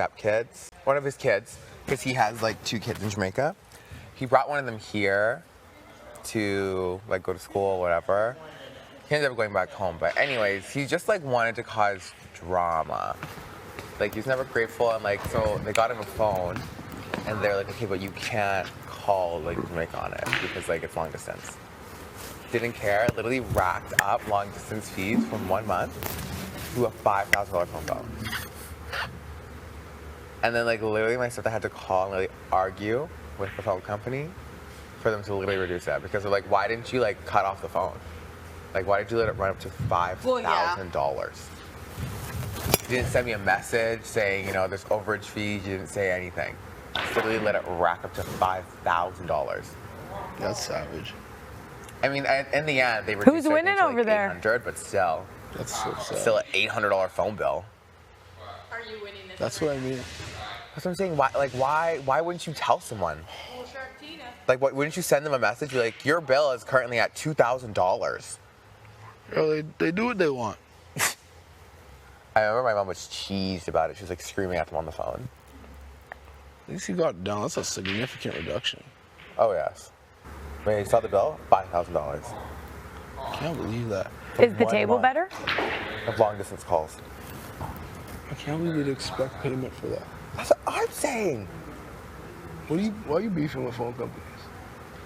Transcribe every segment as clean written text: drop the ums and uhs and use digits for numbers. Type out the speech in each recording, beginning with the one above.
stepkids, one of his kids, because he has like 2 kids in Jamaica. He brought one of them here to like go to school or whatever. He ended up going back home, but anyways, he just like wanted to cause drama. Like he's never grateful, and like so they got him a phone, and they're like, okay, but you can't call like Jamaica on it because like it's long distance. Didn't care. Literally racked up long distance fees from 1 month to a $5,000 phone bill. And then like literally my sister had to call and really argue with the phone company for them to literally reduce that, because they're like, why didn't you like cut off the phone? Like why did you let it run up to $5,000? Well, yeah. You didn't send me a message saying, you know, there's overage fees. You didn't say anything. Literally let it rack up to $5,000. That's savage. I mean, in the end, they reduced Who's it winning to over there? $800, but still. That's so sad. Still an $800 phone bill. Are you winning this? That's what I mean. That's what I'm saying. Why wouldn't you tell someone? Like, wouldn't you send them a message? Be like, your bill is currently at $2,000. Girl, they do what they want. I remember my mom was cheesed about it. She was like screaming at them on the phone. At least he got down. That's a significant reduction. Oh yes. When you saw the bill, $5,000 I can't believe that. Is the table better? of long distance calls. I can't believe you'd expect payment for that. That's what I'm saying. Why are you beefing with phone companies?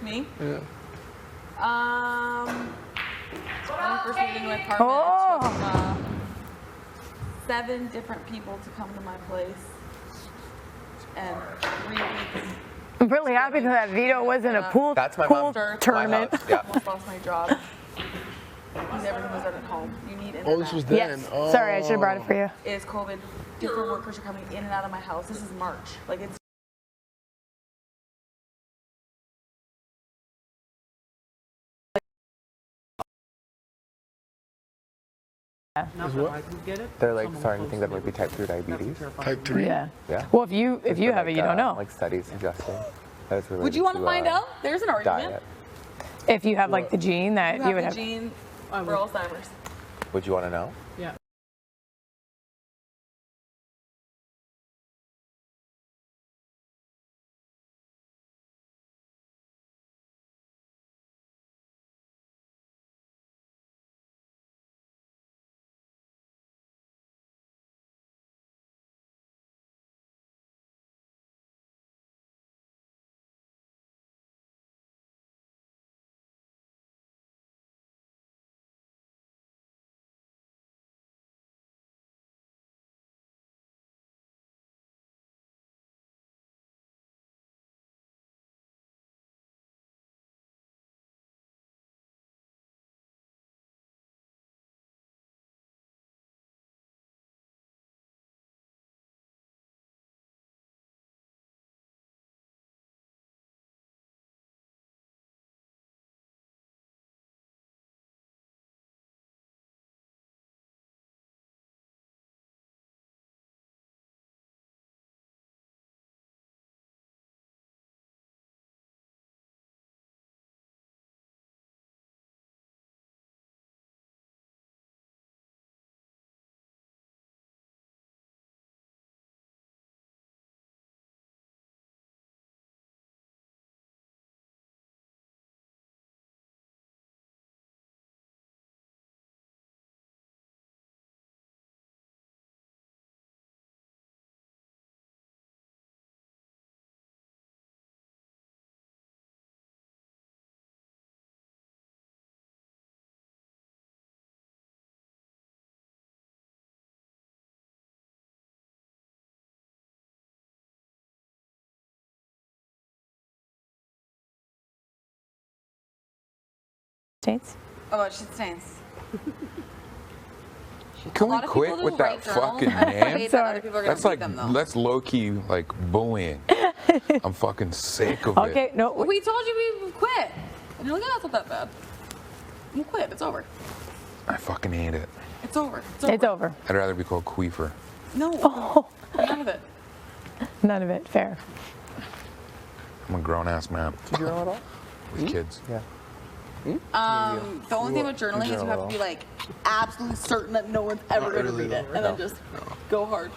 Me? Yeah. When I first moved into my apartment, Oh. it took 7 different people to come to my place, and 3 weeks. I'm really happy that Vito was in a pool That's my mom's tournament. my house. Yeah. Almost lost my job. Because everything was done at home. You need internet. Oh, this was then. Yes. Oh. Sorry, I should have brought it for you. Is COVID. Different workers are coming in and out of my house. This is March. Like it's. They're like starting to think that might be type 2 diabetes. Type 3? Yeah. Yeah. Well, if you have it, you don't know. Like studies suggesting that it's related Would you want to to, find out? There's an argument. diet. If you have like the gene that You you would have have. the gene for Alzheimer's. Would you want to know? Yeah. States? Oh, shit stains. Can A we lot of quit people with do that write journals fucking and name? afraid that other people are gonna That's read like, them, though. that's low key like bullying. I'm fucking sick of Okay, it. no. We told you we quit. And you're like, oh, it's not that bad. You quit. It's over. I fucking hate it. It's over. It's over. It's over. I'd rather be called queefer. No. Oh, None of it. none of it. Fair. I'm a grown ass man Did you journal at all? with kids. Yeah. The only thing about journaling is you have to be like absolutely certain that no one's ever going to read it. And then just go hard.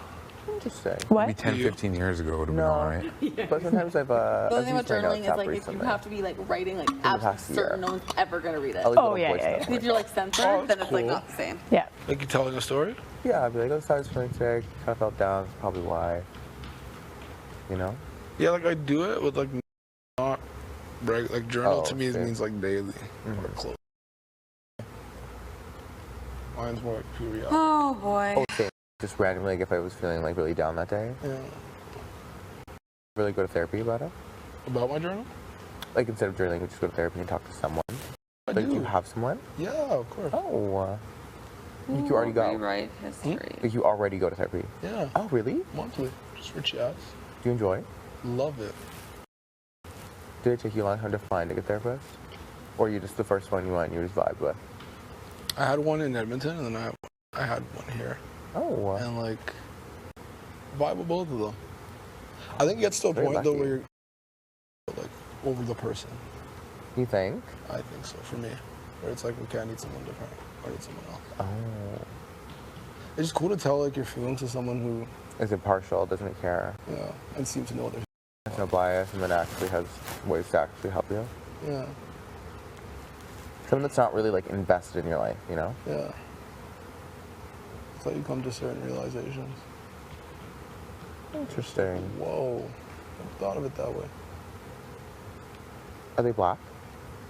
Interesting. What? Maybe 10, 15 years ago would have been No. all right. But sometimes I've The only thing used about my journaling notes is app like if you recently. have to be like writing like past absolutely year. certain no one's ever gonna read it. I'll leave Oh, a yeah, voice yeah, note yeah. for If you're like censored, Oh, then that's it's like cool. not the same. Yeah. Like you telling a story? Yeah, I'd be like, oh, sorry, I was feeling sick. Kind of felt down. That's probably why. You know? Yeah, like I do it with like not like journal Oh, to me same. means like daily or close. Mine's more like periodic. Oh boy. Oh, same. Just randomly, like if I was feeling like really down that day, Yeah. really go to therapy about it. About my journal? Like instead of journaling, just go to therapy and talk to someone. I Like do. you have someone? Yeah, of course. Oh. Like you already go. Rewrite history. Like you already go to therapy. Yeah. Oh, really? Monthly. Just for chats. Do you enjoy? Love it. Did it take you a long time to find a good therapist? Or you just the first one you went and you just vibed with? I had one in Edmonton and then I had one here. Oh. And like vibe with both of them. I think it gets to a Very point though lucky. where you're like over the person. You think? I think so for me. Where it's like, okay, I need someone different. I need someone else. Oh. It's just cool to tell like your feelings to someone who, Is impartial, doesn't care. yeah, and seems to know what they're. There's no bias and then actually has ways to actually help you. Yeah, Someone that's not really like invested in your life, you know? yeah. It's like you come to certain realizations. Interesting. Whoa, never thought of it that way. Are they black?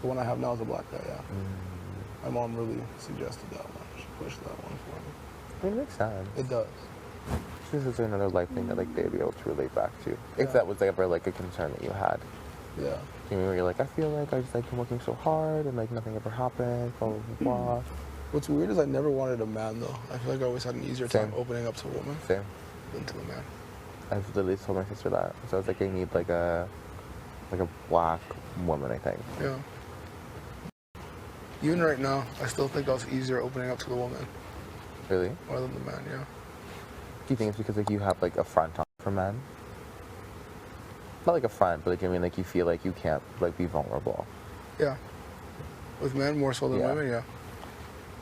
The one I have now is a black guy, yeah. My mom really suggested that one. She pushed that one for me. I mean, it makes sense. It does. This is another life thing that like they'd be able to relate back to. If Yeah. that was ever like a concern that you had. Yeah. You know, where you're like, I feel like I just like been working so hard and like nothing ever happened, blah blah blah. What's weird is I never wanted a man though. I feel like I always had an easier time Same. opening up to a woman Same. than to a man. I've literally told my sister that. So I was like, I need like a black woman, I think. Yeah. Even right now, I still think I was easier opening up to the woman Really? more than the man, yeah. Do you think it's because like you have like a front on for men? Not like a front, but like I mean like you feel like you can't like be vulnerable. Yeah. With men more so than Yeah. women, yeah.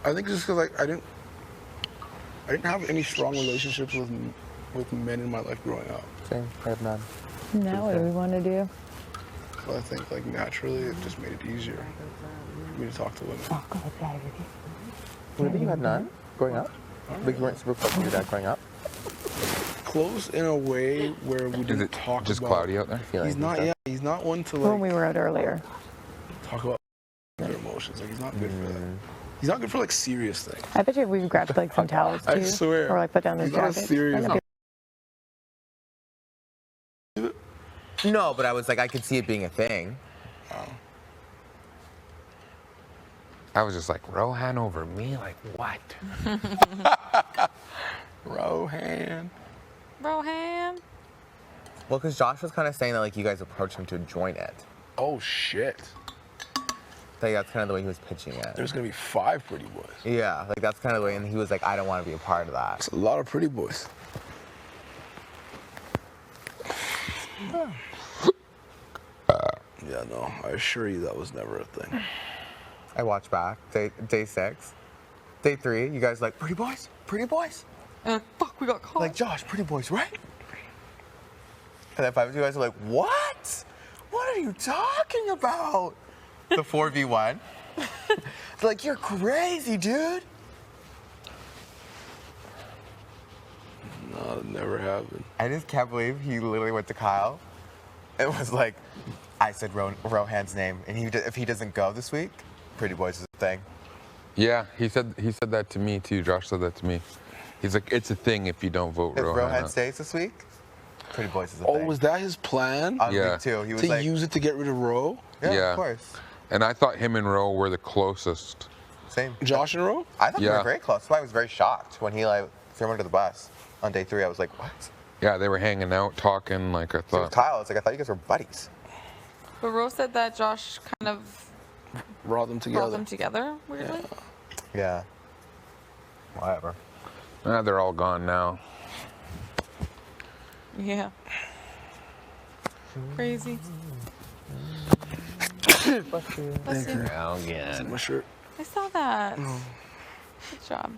I think just because like I didn't have any strong relationships with men in my life growing up. Same. I have none. Now what do we want to do? So I think like naturally it just made it easier for me to talk to women. Oh, go with that, Really? You had none growing up? Like you weren't super close to your dad growing up? Close in a way where we Is didn't it talk just about. cloudy out there? Feeling He's not. stuff. Yeah, he's not one to When like we were out earlier. talk about their emotions. Like he's not good for that. He's not good for like serious things. I bet you we grabbed like some towels too. I swear. Or like put down their He's not a jackets. serious- That'd be- No, but I was like I could see it being a thing. I was just like, Rohan over me? Like, what? Rohan. Rohan. Well, because Josh was kind of saying that like you guys approached him to join it. Oh shit. Like that's kind of the way he was pitching it. There's gonna be 5 pretty boys. Yeah, like that's kind of the way, and he was like, I don't want to be a part of that. It's a lot of pretty boys. Yeah, no, I assure you that was never a thing. I watched back day 6, day 3. You guys like pretty boys, pretty boys. Fuck, we got caught. Like Josh, pretty boys, right? And then 5 of you guys are like, what? What are you talking about? The 4v1. It's like you're crazy, dude. No, it never happened. I just can't believe he literally went to Kyle. It was like, I said Rohan's name, and if he doesn't go this week, pretty boys is a thing. Yeah, he said that to me too. Josh said that to me. He's like, it's a thing if you don't vote If Rohan Rohan out. stays this week, pretty boys is a Oh, thing. was that his plan? On Yeah. week 2, he was To like, use it to get rid of Ro? yeah, Yeah. of course. And I thought him and Ro were the closest. Same. Josh and Ro? I thought they Yeah. were very close. That's why I was very shocked when he like threw him under the bus on day 3. I was like, what? Yeah, they were hanging out, talking, like I So with thought. Kyle, it's like I thought you guys were buddies. But Rose said that Josh kind of Brought them brought together. them together weirdly. Yeah. Whatever. They're all gone now. Yeah. Crazy. Bless you. My shirt. I saw that. Good job.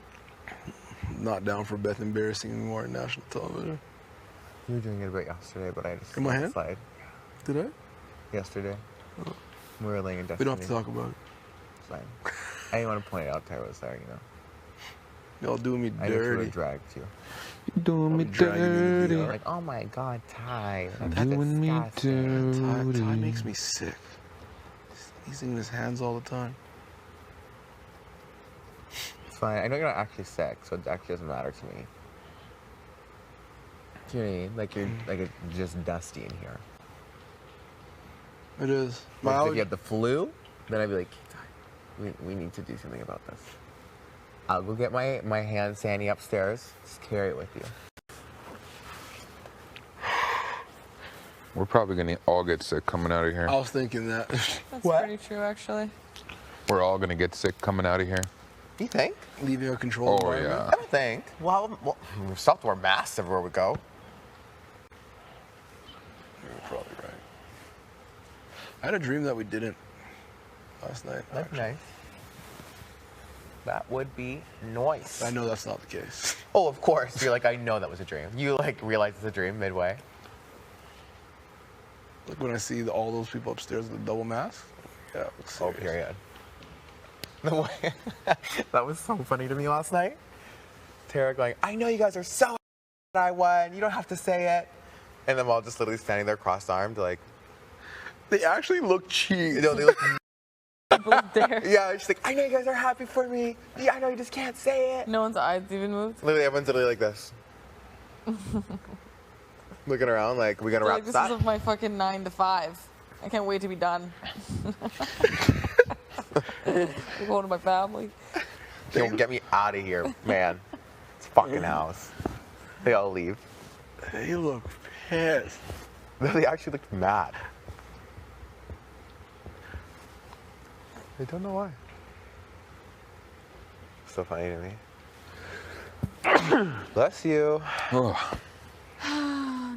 not down for Beth embarrassing me more on national television. You were doing it a bit yesterday, but I just In my let it hand? slide. Did I? Yesterday. We were laying in We Destiny. don't have to talk about it. It's fine. I didn't want to point it out. Tara was there, you know. Y'all doing me I just would dirty. have dragged you. You're doing me dragging me in the dirty. VR. Like, oh my God, Ty. That's Doing me disgusting. dirty. Ty makes me sick. He's in his hands all the time. It's fine. I know you're not actually sick, so it actually doesn't matter to me. Do you know what I mean? Like it's just dusty in here. It is. Like if you had the flu, then I'd be like, Ty, we need to do something about this. I'll go get my hand sandy upstairs. Just carry it with you. We're probably gonna all get sick coming out of here. I was thinking that. That's What? pretty true, actually. We're all gonna get sick coming out of here. You think? Leaving a controlled Oh, environment. yeah. I don't think. Well, we still have to wear masks everywhere we go. You're probably right. I had a dream that we didn't last night. That'd be actually. nice. That would be nice. I know that's not the case. Oh, of course. You're like, I know that was a dream. You like realize it's a dream midway. Like when I see all those people upstairs with the double mask. Yeah. it looks Oh, serious. period. The way that was so funny to me last night. Tara going, I know you guys are so that I won. You don't have to say it. And them all just literally standing there cross-armed, like, They actually look cheap. you know, they look. People there. Yeah, she's like, I know you guys are happy for me. Yeah, I know you just can't say it. No one's eyes even moved. Literally, everyone's literally like this. Looking around, like, we gonna They're wrap like, this this up? is my fucking 9 to 5. I can't wait to be done. I'm going to my family. Yo, get me out of here, man. It's fucking house. They all leave. They look pissed. They actually looked mad. I don't know why. So funny to me. Bless you. Oh,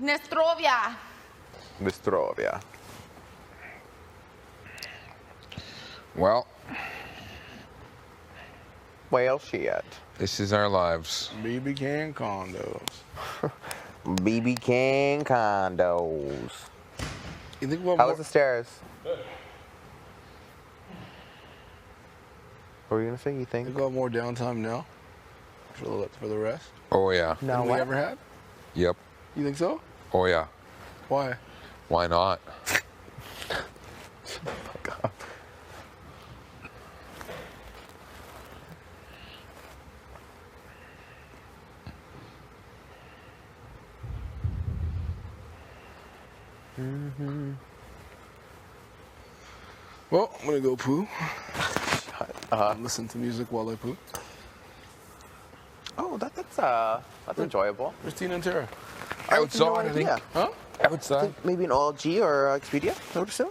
Nestrovia. Mistrovia. well, Well, shit. this is our lives. BB can condos. BB King condos. You think we'll How more, was the stairs? What were you gonna say? You think? think we'll have more downtime now for the rest Oh yeah. No, than we what? ever had? Yep. You think so? Oh yeah. Why? Why not? Fuck up. Well, I'm gonna go poo. Uh-huh. Listen to music while I poo. Oh, that's enjoyable. Where's Tina and Tara? Outside, I think. idea. Huh? Outside. Maybe an OLG or Expedia, I would assume.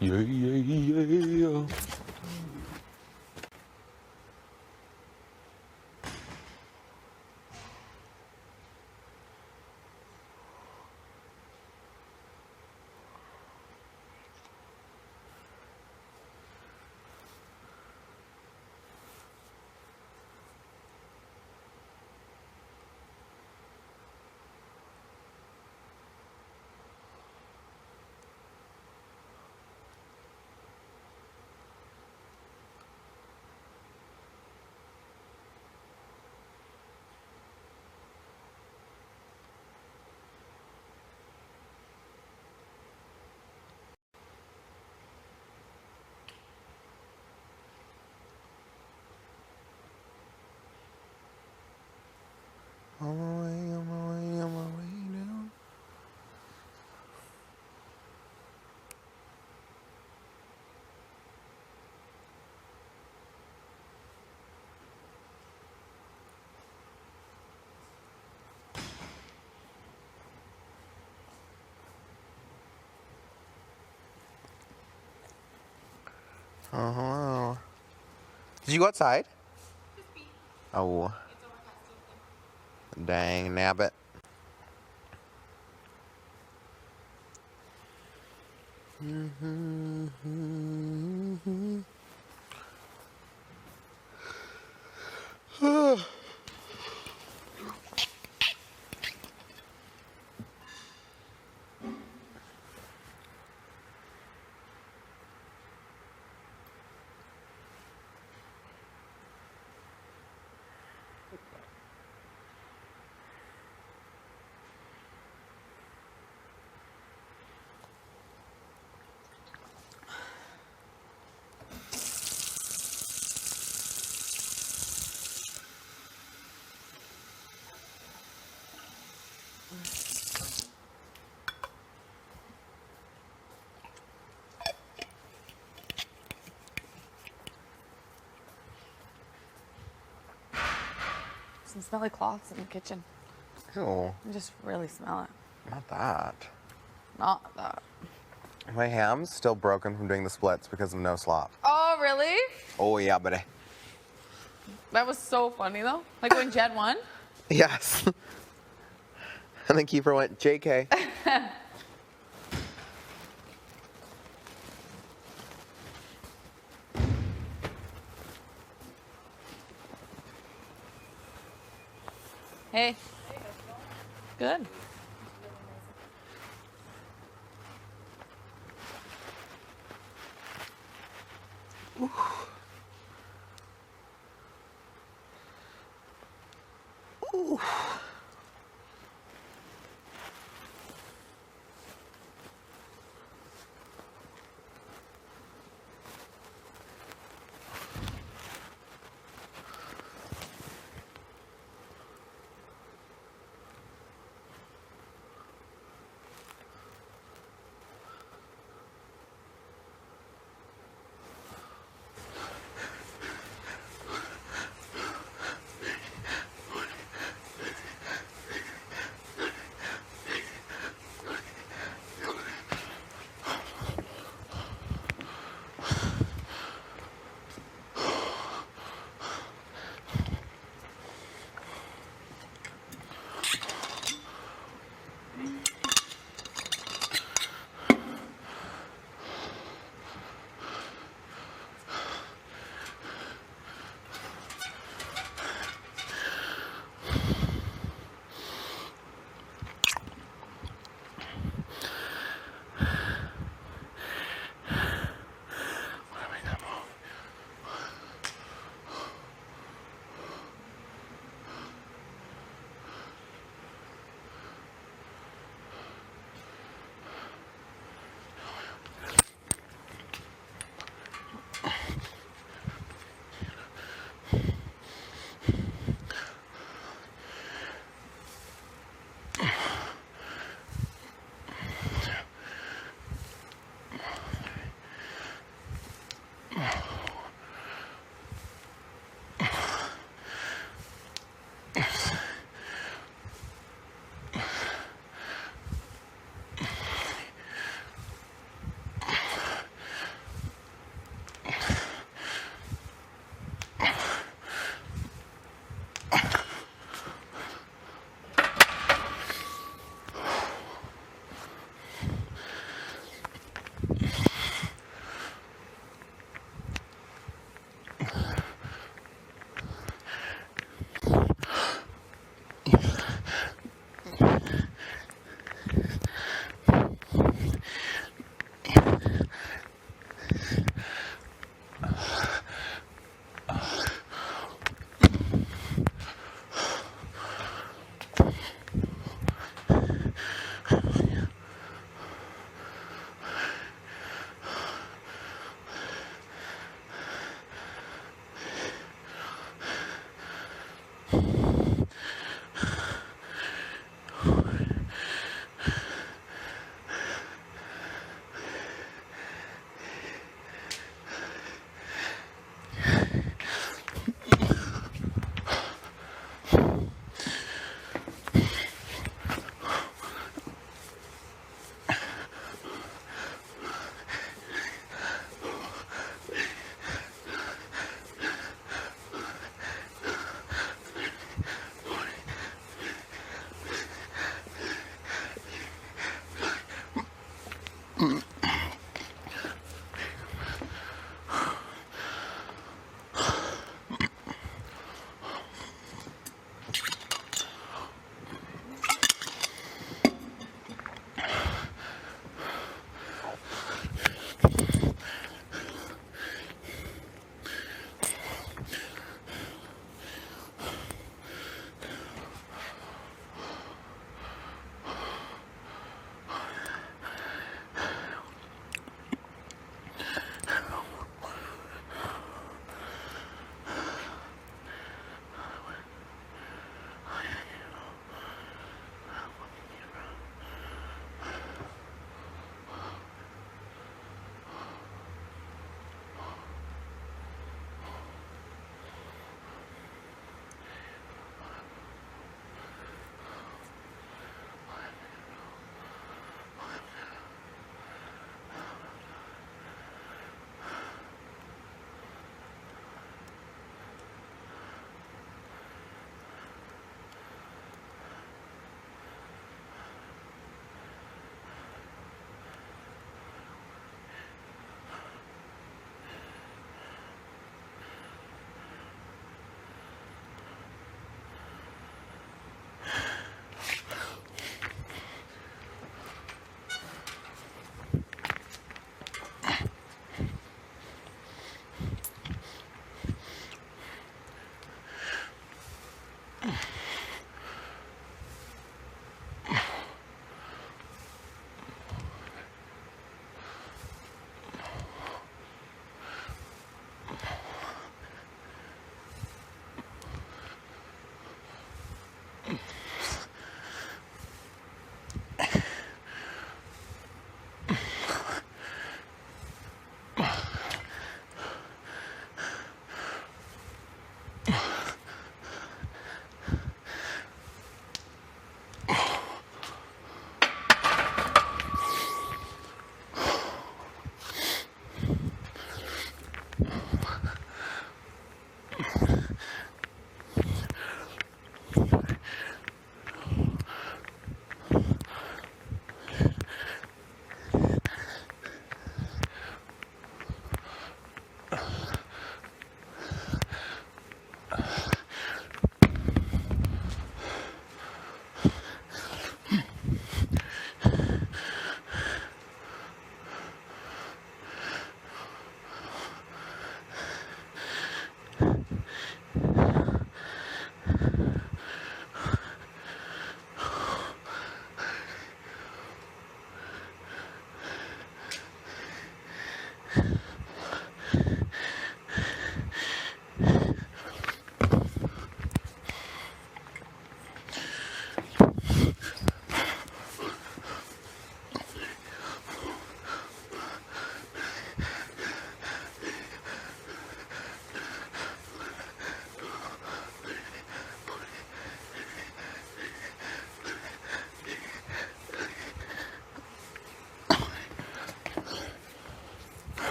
Yeah, yeah, yeah. On my way, on my way, on my way down. Oh, hello. Did you go outside? Oh. Dang nabbit. Some smelly cloths in the kitchen. Ew, I just really smell it. not that. Not that. My ham's still broken from doing the splits because of no slop. Oh, really? Oh yeah, buddy. That was so funny though. Like when Jed won. Yes. And then Kiefer went, JK. Hey. Good.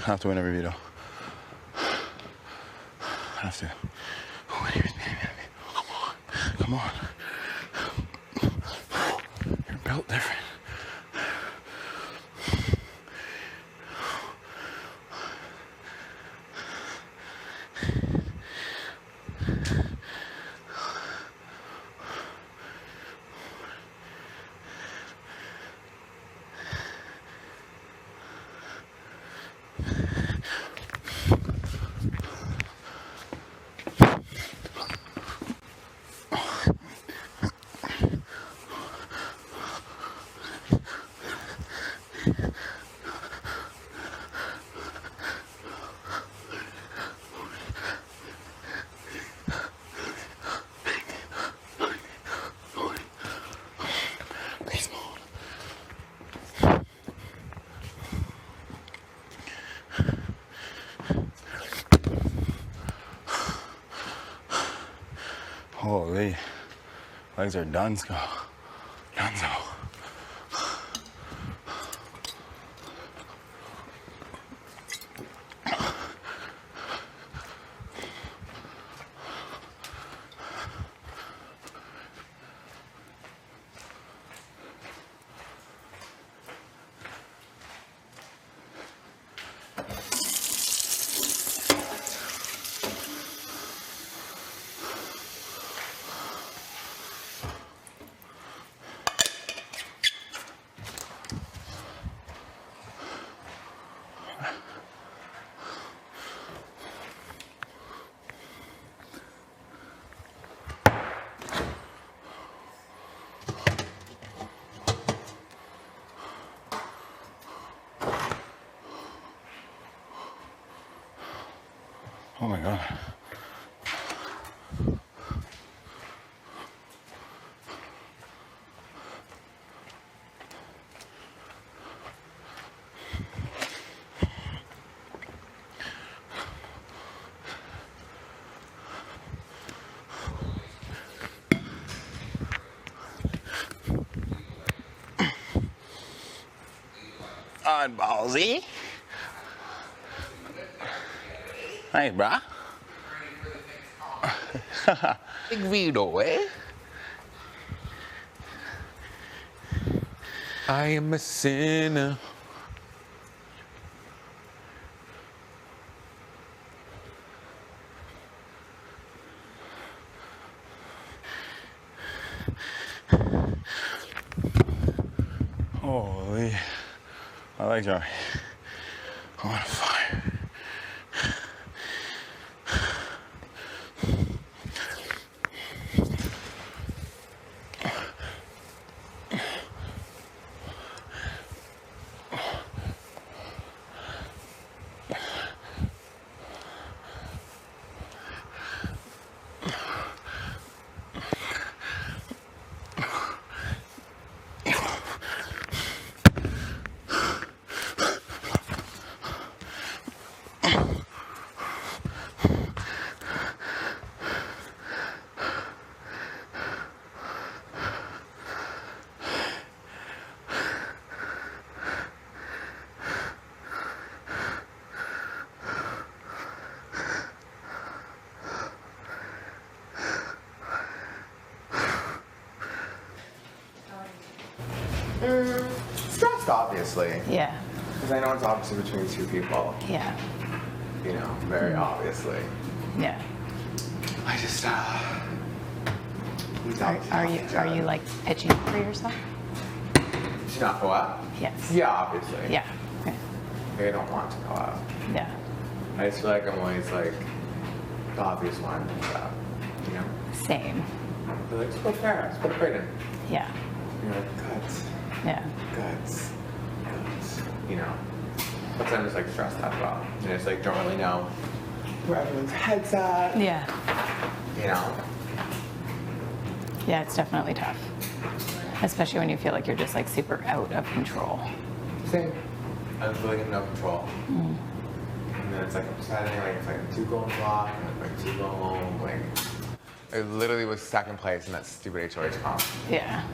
Have to win every veto. Have to. Come on. You're built different. Holy, legs are done, Dunzo. Oh my God. On ballsy. Hey, brah. Big Vito, eh? I am a sinner. Holy. My legs are on fire. Stressed, obviously. Yeah. Because I know it's obviously between two people. Yeah. You know, very obviously. Yeah. I just, Are you like itching for yourself? She's not go up? Yes. Yeah, obviously. Yeah. Okay. I don't want to go up. Yeah. I just feel like I'm always like the obvious one. You know? Same. They're like, split parents, split pregnant. Yeah. You're like, guts, Yeah. guts. You know? But then I'm just like stressed out about. And it's like, don't really know where everyone's head's at. Yeah. You know? Yeah, it's definitely tough. Especially when you feel like you're just like super out of control. Same. I was feeling in no control. And then it's like upsetting, like it's like 2 going block, and it's like 2 go home, like. I literally was second place in that stupid HOH comp. Yeah.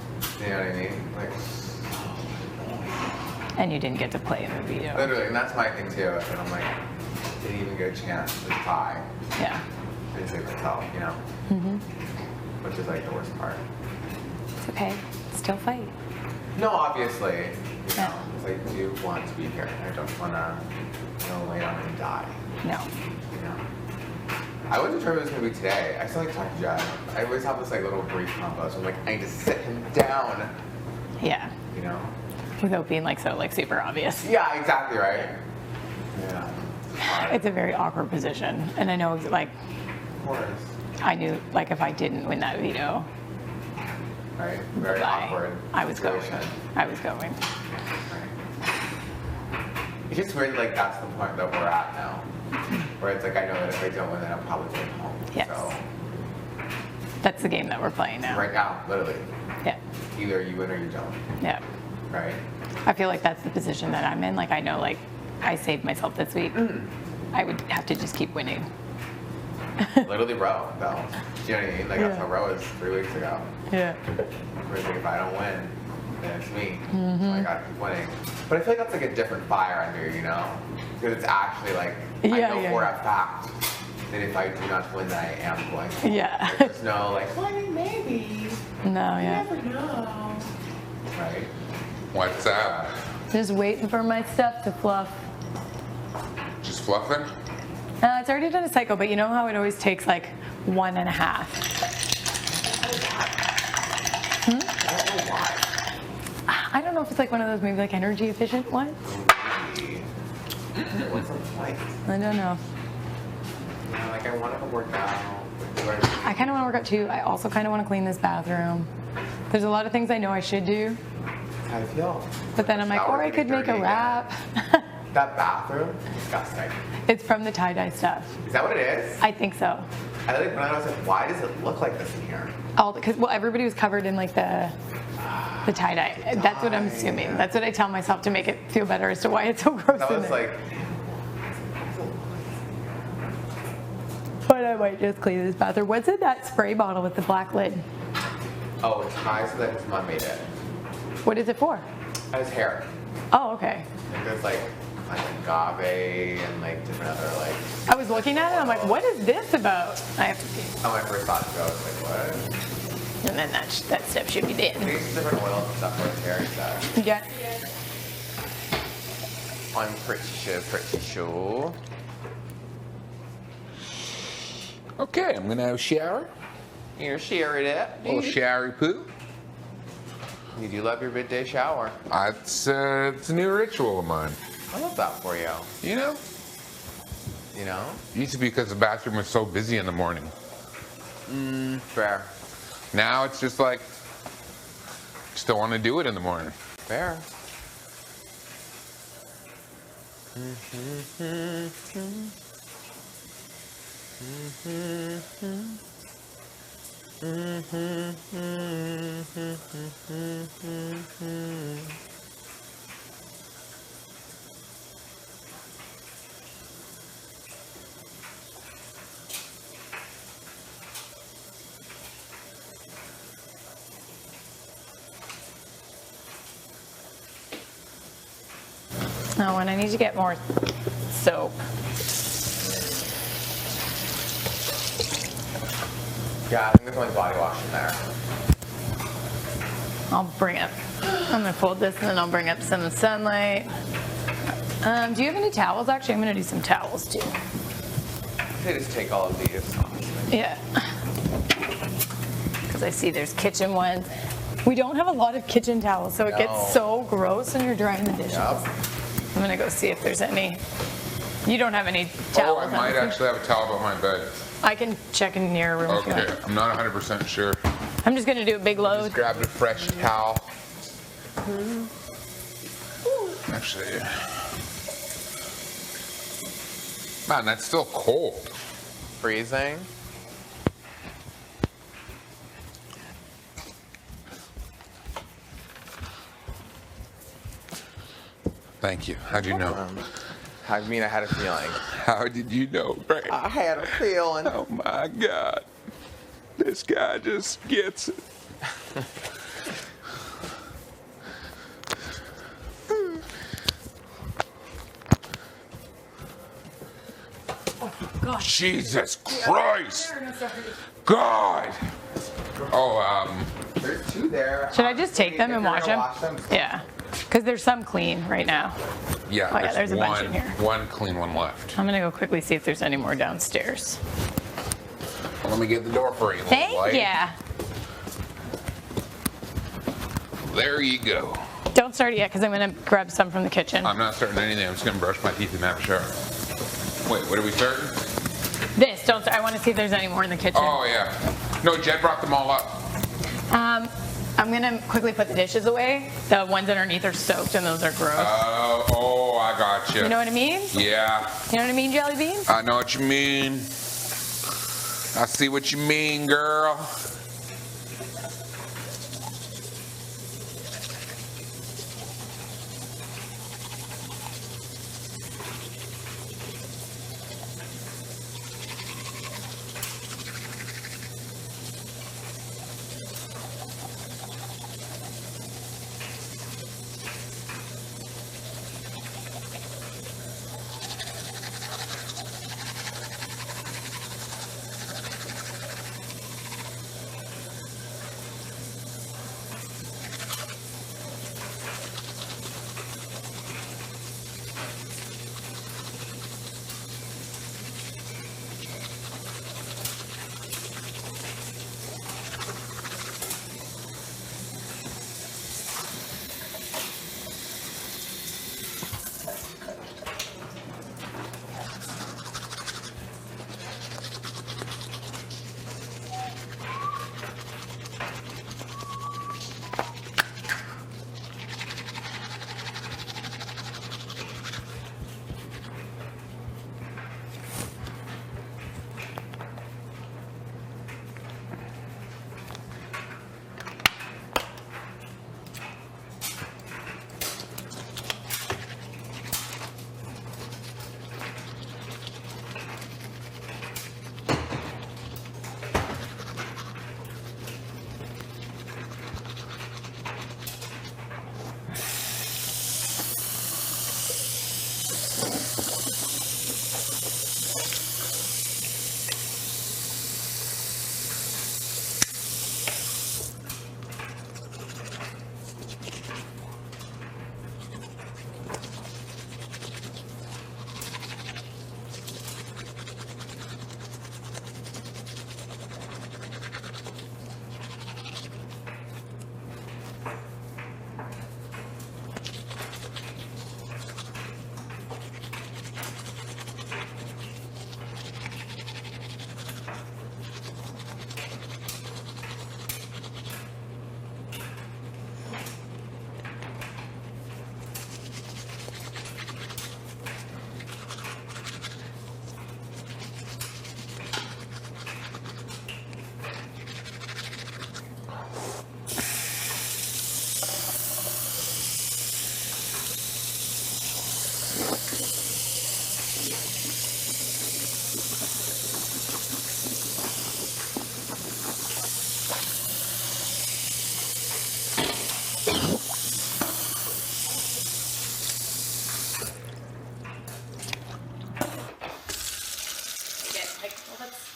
You know what I mean? Like, And you didn't get to play in the video. literally, and that's my thing too. And I'm like, didn't even get a chance to try. Yeah. I just like myself, you know? Which is like the worst part. It's okay. Still fight. No, obviously, you know, Yeah. because I do want to be here. I don't want to, lay down and die. No. You know? I wasn't sure if it was going to be today. I still like talk to Jed. I always have this like little brief combo, so I'm like, I need to sit him down. Yeah. You know? Without being like so like super obvious. Yeah, exactly right. Yeah. Hard. It's a very awkward position. And I know like Of course. I knew like if I didn't win that veto, Right? Very awkward. I was going. situation. I was going. It's just weird, like that's the point that we're at now. Where it's like I know that if I don't win, then I'm probably going home. Yes. So That's the game that we're playing now. right now, literally, Yeah. either you win or you don't. Yeah. Right? I feel like that's the position that I'm in. Like I know like I saved myself this week. I would have to just keep winning. Literally row, though. Do you know what I mean? Like that's how row was 3 weeks ago. Yeah. Where it's like if I don't win, then it's me. So I gotta keep winning. But I feel like that's like a different fire under, you know? Because it's actually like I know for a fact that if I do not win, then I am going to. Yeah. Like, there's no like, well, I mean, maybe. No, You yeah. never know. Right? What's up? Just waiting for my stuff to fluff. Just fluffing? It's already done a cycle, but you know how it always takes like 1.5. I don't know why. I don't know if it's like one of those maybe like energy efficient ones. What's the point? I don't know. You know, like I want to work out. I kind of want to work out too. I also kind of want to clean this bathroom. There's a lot of things I know I should do, That's how I feel. but then I'm like, Shower or I can be could make a dirty wrap. That bathroom, disgusting. It's from the tie-dye stuff. Is that what it is? I think so. I like when I was like, why does it look like this in here? All because everybody was covered in like the tie-dye. That's what I'm assuming. That's what I tell myself to make it feel better as to why it's so gross That in was there. like, But I might just clean this bathroom. What's in that spray bottle with the black lid? oh, it's high, so that his mom made it. What is it for? His hair. Oh, okay. Like, there's like agave and like different other like. I was looking at it. I'm like, what is this about? I have to pee. Oh, my first thought to go was like, what? And then that stuff should be They in. use different oils and stuff for his hair and stuff. Yeah. I'm pretty sure. Okay, I'm gonna have a shower. You're sharing it. A little showery poo. You do love your midday shower. It's a new ritual of mine. I love that for you. You know? You know? Used to be because the bathroom was so busy in the morning. Fair. Now it's just like, just don't want to do it in the morning. Fair. Oh, and I need to get more soap. Yeah, I think there's only body wash in there. I'll bring up. I'm gonna fold this and then I'll bring up some sunlight. Do you have any towels? Actually, I'm gonna do some towels too. They just take all of these. Yeah. Because I see there's kitchen ones. We don't have a lot of kitchen towels, so it No. gets so gross when you're drying the dishes. Yep. I'm gonna go see if there's any. You don't have any Oh, towels. I might actually have a towel by my bed. I can check in your room if you Okay, want. I'm not 100% sure. I'm just gonna do a big load. Just grabbed a fresh towel. Actually, man, that's still cold. Freezing. Thank you. How'd you know? I mean, I had a feeling. How did you know, Brad? I had a feeling. Oh my God. This guy just gets it. Jesus Christ! God! Oh, There's two there. Should I just take them If and you're wash gonna them? Yeah. Because there's some clean right now. yeah, Oh, yeah, there's a bunch in here. one clean one left. I'm gonna go quickly see if there's any more downstairs. Let me get the door for you. Thank ya. There you go. Don't start it yet because I'm gonna grab some from the kitchen. I'm not starting anything. I'm just gonna brush my teeth and have a shower. Wait, what are we starting? This, don't start. I want to see if there's any more in the kitchen. Oh yeah. No, Jed brought them all up. I'm gonna quickly put the dishes away. The ones underneath are soaked and those are gross. Oh, I got you. You know what I mean? Yeah, You know what I mean, Jelly Bean? I know what you mean. I see what you mean, girl.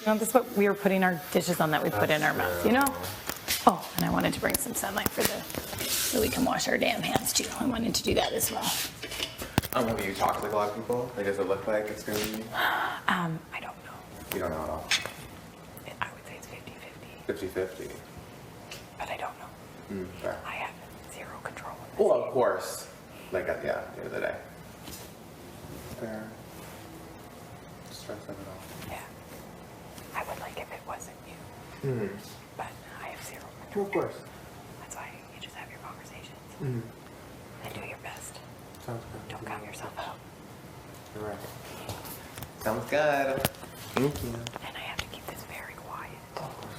You know, this is what we were putting our dishes on that we put in our mouths, you know? Oh, and I wanted to bring some sunlight so we can wash our damn hands too. I wanted to do that as well. Have you talked to like a lot of people? Like, does it look like it's going to be? I don't know. You don't know at all? I would say it's 50-50. 50-50. But I don't know. Fair. I have zero control. Well, of course. Like, at the end of the day. Fair. Stress of it all. Yeah. I would like if it wasn't you. But I have zero control. Of course. That's why you just have your conversations. And do your best. Sounds good. Don't count yourself out. You're right. Sounds good. Thank you. And I have to keep this very quiet. Of course.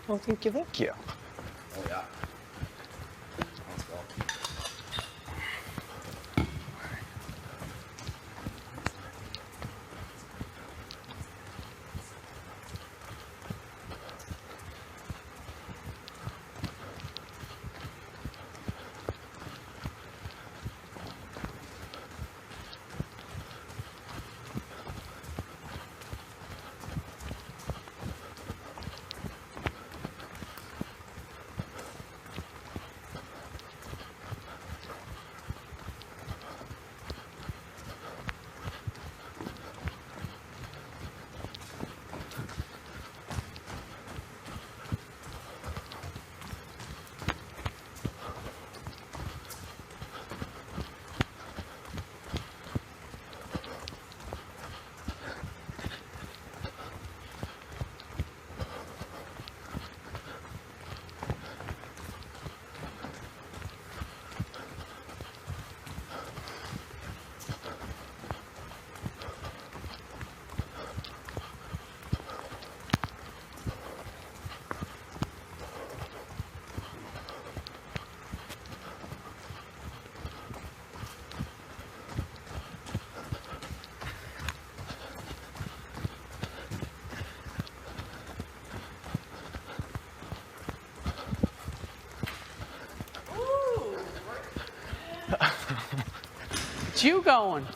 Well, thank you, thank you. Oh, yeah. Let's go. You going?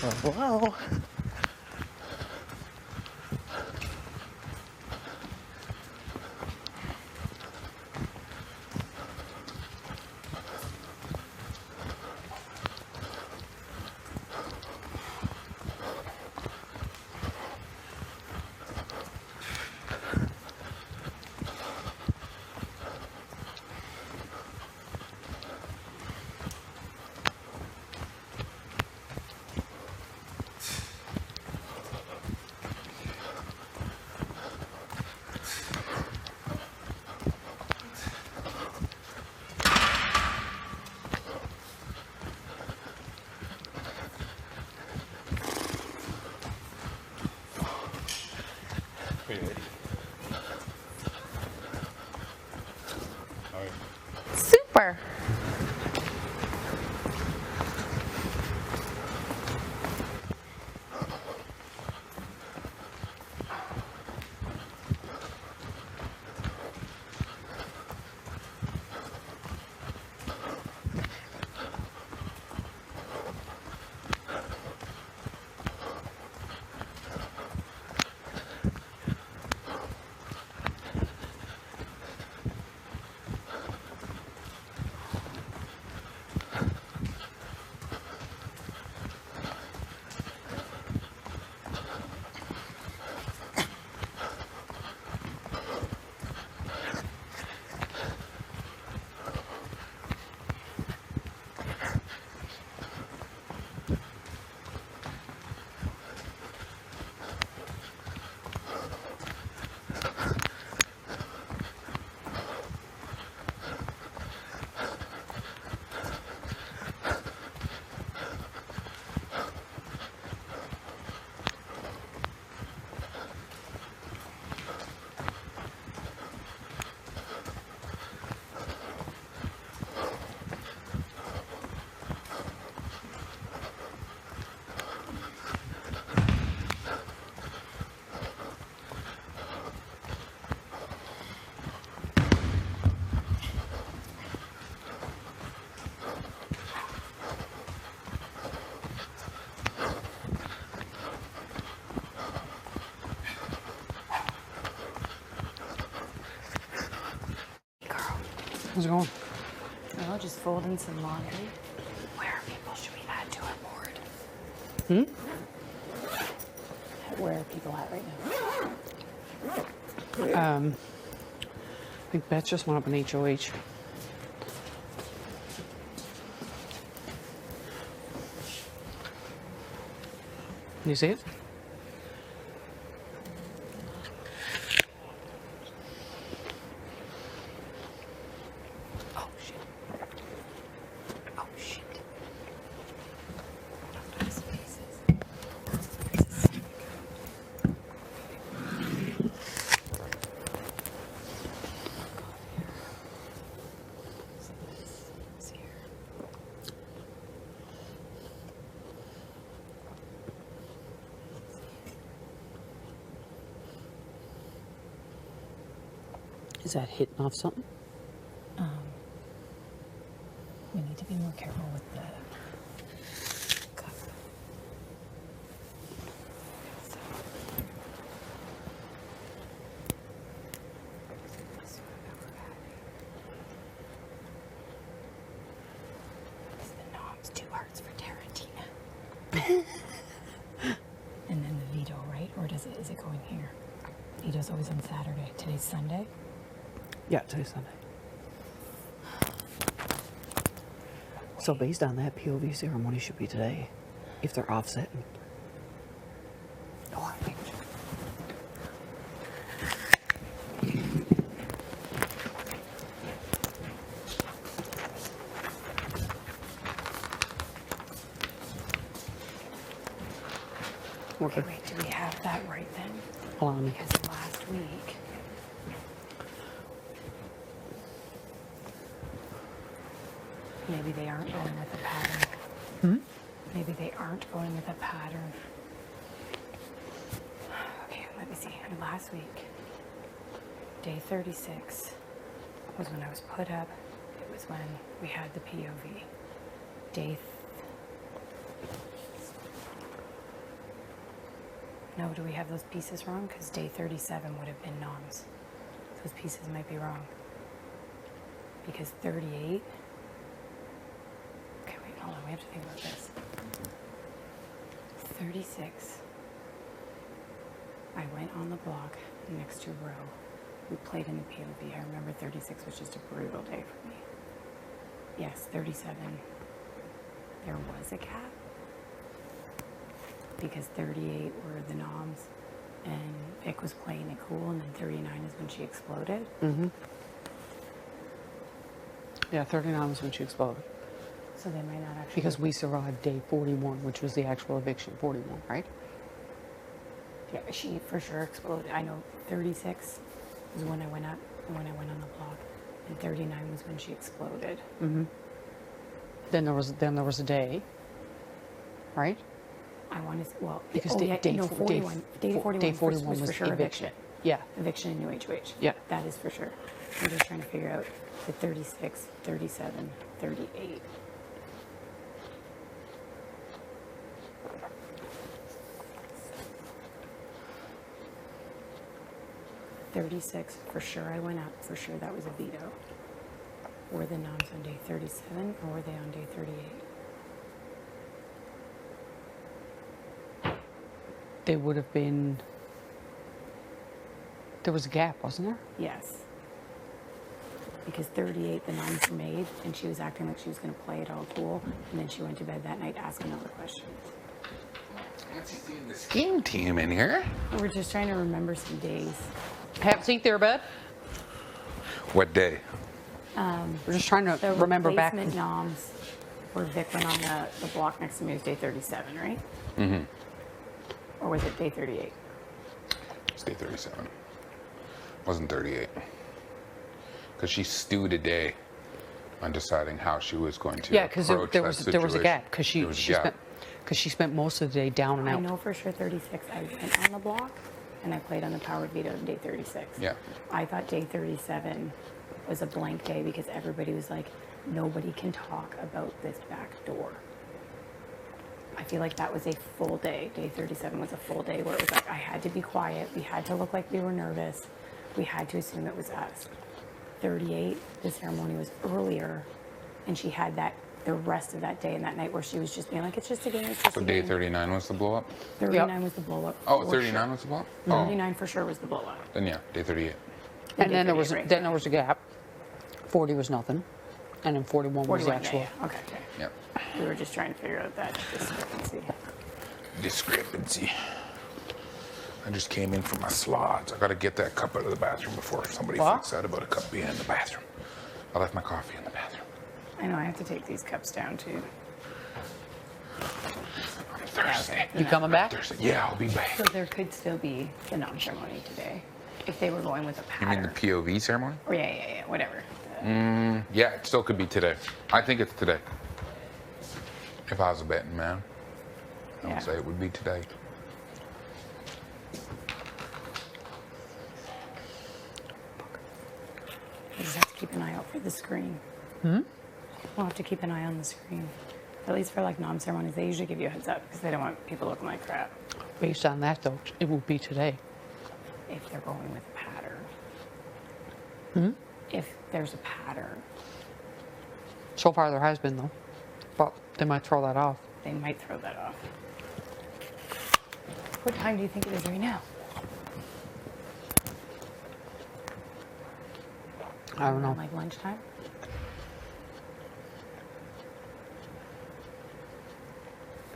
Hello. Super. How's it going? Well, just folding some laundry. Where people should we add to our board? Where are people at right now? I think Beth just went up in HOH. You see it? Oh shit. Oh shit. Is that hitting off something? We need to be more careful with the cup. It's the Noms 2 hearts for Tarantina. And then the veto, right? Or is it going here? Veto's always on Saturday. Today's Sunday. Yeah, today's Sunday. So based on that, POV ceremony should be today, if they're offsetting. Oh, I think. Okay, wait, do we have that right then? Hold on. Because last week, maybe they aren't going with the pattern. Maybe they aren't going with a pattern. Okay, let me see. And last week, day 36 was when I was put up. It was when we had the POV. Day No, do we have those pieces wrong? Because day 37 would have been noms. Those pieces might be wrong. Because 38. Okay, wait, hold on. We have to think about this. 36. I went on the block next to Row. We played in the POV. I remember 36 was just a brutal day for me. Yes, 37. There was a gap. Because 38 were the noms. And Vic was playing it cool. And then 39 is when she exploded. Mm-hmm. Yeah, 39 was when she exploded. So they might not actually. Because we survived day 41, which was the actual eviction, 41, right? Yeah, she for sure exploded. I know 36 was when I went up, when I went on the block, and 39 was when she exploded. Mm-hmm. Then there was a day, right? I want to, well, Because oh, day, yeah, day, no, fo- 41. Day 41, day 41 was for sure eviction. Yeah. Eviction and New HOH. Yeah. That is for sure. I'm just trying to figure out the 36, 37, 38. $36, for sure I went up. For sure that was a veto. Were the noms on day 37 or were they on day 38? They would have been. There was a gap, wasn't there? Yes. Because 38, the noms were made, and she was acting like she was going to play it all cool, and then she went to bed that night asking all the questions. Fancy seeing the scheme team in here. We're just trying to remember some days. Have a seat there, bud. What day? We're just trying to The remember back. replacement noms where Vic went on the block next to me was day 37, right? Mm-hmm. Or was it day 38? It's day 37. Wasn't 38. Because she stewed a day on deciding how she was going to Yeah, because approach there that was a situation. gap because There was a gap. she spent most of the day down and I out. know for sure 36 I went on the block, and I played on the powered veto on day 36. Yeah. I thought day 37 was a blank day because everybody was like, nobody can talk about this back door. I feel like that was a full day. Day 37 was a full day where it was like, I had to be quiet. We had to look like we were nervous. We had to assume it was us. 38, the ceremony was earlier, and she had that the rest of that day and that night where she was just being like, it's just a game, it's just So a day game. 39 was the blow up? 39 was the blow up. Oh, for 39 sure. was the blow up? 39 for sure was the blow up. Oh, then yeah, day 38. And then there was right? then there was a gap. 40 was nothing, and then 41 was 41, actual. yeah. Okay. Yep. We were just trying to figure out that discrepancy. Discrepancy. I just came in for my slots. I gotta get that cup out of the bathroom before somebody What? freaks out about a cup being in the bathroom. I left my coffee in the bathroom. I know I have to take these cups down too. On Thursday. You coming back? Thursday. Yeah, I'll be back. So there could still be the nom ceremony today if they were going with a You mean the pattern. POV ceremony? Or yeah, whatever. Yeah, it still could be today. I think it's today. If I was a betting man, I would Yeah. say it would be today. We just have to keep an eye out for the screen. We'll have to keep an eye on the screen. At least for like nom ceremonies, they usually give you a heads up because they don't want people looking like crap Based on that, though, it will be today. if they're going with a pattern. If there's a pattern, So far, there has been though, but they might throw that off. they might throw that off. What time do you think it is right now? I don't know. Like lunchtime?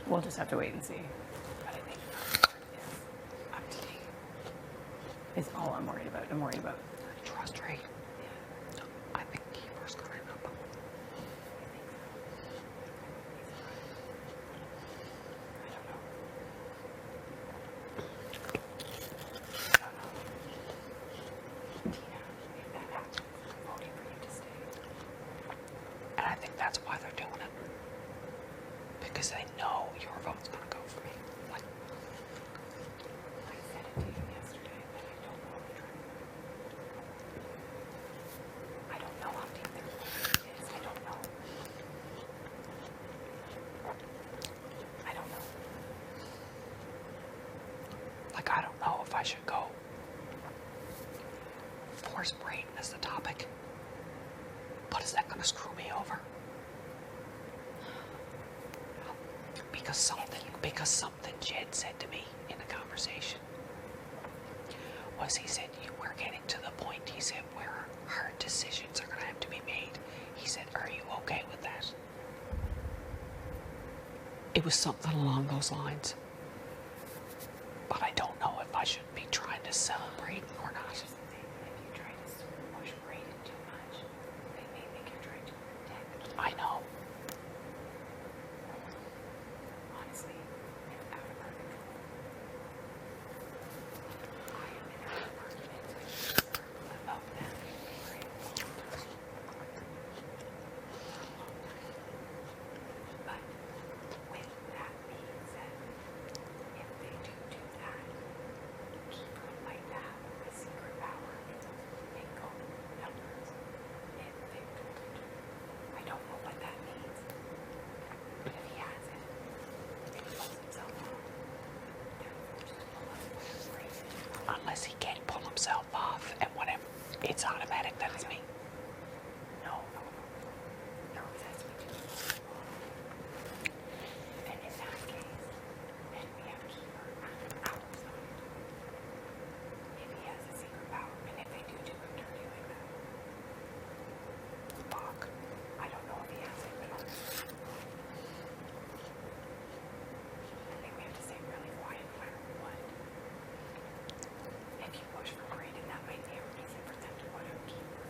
We'll just have to wait and see. But I think it's up to date. Is all I'm worried about. I'm worried about. Trust rate. I think keeper's going up. And I think that's why they're doing it. Because they know your vote's gonna go for me. Like, I said it to you yesterday that I don't know what I don't know how deep their vote is. I don't know. I don't know. like topic. But is that going to screw me over? Because something Jed said to me in the conversation was, he said, we're getting to the point, he said, where hard decisions are going to have to be made. He said, are you okay with that? It was something along those lines. But I don't know if I should be trying to celebrate or not. If you try to push Brayden too much, they may think you're trying to protect. I know. Honestly, it's out of our control. I am in an argument about that for a long time. But with that being said, if they do that, Keeper might have a secret power and go numbers if they told it. I don't know what that means. But if he has it, and he pulls himself off, they're forced to pull up whatever Brayden. Unless he can't pull himself off and whatever, it's automatic that it's me. No, it has to be two people. And in that case, then we have Keeper on our side. If he has a secret power, and if they do him dirty like that. Fuck. I don't know if he has it, but honestly. I think we have to stay really quiet no matter what. If you push for Brayden, that might be a reason for them to want to Keeper.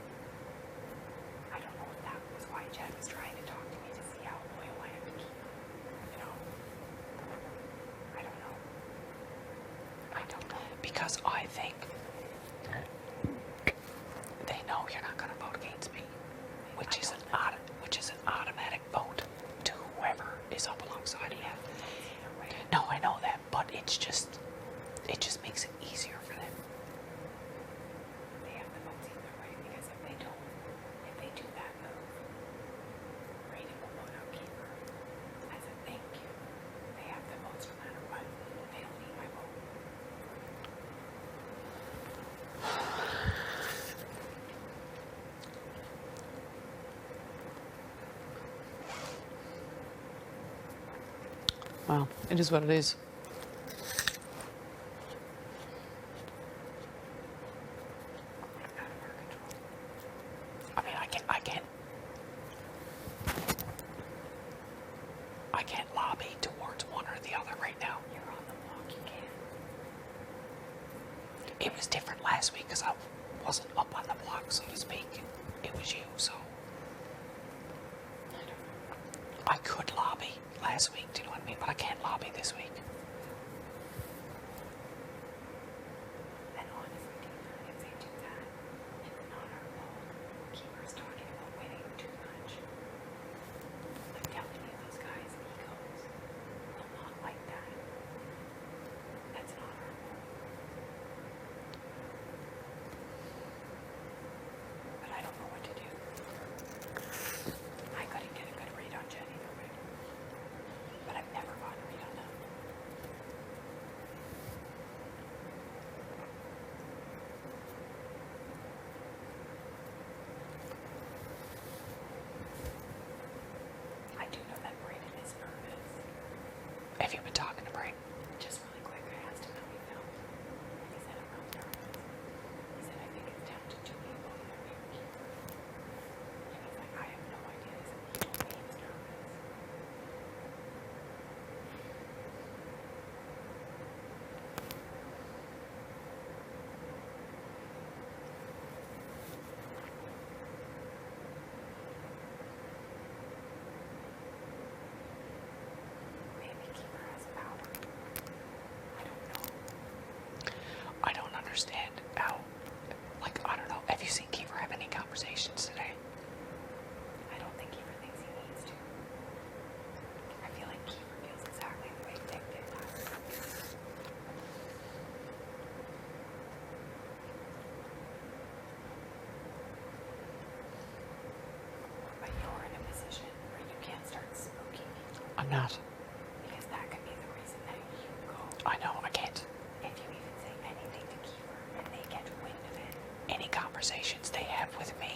I don't know if that was why Jed was trying to talk to me to see how loyal I am to Keeper. You know? I don't know. I don't know. Because I think they know you're not going to vote against me, which is an automatic vote to whoever is up alongside of you. No, I know that, but it just makes it easier for them. They have the votes either way, because if they don't, if they do that move, Brayden will vote out Keeper. As a thank you, they have the votes no matter what. They don't need my vote. Well, it is what it is. Out of our control. I mean, I can't lobby towards one or the other right now. You're on the block, you can. It was different last week because I wasn't up on the block, so to speak. It was you, so I could lobby last week, do you know what I mean? But I can't lobby this week. And honestly, Dina, if they do that, it's not our fault. Keeper's talking about winning too much. I'm telling you, those guys' egos will not like that. That's not our fault. But I don't know what to do. I couldn't get a good read on Jen either way. But I've never gotten a read on them. I do know that Brayden is nervous. Have you been talking to Brain? Just really quick, I asked him how he felt. And he said, I'm real nervous. He said, I think it's down to two people, either me or Keeper. And he's like, I have no idea. He said, he told me he was nervous. Maybe Keeper has power. I don't know. I don't understand how, like, I don't know. Have you seen Kiefer have any conversations today? I don't think Keeper thinks he needs to. I feel like Keeper feels exactly the way Dick did last time. But you're in a position where you can't start spooking me, I'm not. because that could be the reason that you go. I know, I can't. If you even say anything to Keeper and they get wind of it, Any conversations they have with me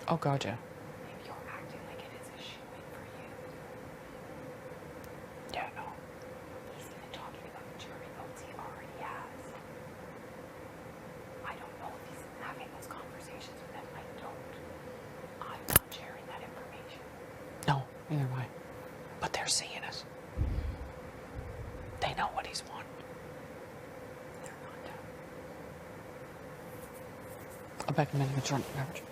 Oh, God, yeah. If you're acting like it is a shoe-in for you. Yeah, no. He's even talking about jury votes he already has. I don't know if he's having those conversations with them. I don't. I'm not sharing that information. No, neither am I. But they're seeing it. They know what he's won. They're not done. I'll back a minute. It's running garbage.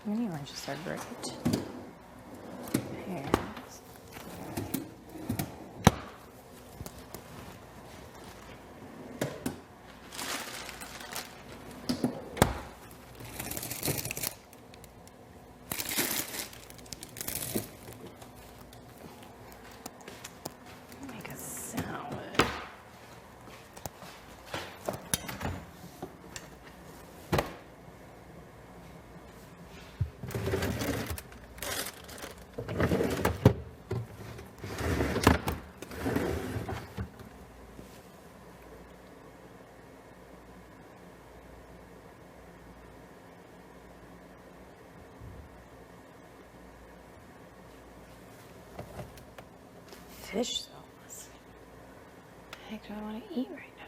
Mini wrenches are great. Here. Make a salad. Fish sauce. What the heck do I want to eat right now?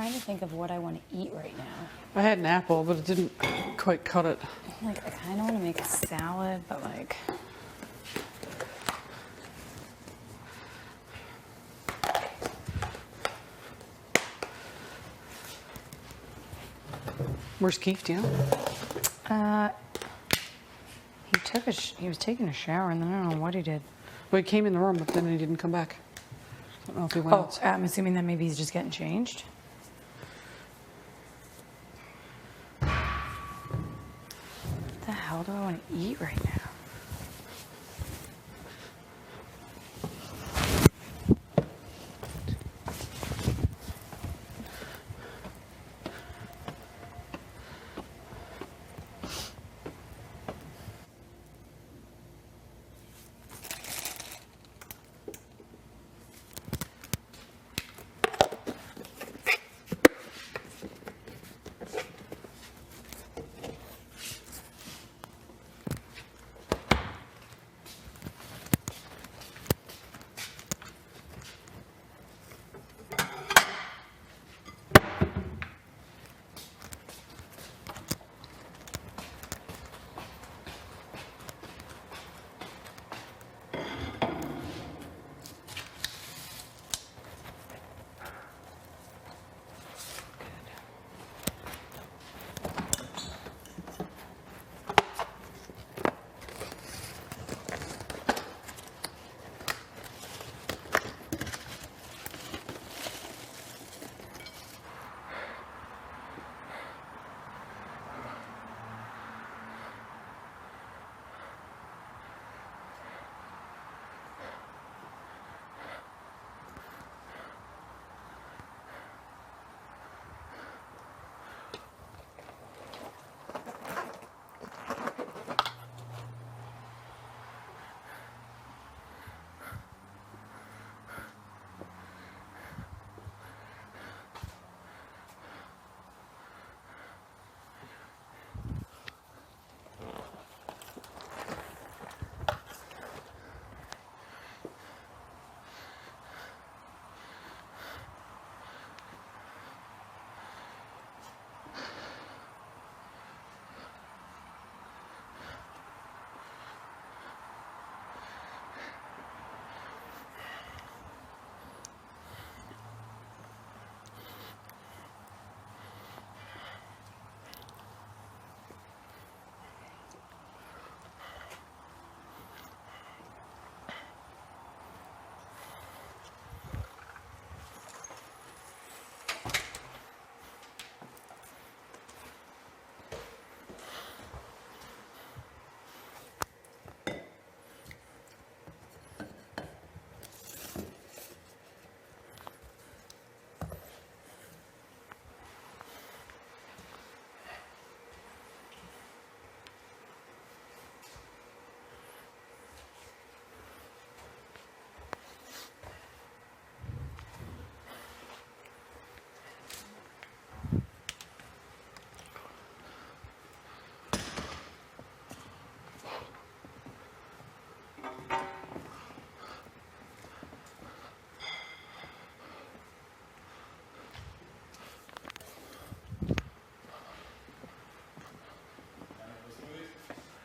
trying to think of what I want to eat right now. I had an apple, but it didn't quite cut it. Like, I kind of want to make a salad, but like... Where's Keith, do you know? He was taking a shower, and then I don't know what he did. Well, he came in the room, but then he didn't come back. I don't know if he went Oh, outside. I'm assuming that maybe he's just getting changed. What the hell do I want to eat right now?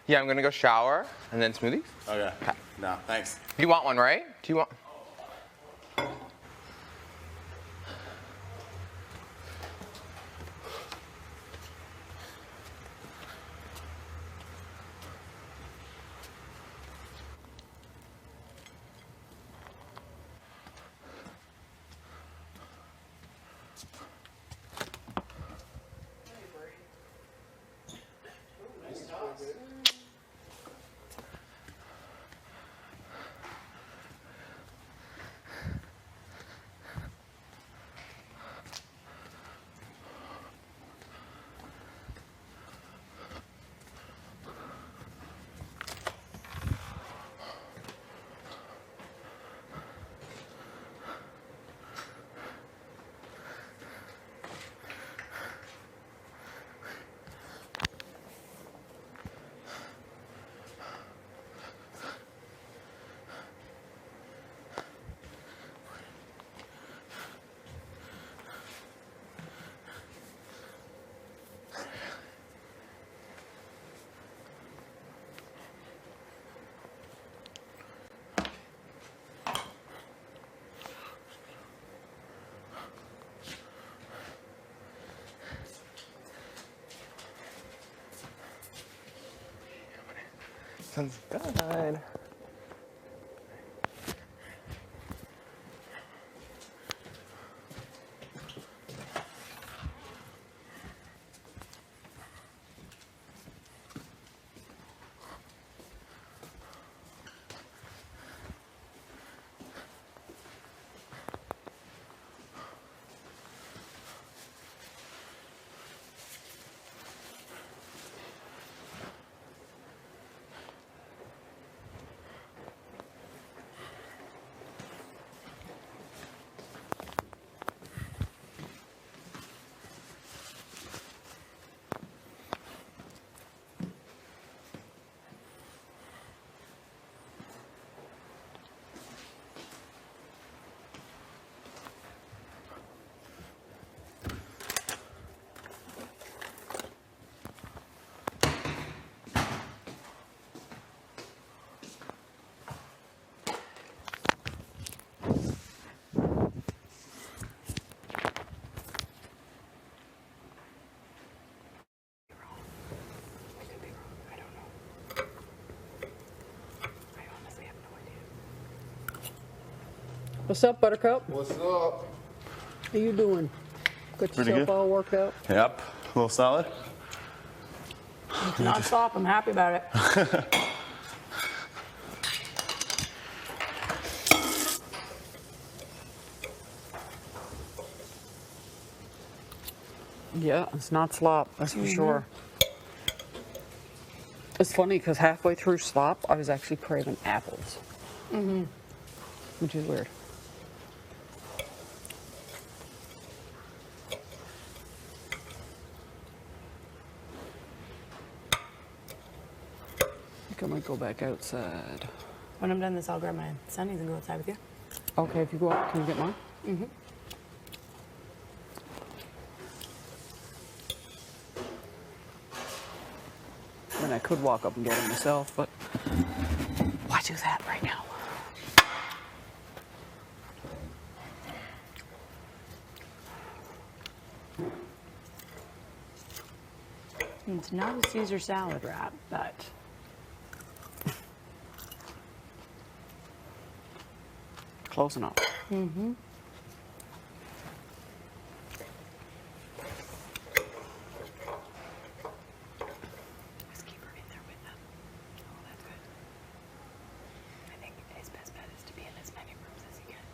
Yeah, I'm gonna go shower and then smoothies. Okay. No, thanks. You want one, right? Do you want? Sounds God. What's up, Buttercup? What's up? How you doing? Got Pretty yourself good. all worked out? Yep. A little solid. Non-stop. I'm happy about it. Yeah, it's not slop, that's for sure. It's funny because halfway through slop, I was actually craving apples. Which is weird. I think I might go back outside. When I'm done this, I'll grab my sunnies and go outside with you. Okay, if you go out, can you get mine? I mean, I could walk up and get them myself, but why do that right now? It's not a Caesar salad wrap, but Close enough. just keep her in there with them. Oh, that's good. I think his best bet is to be in as many rooms as he can.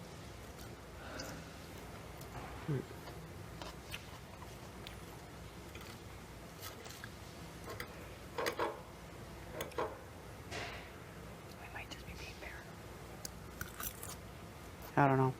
We might just be being paranoid. I don't know.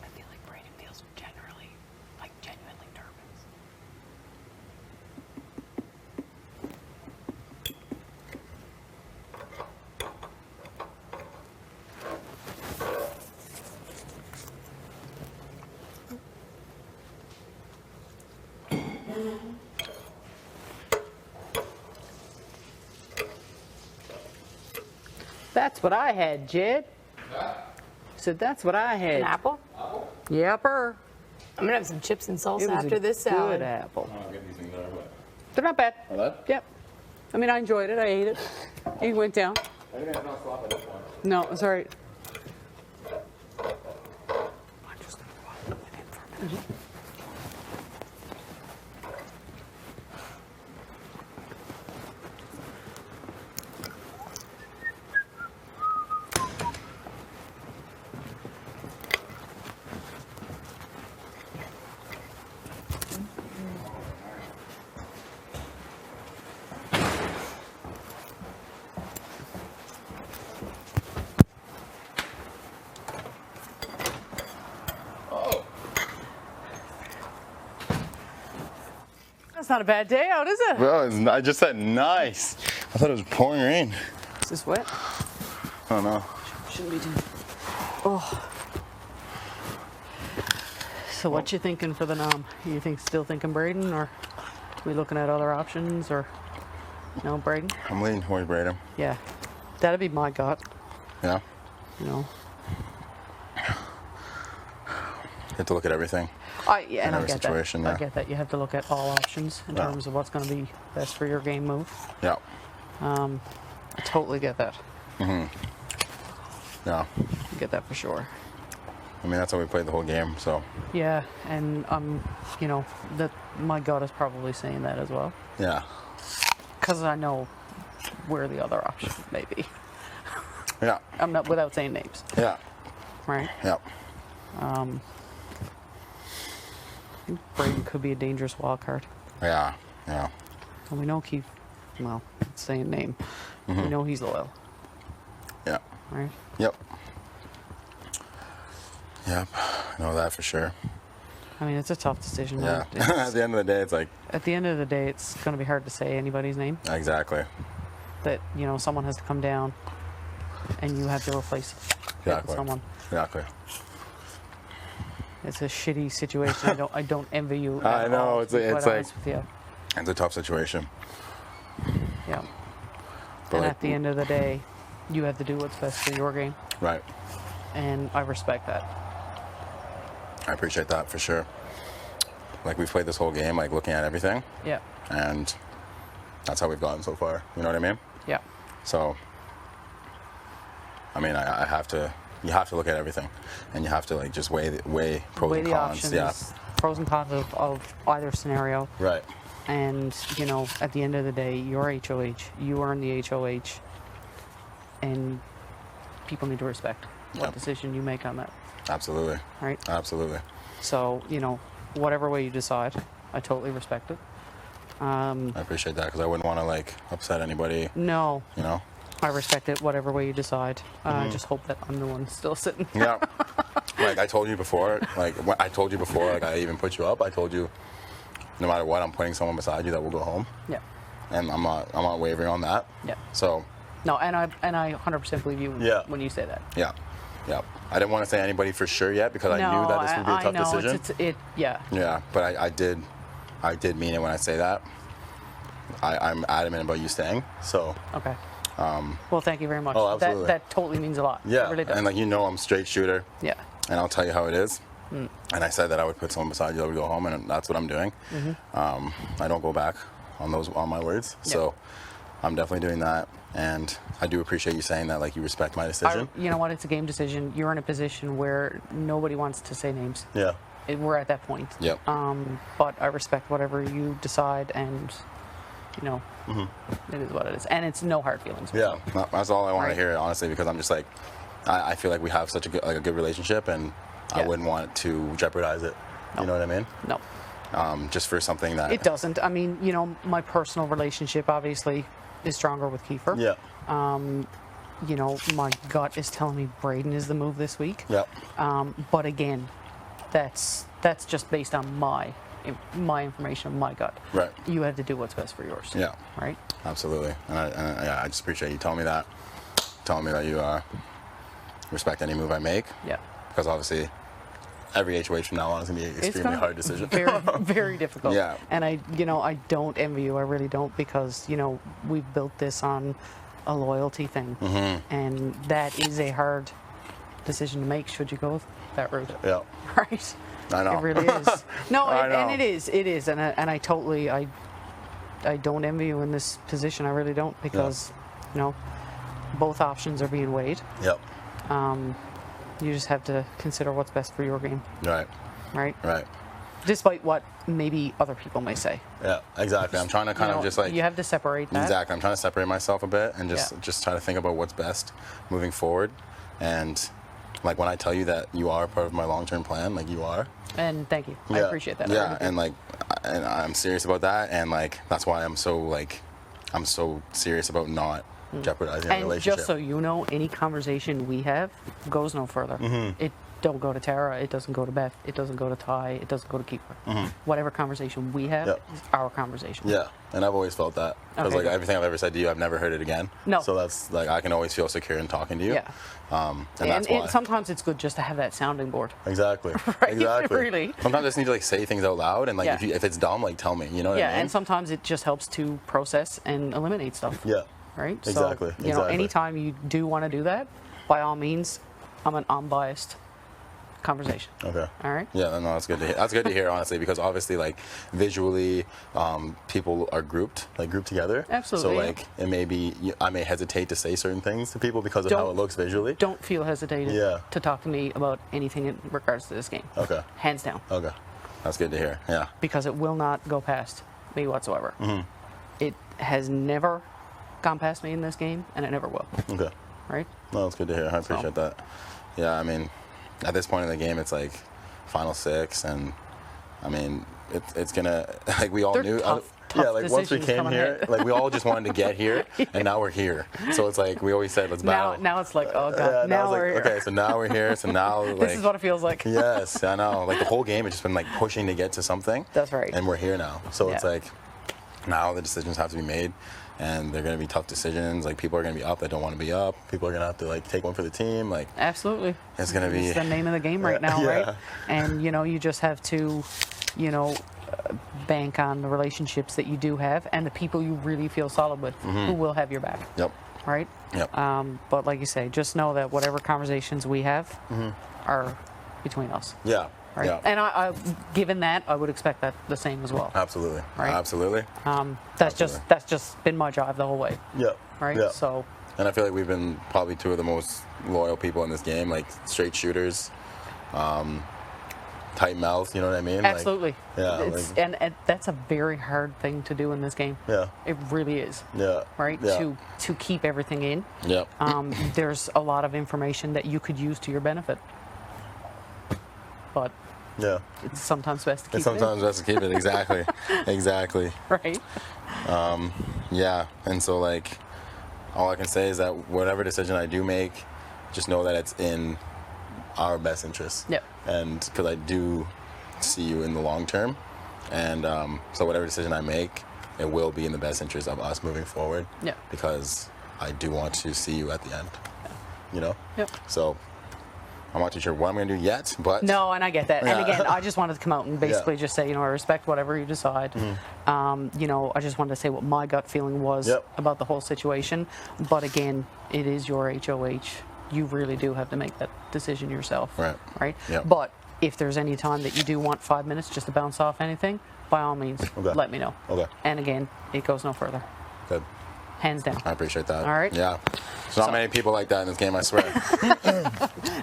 I feel like Brayden feels generally, like genuinely nervous. That's what I had, Jed. Said that's what I had. An apple? Yepper. I'm gonna have some chips and salsa It was after a this salad. good apple. I'll get these things out of the way. They're not bad. Are that? Yep. I mean, I enjoyed it. I ate it. It went down. I didn't have no slop at this point. No, it's all right. I'm just gonna go out with him for a minute. it's not a bad day out, is it? Well, I just said nice. I thought it was pouring rain. Is this wet? I don't know. Shouldn't be doing. Oh. So what you thinking for the nom? You still thinking Braden, or we looking at other options, or no Braden? I'm leaning towards Braden. Yeah, that'd be my gut. Yeah. You know. You have to look at everything. Yeah, and I every get situation, that. yeah. I get that. You have to look at all options in Yeah. terms of what's going to be best for your game move. Yeah. I totally get that. Yeah. I get that for sure. I mean, that's how we played the whole game. So. Yeah, and you know, that my gut is probably saying that as well, Yeah. because I know where the other option may be. Yeah. I'm not without saying names, Yeah. right? Yeah. I think Braden could be a dangerous wild card, Yeah. Yeah. and we know Keith. Well, saying name, we know he's loyal, Yeah. right? Yep. Yep. I know that for sure. I mean, it's a tough decision. Yeah. right? It's- At the end of the day, it's like, At the end of the day, it's going to be hard to say anybody's name. exactly. That, you know, someone has to come down and you have to replace it with Exactly. someone. Exactly. It's a shitty situation. I don't envy you. I at know, all, it's to be like- quite it's like- honest with you. It's a tough situation. Yeah. But And like, at the end of the day, you have to do what's best for your game, right. and I respect that. I appreciate that for sure. Like, we've played this whole game, like, looking at everything, Yeah. and that's how we've gotten so far. You know what I mean? Yeah. So, I mean, I have to. You have to look at everything, and you have to like just weigh pros Weigh and the cons. options, Yeah. pros and cons of either scenario. Right. And, you know, at the end of the day, you're HOH. You earn the HOH. And people need to respect what Yep. decision you make on that, Absolutely. right? Absolutely. So, you know, whatever way you decide, I totally respect it. I appreciate that because I wouldn't want to like upset anybody. No, You know. I respect it, whatever way you decide. I just hope that I'm the one still sitting. Yeah. Like I told you before. Like I told you before. Like I even put you up. I told you, no matter what, I'm putting someone beside you that will go home, Yeah. and I'm not wavering on that. Yeah. So. No, and I 100% believe you Yeah. when you say that. Yeah. Yeah. I didn't want to say anybody for sure yet because I knew that this would be a I tough know, decision. yeah. Yeah, but I did mean it when I say that. I'm adamant about you staying. So Okay. Well, thank you very much. Oh, absolutely. That totally means a lot. yeah, It really does. and like you know, I'm a straight shooter, Yeah. and I'll tell you how it is. And I said that I would put someone beside you that would go home, and that's what I'm doing. I don't go back on my words. So I'm definitely doing that, and I do appreciate you saying that. Like you respect my decision. You know what? It's a game decision. You're in a position where nobody wants to say names. Yeah. We're at that point. Yep. But I respect whatever you decide, and you know, it is what it is, and it's no hard feelings. Yeah, that's all I want Right. to hear, honestly, because I'm just like, I feel like we have such a good relationship, and I Yeah. wouldn't want to jeopardize it. You know what I mean? No, Just for something that. it doesn't. I mean, you know, my personal relationship obviously is stronger with Kiefer. Yeah. You know, my gut is telling me Braden is the move this week. Yeah. But again, that's just based on my information, my gut. Right. You have to do what's best for yours. Yeah. Right. Absolutely, and I just appreciate you telling me that you respect any move I make, Yeah. because obviously every HOH from now on is gonna be an It's extremely gonna hard decision. Very, very difficult. Yeah. And I don't envy you. I really don't, because, you know, we've built this on a loyalty thing. Mm-hmm. And that is a hard decision to make should you go that route. Yeah. Right? I know. It really is. No, I know. and it is. And I totally, I don't envy you in this position. I really don't, because, you know, both options are being weighed. Yep. You just have to consider what's best for your game, Right. right? Right. Despite what maybe other people may say. Yeah. Exactly. I'm trying to kind You of know, just like. you have to separate that. Exactly. I'm trying to separate myself a bit and Yeah. just try to think about what's best moving forward. And like when I tell you that you are part of my long-term plan, like you are. And thank you. I Yeah. appreciate that. I Yeah, really do. and like, and I'm serious about that, and like that's why I'm so serious about not jeopardizing our And relationship. just so you know, any conversation we have goes no further. It don't go to Tara. It doesn't go to Beth. It doesn't go to Ty. It doesn't go to Keeper. Whatever conversation we have Yep. is our conversation. Yeah, and I've always felt that because Okay. like everything I've ever said to you, I've never heard it again. No. So that's like I can always feel secure in talking to you. Yeah. And that's why. Sometimes it's good just to have that sounding board. Exactly. Right, Exactly. really. Sometimes I just need to like say things out loud, and like Yeah. if it's dumb, like tell me. You know what Yeah, I mean? and sometimes it just helps to process and eliminate stuff. Yeah. Right? Exactly, So, you know, exactly. anytime you do want to do that, by all means, I'm an unbiased conversation. Okay. All right? Yeah, no, that's good to hear. That's good to hear, honestly, because obviously, like visually, people are grouped together. Absolutely, So yeah. like, it may be I may hesitate to say certain things to people because of how it looks visually. Don't feel hesitated Yeah. to talk to me about anything in regards to this game. Okay. Hands down. Okay. That's good to hear. Yeah. Because it will not go past me whatsoever. Mm-hmm. It has never gone past me in this game, and it never will. Okay. Right? No, that's good to hear. I appreciate that. Yeah, I mean, at this point in the game, it's like final 6, and I mean, it's gonna like we all They're knew. tough yeah, like once we decisions came coming here, ahead. like we all just wanted to get here, and now we're here. So it's like we always said, let's battle. Now it's like, oh god, Yeah, now it's we're like, here. okay, so now we're here. So now like This is what it feels like. yes, I know. Like the whole game has just been like pushing to get to something. That's right. And we're here now. So it's Yeah. like now the decisions have to be made, and they're going to be tough decisions. Like people are going to be up that don't want to be up. People are going to have to like take one for the team. Like Absolutely. it's going to be It's the name of the game right now, Yeah. right? And you know, you just have to, you know, bank on the relationships that you do have and the people you really feel solid with, who will have your back, Yep. right? Yep. But like you say, just know that whatever conversations we have are between us, Yeah. right? Yeah. And I, given that, I would expect that the same as well. Absolutely. Right. Absolutely. That's just been my drive the whole way, Yep. right? Yeah. So And I feel like we've been probably two of the most loyal people in this game, like straight shooters, tight mouth, you know what I mean? absolutely, Like, yeah. it's, like, and that's a very hard thing to do in this game. yeah. It really is. Yeah. Right? Yeah. To keep everything in. Yep. There's a lot of information that you could use to your benefit. But Yeah. it's sometimes best to keep It's sometimes best to keep it. Exactly. Exactly. it in. Right? Yeah. And so like, all I can say is that whatever decision I do make, just know that it's in our best interest. Yep. And because I do see you in the long term, and so whatever decision I make, it will be in the best interest of us moving forward. Yep. Because I do want to see you at the end. You know. Yep. So I'm not too sure what I'm going to do yet, but No, and I get that. And Yeah. again, I just wanted to come out and basically just say, you know, I respect whatever you decide. You know, I just wanted to say what my gut feeling was Yep. about the whole situation. But again, it is your HOH. You really do have to make that decision yourself. Right. Right? Yep. But if there's any time that you do want 5 minutes just to bounce off anything, by all means, Okay. let me know. Okay. And again, it goes no further. good. Hands down. I appreciate that. All right. Yeah. There's not many people like that in this game, I swear.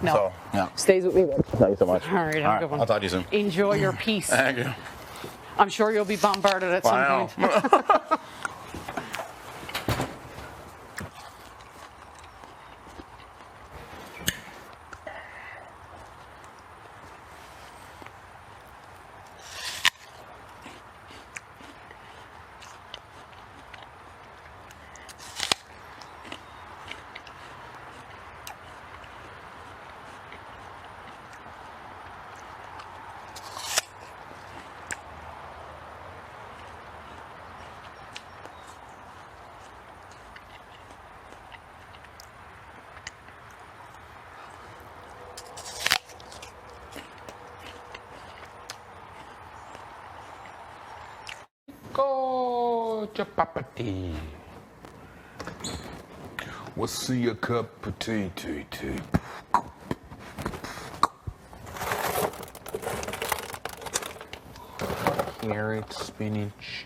No. So, yeah. Stays with me then. Thank you so much. All right, have a good one. I'll talk to you soon. Enjoy your peace. Thank you. I'm sure you'll be bombarded at some I point. know. Go to Papa Tea. What's in your cup of tea, tea, tea? Carrots, spinach,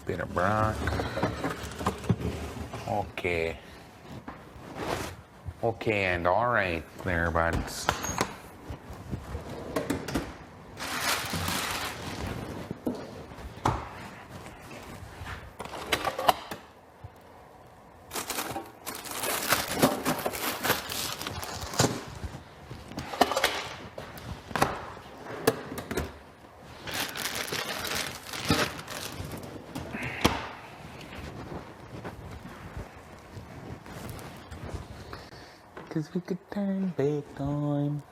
bit of brock. Okay. Okay, and all right there, buds. 'cause we could turn big time.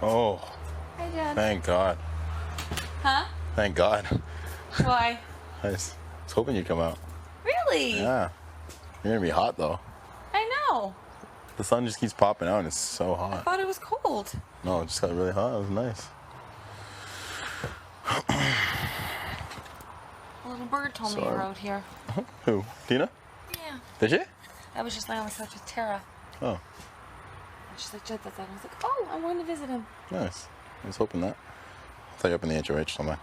Oh, Hi, Jen. thank God. Huh? Thank God. Why? I was hoping you'd come out. Really? Yeah. You're gonna be hot though. I know. The sun just keeps popping out and it's so I hot. thought it was cold. No, it just got really hot. It was nice. A little bird told me you Sorry. were out here. Who? Tina? Yeah. Did she? I was just laying on the couch with Tara. Oh, And she's like, Jed, that's that. I was like, oh, I'm going to visit him. nice. I was hoping that. I thought you were up in the HOH somewhere.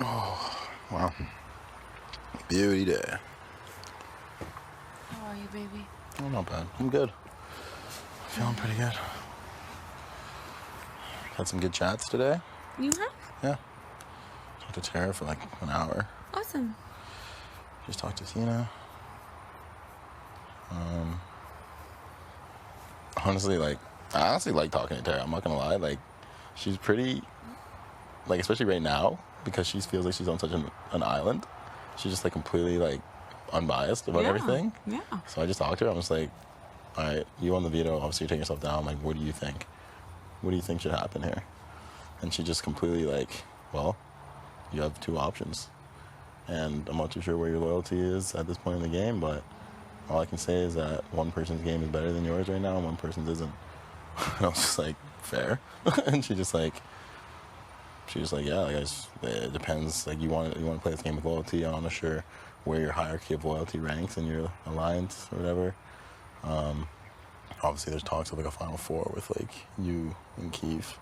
Oh, wow. Beauty day. How are you, baby? Oh, not bad. I'm good. Feeling pretty good. Had some good chats today. You have? Yeah. Talked to Tara for like an hour. Awesome. Just talked to Tina. Honestly, like, I honestly like talking to Tara. I'm not gonna lie. Like, she's pretty, like, especially right now, because she feels like she's on such an island. She's just like completely like unbiased about everything. Yeah. So I just talked to her. I'm just like, all right, you on the veto. Obviously, you're taking yourself down. Like, what do you think? What do you think should happen here? And she just completely like, well, you have two options. And I'm not too sure where your loyalty is at this point in the game, but all I can say is that one person's game is better than yours right now, and one person's isn't. And I was just like, fair. And she just like, yeah, I guess it depends. Like, you want to play this game with loyalty. I'm not sure where your hierarchy of loyalty ranks in your alliance or whatever. Obviously, there's talks of like a Final Four with like you and Keith,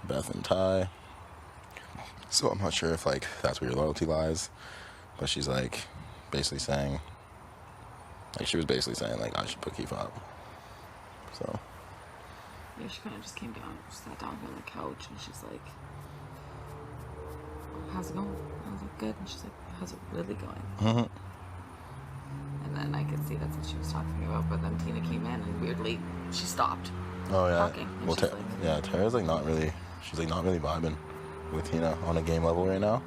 Beth and Ty. So I'm not sure if like that's where your loyalty lies. But she's like basically saying, like, she was basically saying like I should put Keith up. So. Yeah, she kind of just came down, sat down here on the couch, and she's like, how's it going? I was like, good. And she's like, how's it really going? Mm-hmm. And then I could see that's what she was talking about, but then Tina came in, and weirdly, she stopped Oh yeah. talking. And Well, she's like, yeah, Tara's like not really. She's like not really vibing with Tina on a game level right now.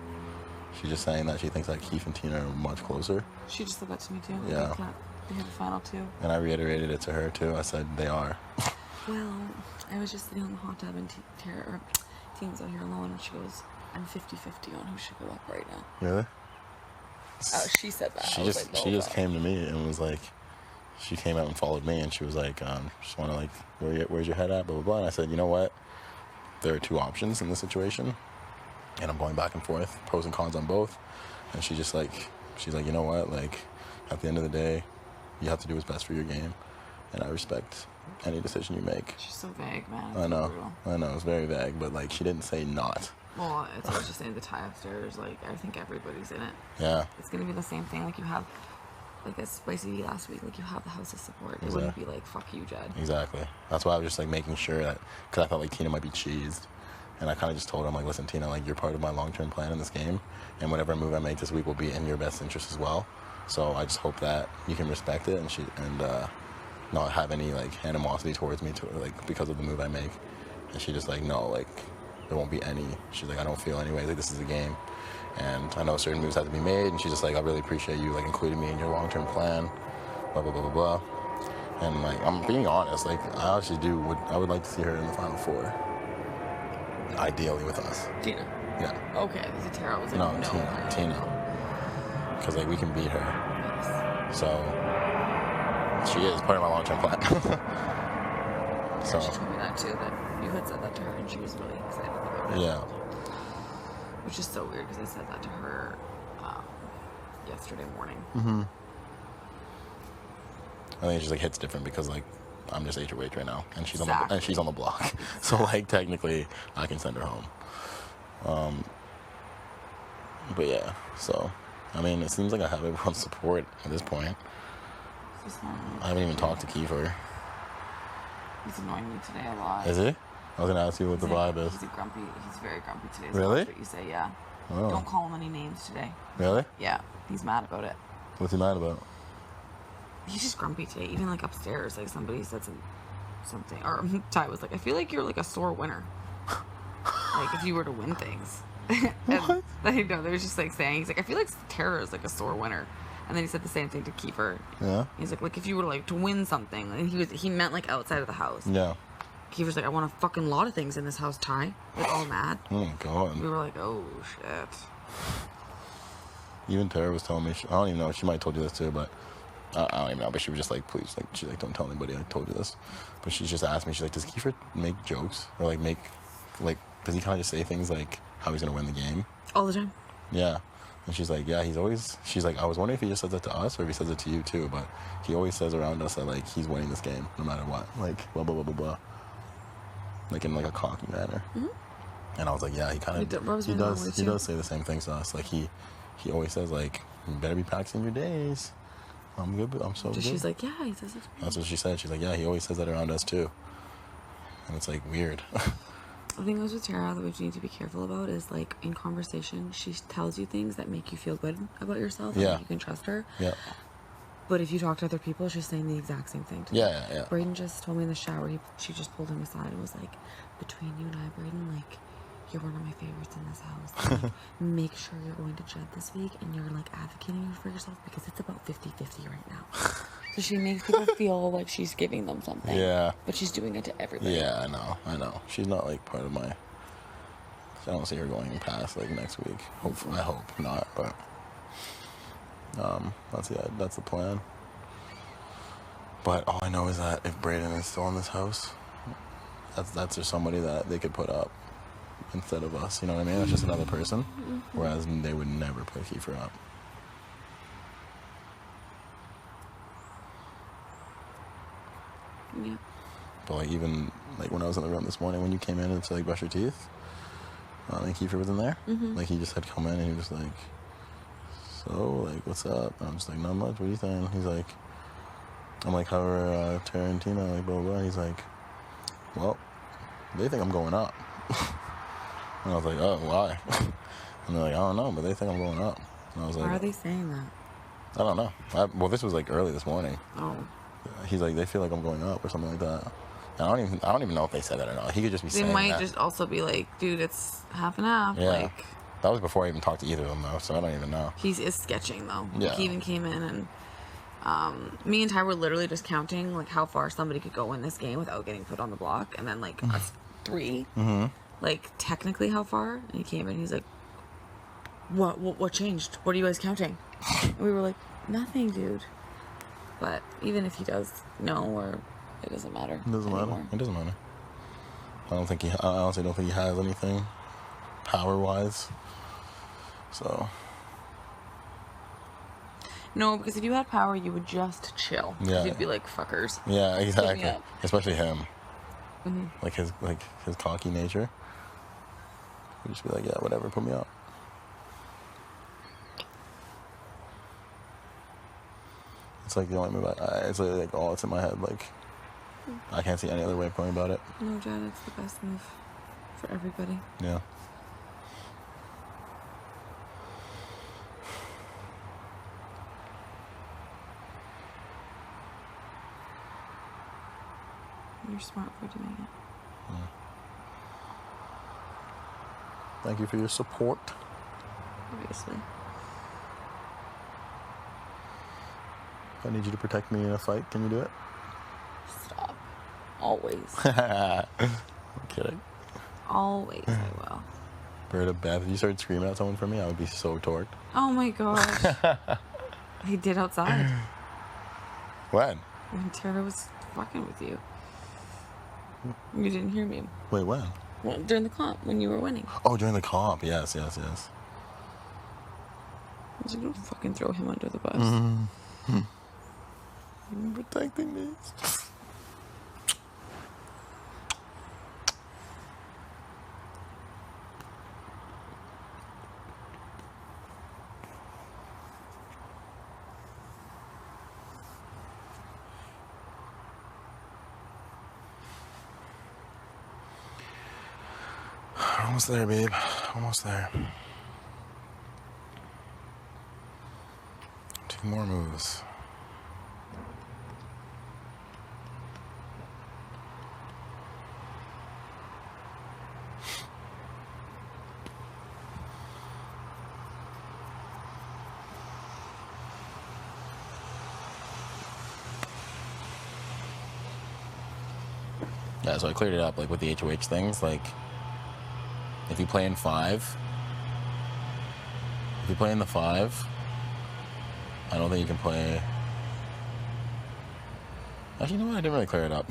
She's just saying that she thinks that Keith and Tina are much closer. she just said that to me too. Yeah. They have a final two. And I reiterated it to her too. I said they are. Well, I was just sitting on the hot tub, and Tina's out here alone, and she goes, I'm 50-50 on who should go up right now. Really? Oh, she said that. She I was just like, she "Oh, just fuck." came to me and was like, she came out and followed me, and she was like, just want to like, where's your head at, blah blah blah. And I said, you know what? There are two options in this situation, and I'm going back and forth, pros and cons on both. And she's like, you know what? Like, at the end of the day, you have to do what's best for your game, and I respect any decision you make. She's so vague, man. I It's know, brutal. it's very vague, but like, she didn't say not. Well, it's I was just saying the tie upstairs, like, I think everybody's in it. Yeah. It's gonna be the same thing, like you have, like as Spicy last week, like you have the house of support. It wouldn't be like, fuck you, Jed. Exactly. That's why I was just like making sure that, because I thought like Tina might be cheesed. And I kind of just told her, I'm like, listen, Tina, like, you're part of my long-term plan in this game, and whatever move I make this week will be in your best interest as well. So I just hope that you can respect it and not have any like animosity towards me like because of the move I make. And she just like, no, like, there won't be any. She's like, I don't feel anyway, like this is a game, and I know certain moves have to be made. And she's just like, I really appreciate you like including me in your long-term plan, blah blah blah blah blah. And like, I'm being honest, like, I actually I would like to see her in the Final Four. Ideally with us. Tina. Yeah. Okay, this is Tara. I was like, No, no. Tina. because like we can beat her. So she is part of my long-term plan. So She told me that too, that you had said that to her and she was really excited about it. yeah, Which is so weird because I said that to her yesterday morning. I think it just like hits different because like I'm just HOH right now, and she's on the block. So like technically I can send her home. But yeah, so I mean it seems like I have everyone's support at this point. It's just not I haven't even talked to Kiefer. He's annoying me today a lot. Is he? I was gonna ask you what the vibe is. He's very grumpy today. Really? That's what you say, yeah. Oh. Don't call him any names today. Really? Yeah, he's mad about it. What's he mad about? He's just grumpy today. Even like upstairs, like somebody said something, or Ty was like, I feel like you're like a sore winner. Like if you were to win things. What? I know, they was just like saying, he's like, I feel like Tara is like a sore winner. And then he said the same thing to Kiefer. Yeah. He's like if you were to win something, and he meant like outside of the house. Yeah. Kiefer's like, I want a fucking lot of things in this house, Ty. Like all mad. Oh my god. We were like, oh shit. Even Tara was telling me. I don't even know. She might have told you this too, but I don't even know. But she was just like, please, like, she's like, don't tell anybody I told you this. But she just asked me. She's like, does Kiefer make jokes or like does he kind of just say things like how he's gonna win the game? All the time. Yeah. And she's like, yeah, she's like, I was wondering if he just says that to us or if he says it to you too, but he always says around us that like he's winning this game no matter what, like blah blah blah blah blah, like in like a cocky manner. Mm-hmm. And I was like, yeah, he does say the same things to us. Like he always says like, you better be practicing your days. I'm good, but I'm so good. She's like, yeah, he says it. That's what she said. She's like, yeah, he always says that around us too. And it's like weird. The thing is with Tara that we need to be careful about is like in conversation, she tells you things that make you feel good about yourself. Yeah. And you can trust her. Yeah. But if you talk to other people, she's saying the exact same thing to Yeah, yeah. Braden just told me in the shower, she just pulled him aside and was like, between you and I, Braden, like, you're one of my favorites in this house. Like, make sure you're going to Jed this week and you're like advocating for yourself because it's about 50-50 right now. So she makes people feel like she's giving them something. Yeah. But she's doing it to everybody. Yeah, I know. She's not like part of my. I don't see her going past like next week. Hopefully, I hope not, but that's the plan. But all I know is that if Braden is still in this house, that's just somebody that they could put up instead of us. You know what I mean? That's just another person. Whereas they would never put Kiefer up. Yeah. But like even like when I was in the room this morning when you came in to like brush your teeth, and Kiefer was in there. Mm-hmm. Like he just had come in and he was like, so like what's up? And I'm just like, not much. What do you think? He's like, I'm like, how are Tarantino? Like blah blah. He's like, well, they think I'm going up. And I was like, oh, why? And they're like, I don't know, but they think I'm going up. And I was like, why are they saying that? I don't know. Well, this was like early this morning. Oh. He's like, they feel like I'm going up or something like that. And I don't even know if they said that or not. He could just be saying that. They might just also be like, dude, it's half and half. Yeah. Like, that was before I even talked to either of them though, so I don't even know. he is sketching though. Yeah. He even came in and me and Ty were literally just counting like how far somebody could go in this game without getting put on the block, and then like us three, like technically how far. And he came in, he's like, what changed? What are you guys counting? And we were like, nothing, dude. But even if he does know, or it doesn't matter. It doesn't anymore. matter. It doesn't matter. I honestly don't think he has anything power-wise. So. No, because if you had power, you would just chill. Yeah. You'd be like, fuckers. Yeah, exactly. up. Especially him. Mm-hmm. Like his cocky nature. He'd just be like, yeah, whatever, put me up. It's like the only move. It's like all that's in my head. Like I can't see any other way of going about it. No, Jed, it's the best move for everybody. Yeah. You're smart for doing it. Yeah. Thank you for your support. Obviously. If I need you to protect me in a fight, can you do it? Stop. Always. I'm kidding. Always I will. Berta, Beth, if you started screaming at someone for me, I would be so torqued. Oh my gosh. He did outside When? when Tara was fucking with you. You didn't hear me. Wait, when? Well, during the comp, when you were winning. Oh, during the comp. Yes. I was like, don't fucking throw him under the bus. You're protecting me. Almost there, babe. Almost there. 2 more moves. Yeah, so I cleared it up, like, with the HOH things, like, if you play in 5, if you play in the 5, I don't think you can play... Actually, you know what? I didn't really clear it up.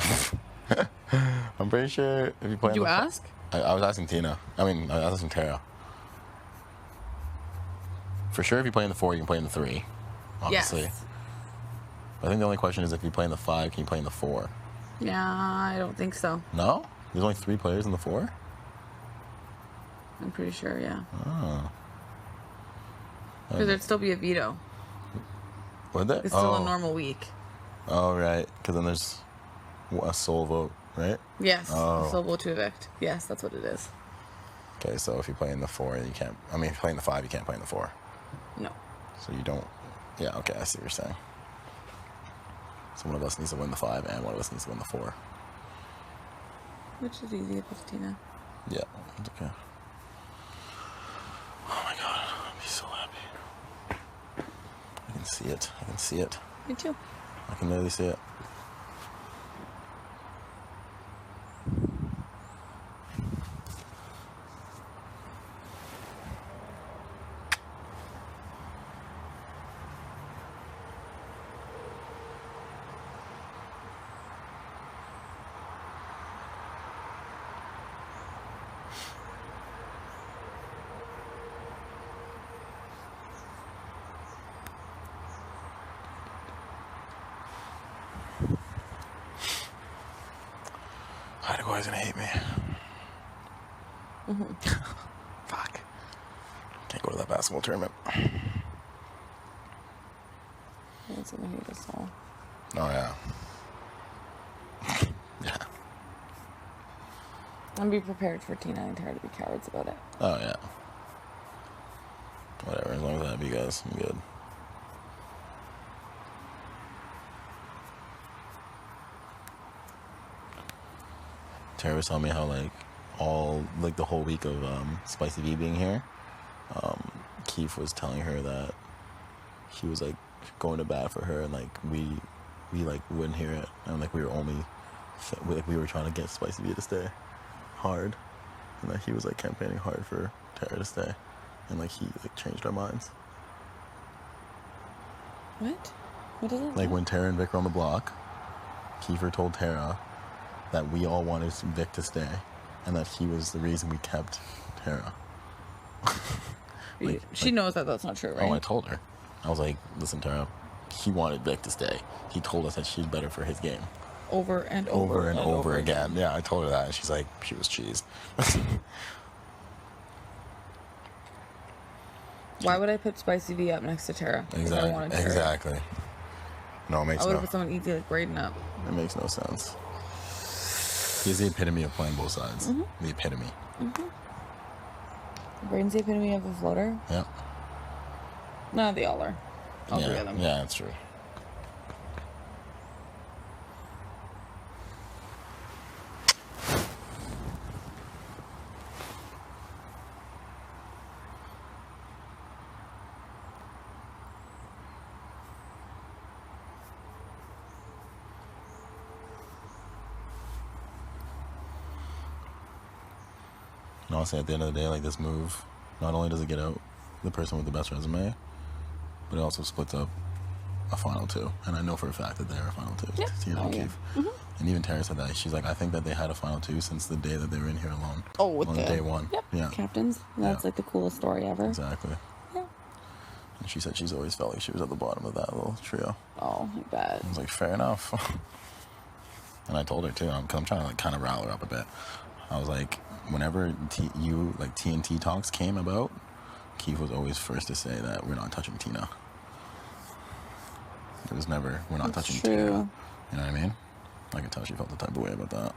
I'm pretty sure if you play Did in you the... ask? I was asking Tina. I was asking Tara. For sure, if you play in the 4, you can play in the 3, obviously. Yes. I think the only question is if you play in the 5, can you play in the 4? Yeah, I don't think so. No? There's only 3 players in the 4? I'm pretty sure, yeah. Oh. Because there'd still be a veto. Would there? It's still a normal week. Oh, right. Because then there's a sole vote, right? Yes. Oh. Still vote to evict. Yes, that's what it is. Okay, so if you play in the 4, you can't... I mean, if you play in the 5, you can't play in the 4. No. So you don't... Yeah, okay, I see what you're saying. So one of us needs to win the 5, and one of us needs to win the 4. Which is easy with Tina. Yeah, it's okay. Oh my god, I'll be so happy. I can see it. I can see it. Me too. I can literally see it. Idaho's gonna hate me. Fuck. Can't go to that basketball tournament. It's gonna hate us all. Oh, yeah. Yeah. And be prepared for Tina and Tara to be cowards about it. Oh, yeah. Whatever, as long as I have you guys, I'm good. Tara was telling me how, like, the whole week of Spicy V being here, Keith was telling her that he was, like, going to bat for her, and, like, we like, wouldn't hear it, and, like, we were trying to get Spicy V to stay hard, and, like, he was, like, campaigning hard for Tara to stay, and, like, he, like, changed our minds. What? What is it? Like, when Tara and Vic were on the block, Kiefer told Tara that we all wanted Vic to stay, and that he was the reason we kept Tara. She knows that that's not true, right? Oh, I told her. I was like, listen, Tara, he wanted Vic to stay. He told us that she's better for his game. Over and over. Over and over again. Yeah, I told her that, and she's like, she was cheesed. Why would I put Spicy V up next to Tara? Because I wanted Tara. Exactly. No, it makes I would no... have put someone easy like Braden up. It makes no sense. He's the epitome of playing both sides. Mm-hmm. The epitome. Mm-hmm. Braden's the epitome of a floater. Yeah. No, they all are. All three of them. Yeah, that's true. And honestly, at the end of the day, like this move, not only does it get out the person with the best resume, but it also splits up a final two. And I know for a fact that they're a final two. Yeah. Tina and Oh, yeah. Keith. And even Tara said that. She's like, I think that they had a final two since the day that they were in here alone. Oh, with on the day one. Yep. Yeah. Captains. That's Yeah. like the coolest story ever. Exactly. Yeah. And she said she's always felt like she was at the bottom of that little trio. Oh, I bet. I was like, fair enough. And I told her too. I'm trying to like kind of rile her up a bit. I was like, whenever TNT talks came about, Keith was always first to say that we're not touching Tina. It was never, we're not touching Tina. You know what I mean? I could tell she felt the type of way about that.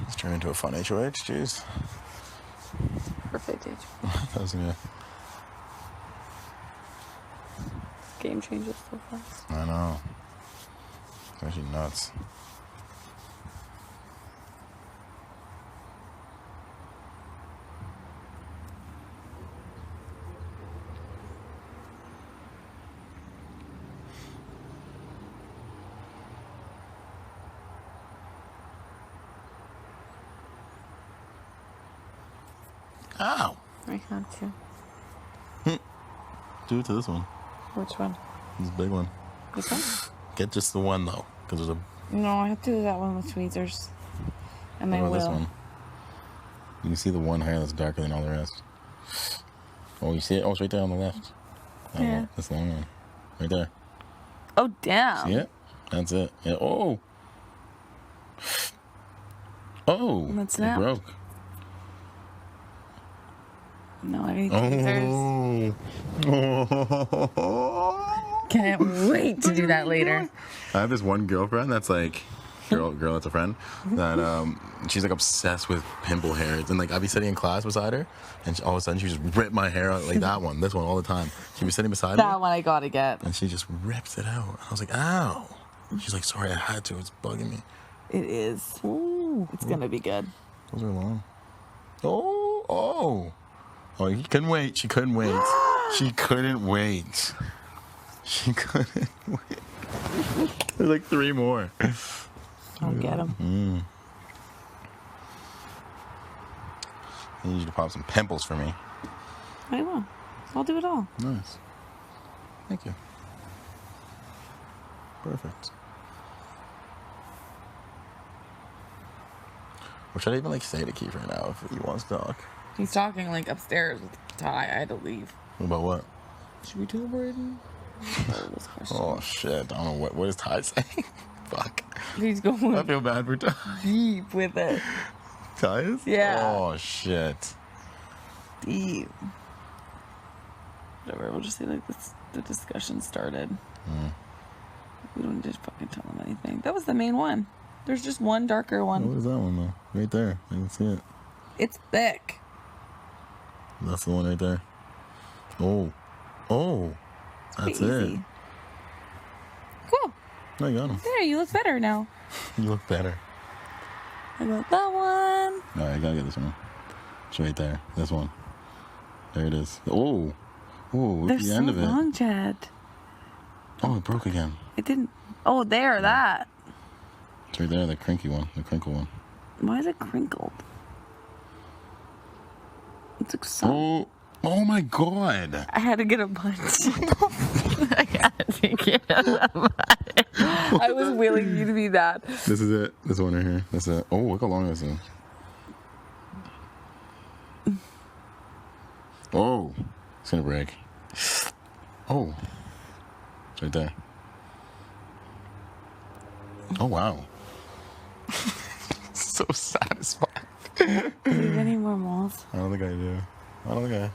It's turned into a fun HOH, jeez. Perfect age. That was gonna... Game changes so fast. I know. It's actually nuts. Ow! I had to. Do it to this one. Which one? This big one. This one? Get just the one though, because there's a... No, I have to do that one with tweezers. And I What will. about this one? You can see the one hair that's darker than all the rest. Oh, you see it? Oh, it's right there on the left. That Yeah. one. That's the long one. Right there. Oh, damn. See it? That's it. Yeah. Oh! Oh! That It snapped. broke. No, I need tweezers. Oh! Can't wait to do that later. I have this one girlfriend that's like, girl that's a friend, that she's like obsessed with pimple hairs. And like I'd be sitting in class beside her, and all of a sudden she just rip my hair out like that one, this one all the time. She'd be sitting beside That me, one I gotta get. and she just rips it out. I was like, ow. She's like, sorry, I had to. It's bugging me. It is. Ooh, it's gonna be good. Those are long. Oh, he couldn't wait. She couldn't wait. She couldn't wait. She couldn't wait. There's like 3 more. I'll get them. I need you to pop some pimples for me. I will. I'll do it all. Nice. Thank you. Perfect. What should I even like say to Keith right now if he wants to talk? He's talking like upstairs with Ty. I had to leave. About what? Should we tell Braden? This question. Oh shit! I don't know what is Ty saying. Fuck. He's I going feel bad for Ty. deep with it. Ty is? Yeah. Oh shit. Deep. Whatever. We'll just say like this, the discussion started. We don't just fucking tell him anything. That was the main one. There's just one darker one. What is that one though? Right there. I can see it. It's thick. That's the one right there. Oh. That's Easy. it. Cool. I got him. There, you look better now. You look better. I got that one. All right, I gotta get this one. It's right there. This one. There it is. Oh. Look They're at the so end of it. long, Chad. Oh, it broke again. It didn't. Oh, there, that. It's right there, the crinkle one. Why is it crinkled? It looks so. Oh my god. I had to get a bunch. I had to get a bunch. I was willing you to be that. This is it. This one right here. That's it. Oh, look how long this is. Oh, it's gonna break. Oh, it's right there. Oh wow. So satisfying. Do you have any more moles? I don't think I do. I don't think I.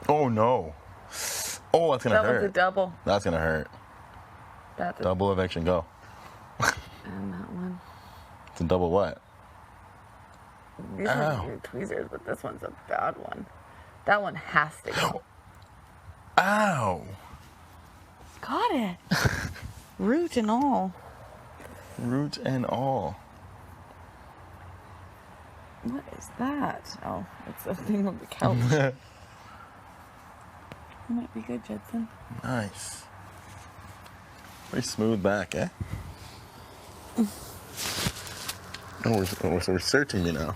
Oh no. Oh, that's gonna That hurt. was a double. That's gonna hurt. That's a Double eviction, go. and that one. It's a double what? These are your tweezers, but this one's a bad one. That one has to go. Ow! Got it. Root and all. Root and all. What is that? Oh, it's a thing on the couch. Might be good, Judson. Nice. Very smooth back, eh? Oh, we're searching you now.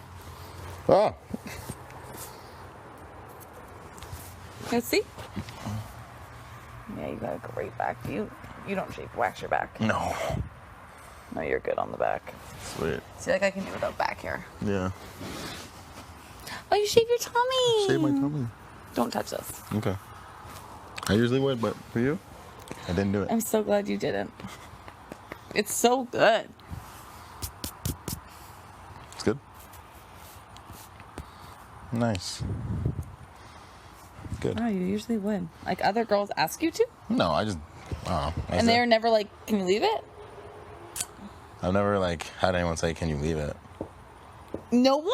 Oh! Let's see. Yeah, you got a great back. You don't wax your back. No. No, you're good on the back. Sweet. See, like I can do without back hair. Yeah. Oh, you shave your tummy. Shave my tummy. Don't touch this. Okay. I usually would, but for you, I didn't do it. I'm so glad you didn't. It's so good. It's good. Nice. Good. Oh, you usually would. Like other girls ask you to? No, I don't know. And they're never like, can you leave it? I've never like had anyone say, "Can you leave it?" No one?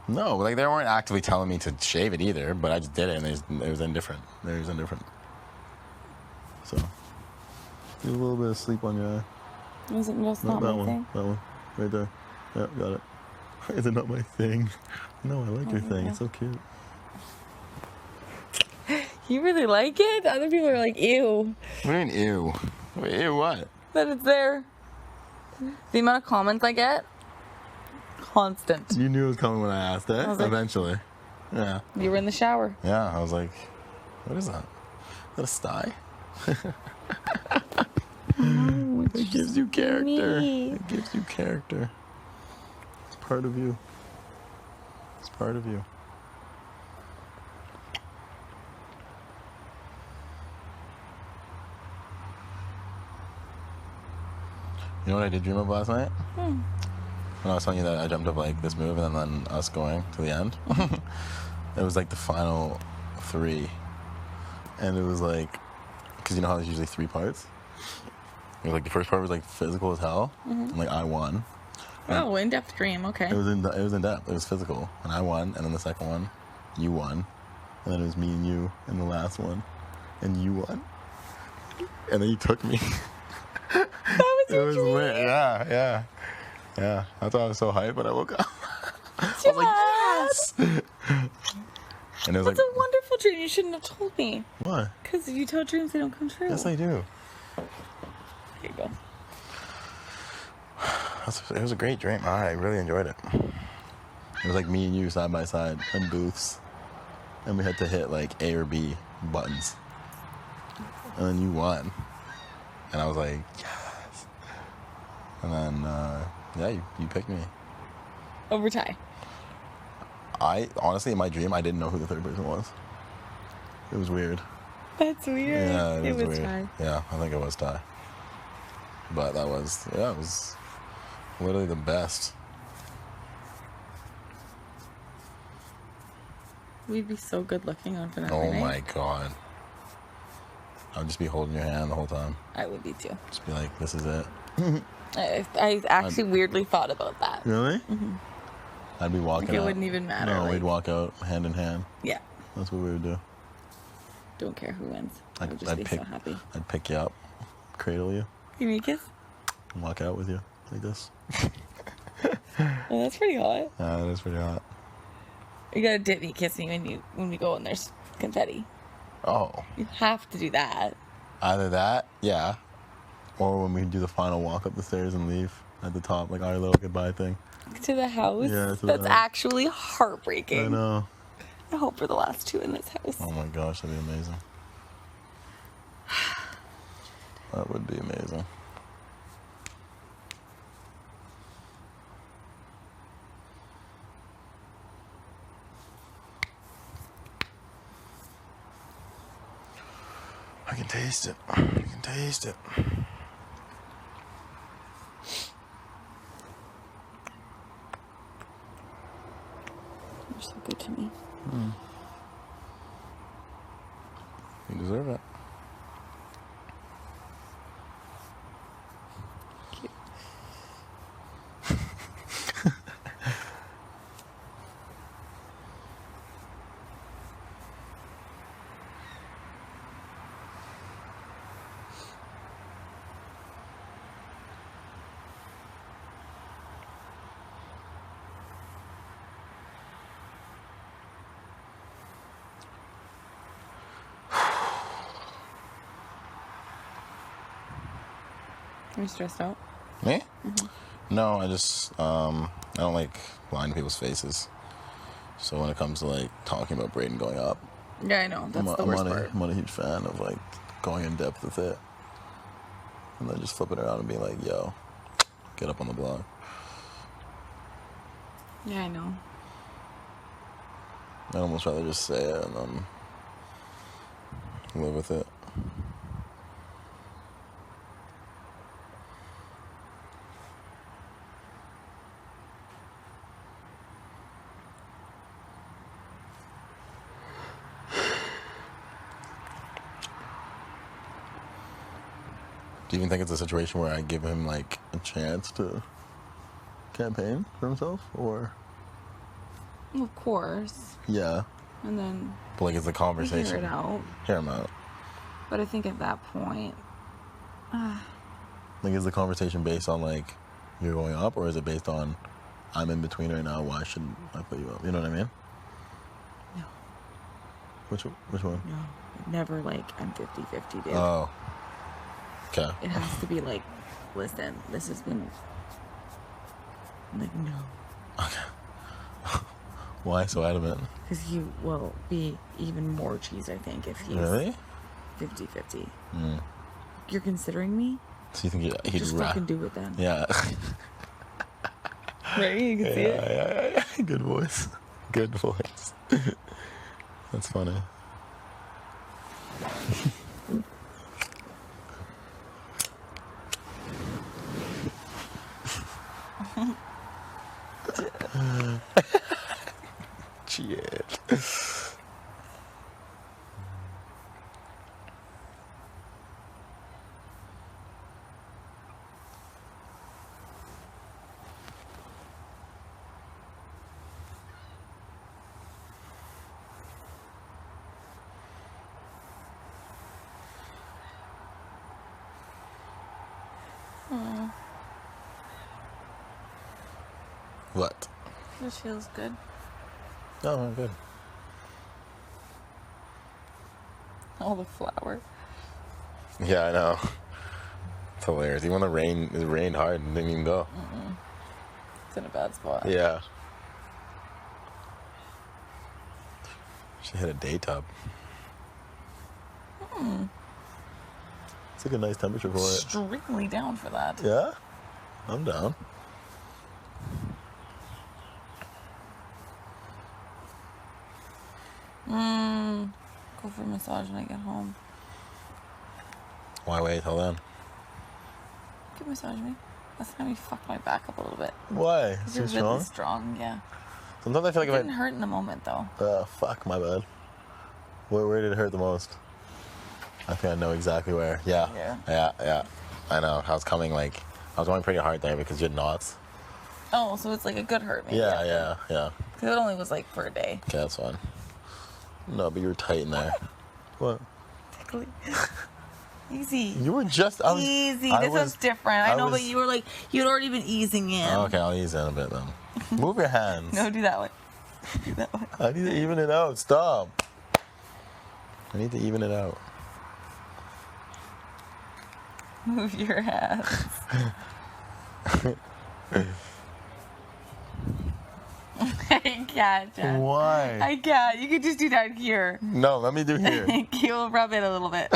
No, like they weren't actively telling me to shave it either, but I just did it, and it was indifferent. It was indifferent. So, get a little bit of sleep on your eye. Is it just No, not that my one. thing? That one. Right there. Yeah, got it. Is it not my thing? No, I like your thing. It's so cute. You really like it? Other people are like, ew. What do you mean, ew? Ew, what? That it's there. The amount of comments I get, constant. You knew it was coming when I asked it, I was like- eventually. Yeah. You were in the shower. Yeah, I was like, what is that? Is that a sty? It gives you character. me. It gives you character. It's part of you. It's part of you. You know what I did dream of last night? When I was telling you that I jumped up like this move and then us going to the end. It was like the final 3. And it was like, because you know how there's usually 3 parts? It was like the first part was like physical as hell. And like I won. Oh, in-depth dream. Okay. It was in depth. It was physical. And I won. And then the second one, you won. And then it was me and you in the last one. And you won. And then you took me. That was It your was dream. lit. Yeah. That's why I was so hyped when I woke up. I was Dad. like, yes! And it was That's like, a wonderful dream. You shouldn't have told me. what? Because if you tell dreams, they don't come true. Yes, I do. Here you go. It was a great dream. I really enjoyed it. It was like me and you side by side in booths. And we had to hit like A or B buttons. And then you won. And I was like, yes. And then, yeah, you picked me. Over tie. I, honestly, in my dream, I didn't know who the third person was. It was weird. That's weird. Yeah, it was weird. tie. Yeah, I think it was Ty. But that was, yeah, it was literally the best. We'd be so good looking on finale Oh night. my god. I'll just be holding your hand the whole time. I would be too. Just be like, this is it. I actually weirdly thought about that. Really? I'd be walking Like it out. wouldn't even matter. No, like, we'd walk out hand in hand. Yeah. That's what we would do. Don't care who wins. I would just be so happy. I'd pick you up, cradle you, Give me a kiss. and walk out with you like this. Oh, that's pretty hot. Yeah, that is pretty hot. You gotta dip me, kiss me when we go and there's confetti. Oh, You have to do that. either that, yeah, or when we do the final walk up the stairs and leave at the top, like our little goodbye thing. To the house. Yeah, to the That's house. actually heartbreaking. I know. I hope we're the last 2 in this house. Oh my gosh, that'd be amazing. That would be amazing. I can taste it. I can taste it. You're so good to me. You deserve it. Cute. Are you stressed out? Me? No, I just I don't like blind people's faces. So when it comes to like talking about Braden going up, Yeah, I know. That's the worst part. I'm not a huge fan of like going in depth with it, and then just flipping it around and being like, "Yo, get up on the block." Yeah, I know. I'd almost rather just say it and then live with it. Do you even think it's a situation where I give him like a chance to campaign for himself, or? Of course. Yeah, And then but like it's a we conversation. hear it out. Hear him out. But I think at that point, Like, is the conversation based on like you're going up, or is it based on I'm in between right now? Why shouldn't I put you up? You know what I mean? no, Which one? no. Never like I'm 50-50, dude. Oh. Okay. It has to be like, listen, this has been like, no. Why so adamant? Because he will be even more cheese, I think, if he's Really? 50-50. You're considering me? So you think he'd Just fucking do it then. Yeah. Right? You can see it? Yeah. Good voice. Good voice. That's funny. Shit. What? This feels good. Oh, good. All the flour. Yeah, I know. It's hilarious. Even when it rained hard and didn't even go. It's in a bad spot. Yeah. She hit a day tub. It's like a nice temperature for it. Extremely down for that. Yeah? I'm down. Go for a massage when I get home. Why wait till then? You can massage me. That's time you fuck my back up a little bit. Why? It's You're too really strong? strong, yeah. Sometimes I feel like It if didn't hurt in the moment though. fuck, my bad. Where did it hurt the most? I think I know exactly where. Yeah. Yeah. I know. I was going pretty hard there because you had knots. Oh, so it's like a good hurt maybe. Yeah. Because it only was like for a day. Okay, that's fine. No, but you were tight in there. What? Tickly. Easy. You were just... Easy. This one's different. I know, but you were like, you'd already been easing in. Oh, okay, I'll ease in a bit then. Move your hands. No, do that way. Do that way. I need to even it out. Stop. I need to even it out. Move your hands. I can't, Jen. Why? I can't. You could just do that here. No, let me do here. You'll rub it a little bit.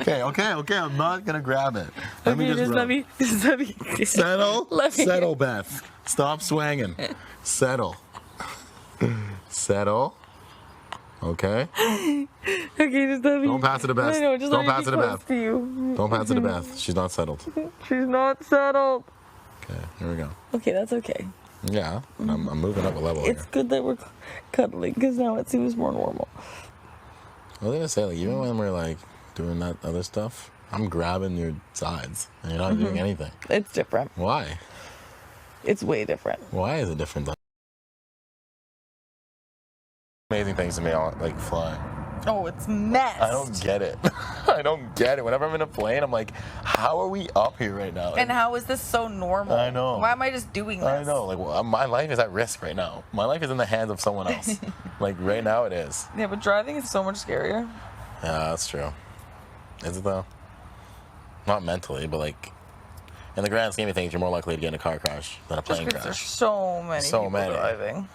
Okay. I'm not gonna grab it. Let me just rub. Settle. Settle, Beth. Stop swanging. Settle. Settle. Okay. Okay, just let me. Don't pass it to Beth. I know, just Don't let me pass be it to close Beth. to you. Don't pass it to Beth. She's not settled. She's not settled. Okay, here we go. Okay, that's okay. Yeah, I'm moving up a level It's here. good that we're cuddling because now it seems more normal. I was gonna say, like, even when we're like doing that other stuff, I'm grabbing your sides and you're not doing anything. It's different. Why? It's way different. Why is it different? Amazing things to me, like flying. Oh, it's mess. I don't get it. I don't get it. Whenever I'm in a plane, I'm like, how are we up here right now? And how is this so normal? I know. Why am I just doing this? I know. Like, well, my life is at risk right now. My life is in the hands of someone else. Like, right now it is. Yeah, but driving is so much scarier. Yeah, that's true. Is it though? Not mentally, but like in the grand scheme of things, you're more likely to get in a car crash than a plane Because there's crash. so many So people many. driving.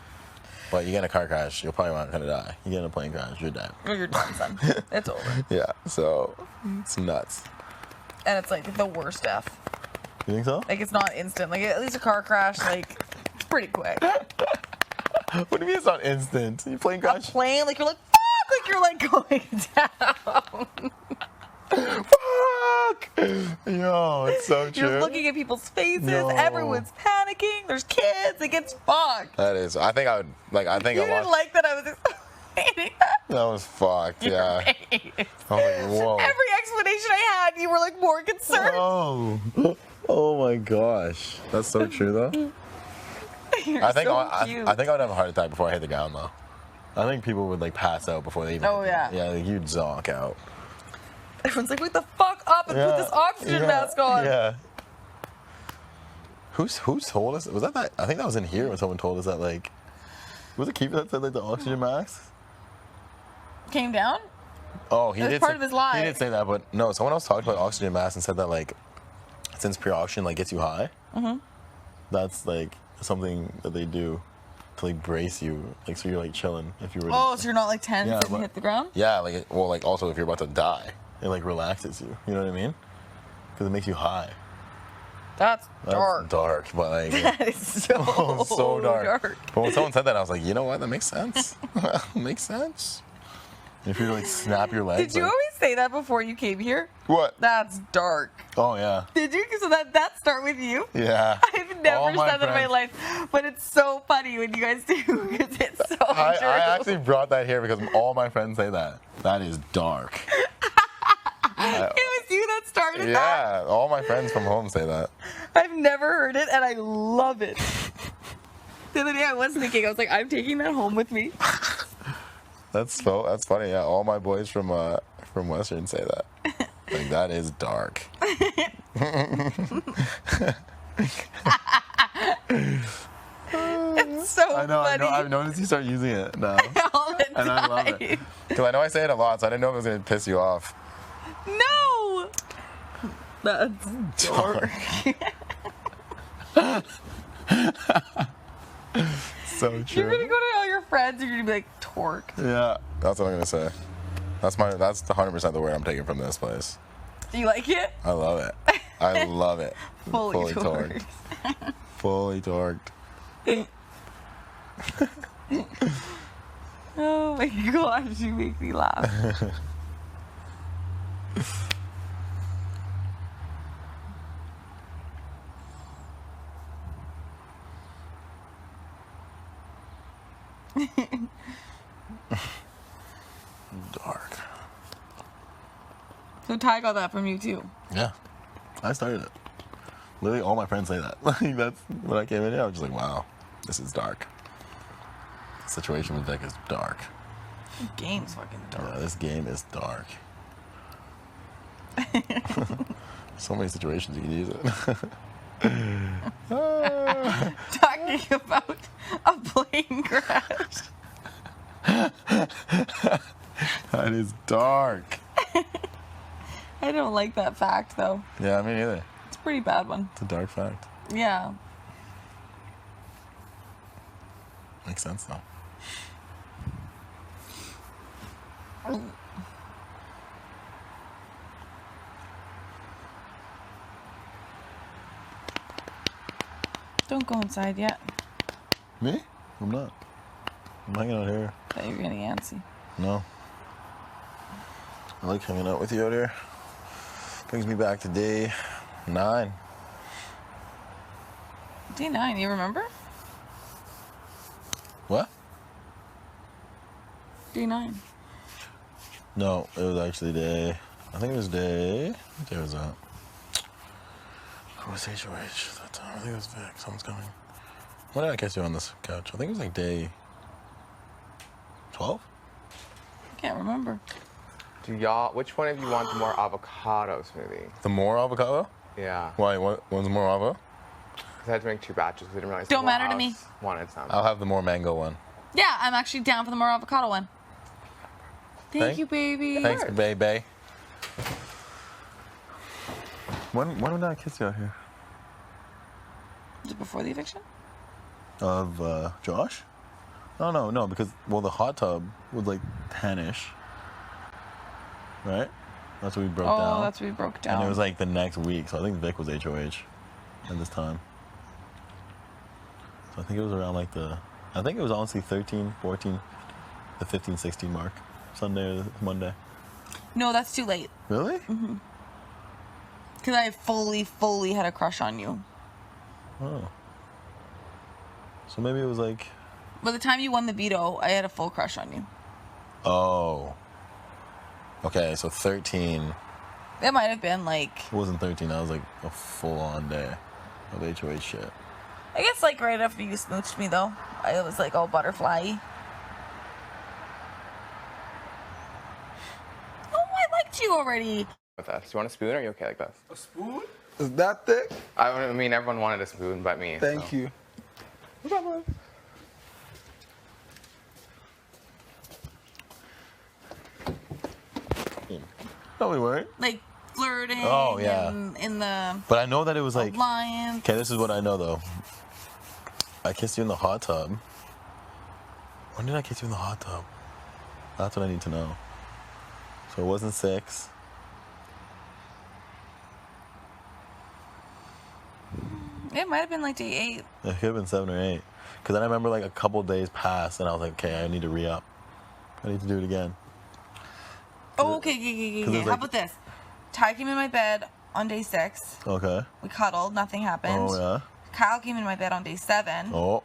But you get in a car crash, you're probably not gonna die. You get in a plane crash, you're dead. Or you're done, son. It's over. Yeah, so it's nuts. And it's like the worst death. You think so? Like it's not instant. Like at least a car crash, like it's pretty quick. What do you mean it's not instant? You plane A crash? plane, like you're like fuck, like you're like going down. Fuck! Yo, it's so true. You're looking at people's faces. No. Everyone's panicking. There's kids. It gets fucked. That is. I think I would like. I think You I didn't watched. like that I was explaining that. That was fucked. Your Yeah. face. I was like, whoa. Every explanation I had, you were like more concerned. Oh. Oh my gosh. That's so true though. You're I think so I cute. think I would have a heart attack before I hit the ground though. I think people would like pass out before they even. Oh, hit the- yeah. Yeah, like, you'd zonk out. Everyone's like, wake the fuck up and put this oxygen mask on. Yeah. Who's told us? Was that? I think that was in here when someone told us that like. Was it Keeper that said like the oxygen masks? Came down? Oh, he That's did. part say, of his lie. He did say that, but no. Someone else talked about oxygen masks and said that like, since pure oxygen like gets you high, that's like something that they do to like brace you, like so you're like chilling if you were. Oh, so you're not like tense Yeah, and but- hit the ground? Yeah, like well, like also if you're about to die, it like relaxes you. You know what I mean? Because it makes you high. That's That's dark. dark, but like That is so, so dark. But when someone said that, I was like, you know what? That makes sense. Makes sense. If you like snap your legs. Did you like- always say that before you came here? What? That's dark. Oh yeah. Did you? So that start with you? Yeah. I've All never my said that in my friends- life, but it's so funny when you guys do because it's so I true. actually brought that here because all my friends say that. That is dark. It was you that started that. Yeah, all my friends from home say that. I've never heard it, and I love it. The other day I was thinking, I was like, I'm taking that home with me. That's funny. Yeah, all my boys from Western say that. Like that is dark. It's so I know. funny. I've noticed you start using it now, All the and I love time. it. Because I know I say it a lot, so I didn't know if it was gonna piss you off. No! That's dark. So true. You're gonna go to all your friends, and you're gonna be like, torque. Yeah, that's what I'm gonna say. That's 100% the word I'm taking from this place. Do you like it? I love it. I love it. Fully torqued. Fully torqued. Oh my gosh, you make me laugh. Dark. So Ty got that from you too. Yeah, I started it. Literally, all my friends say that. Like that's when I came in here. I was just like, wow, this is dark. The situation with Deck is dark. The game's fucking dark. Yeah, this game is dark. So many situations you can use it. Talking about a plane crash. That is dark. I don't like that fact though. Yeah, me neither. It's a pretty bad one. It's a dark fact. Yeah. Makes sense though. Don't go inside yet. Me? I'm not. I'm hanging out here. I thought you were getting antsy. No. I like hanging out with you out here. Brings me back to day 9. Day 9, you remember? What? Day 9. No, it was actually day. I think it was day. What day was that? Who was HOH that time? I think it was Vic. Someone's coming. When did I catch you on this couch? I think it was like day 12? I can't remember. Which one of you want the more avocado smoothie? The more avocado? Yeah. Why? One's more avocado? Because I had to make 2 batches because I didn't realize Don't someone matter to me. else wanted some. I'll have the more mango one. Yeah, I'm actually down for the more avocado one. Thank you, baby. Thanks, baby. When did I kiss you out here? Was it before the eviction? Of Josh? No, because the hot tub was like 10ish, right? That's what we broke down. Oh, that's what we broke down. And it was like the next week, so I think Vic was HOH at this time. So I think it was around like I think it was honestly 13, 14, the 15, 16 mark, Sunday or Monday. No, that's too late. Really? Mm-hmm. Because I fully had a crush on you. Oh. So maybe it was like... By the time you won the veto, I had a full crush on you. Oh. Okay, so 13. It might have been like... It wasn't 13, that was like a full-on day of HOH shit. I guess like right after you smooched me though. I was like all butterfly-y. Oh, I liked you already. With us. Do you want a spoon or are you okay like this? A spoon? Is that thick? I mean, everyone wanted a spoon but me. Thank so. you. No problem. No, we weren't. Like flirting. Oh, yeah. In the But I know that it was like... alliance. Okay, this is what I know though. I kissed you in the hot tub. When did I kiss you in the hot tub? That's what I need to know. So it wasn't 6. It might have been like day 8. It could have been 7 or 8. Because then I remember like a couple days passed and I was like, okay, I need to re-up. I need to do it again. Oh, okay. How like- about this? Ty came in my bed on day 6. Okay. We cuddled. Nothing happened. Oh, yeah. Kyle came in my bed on day 7. Oh,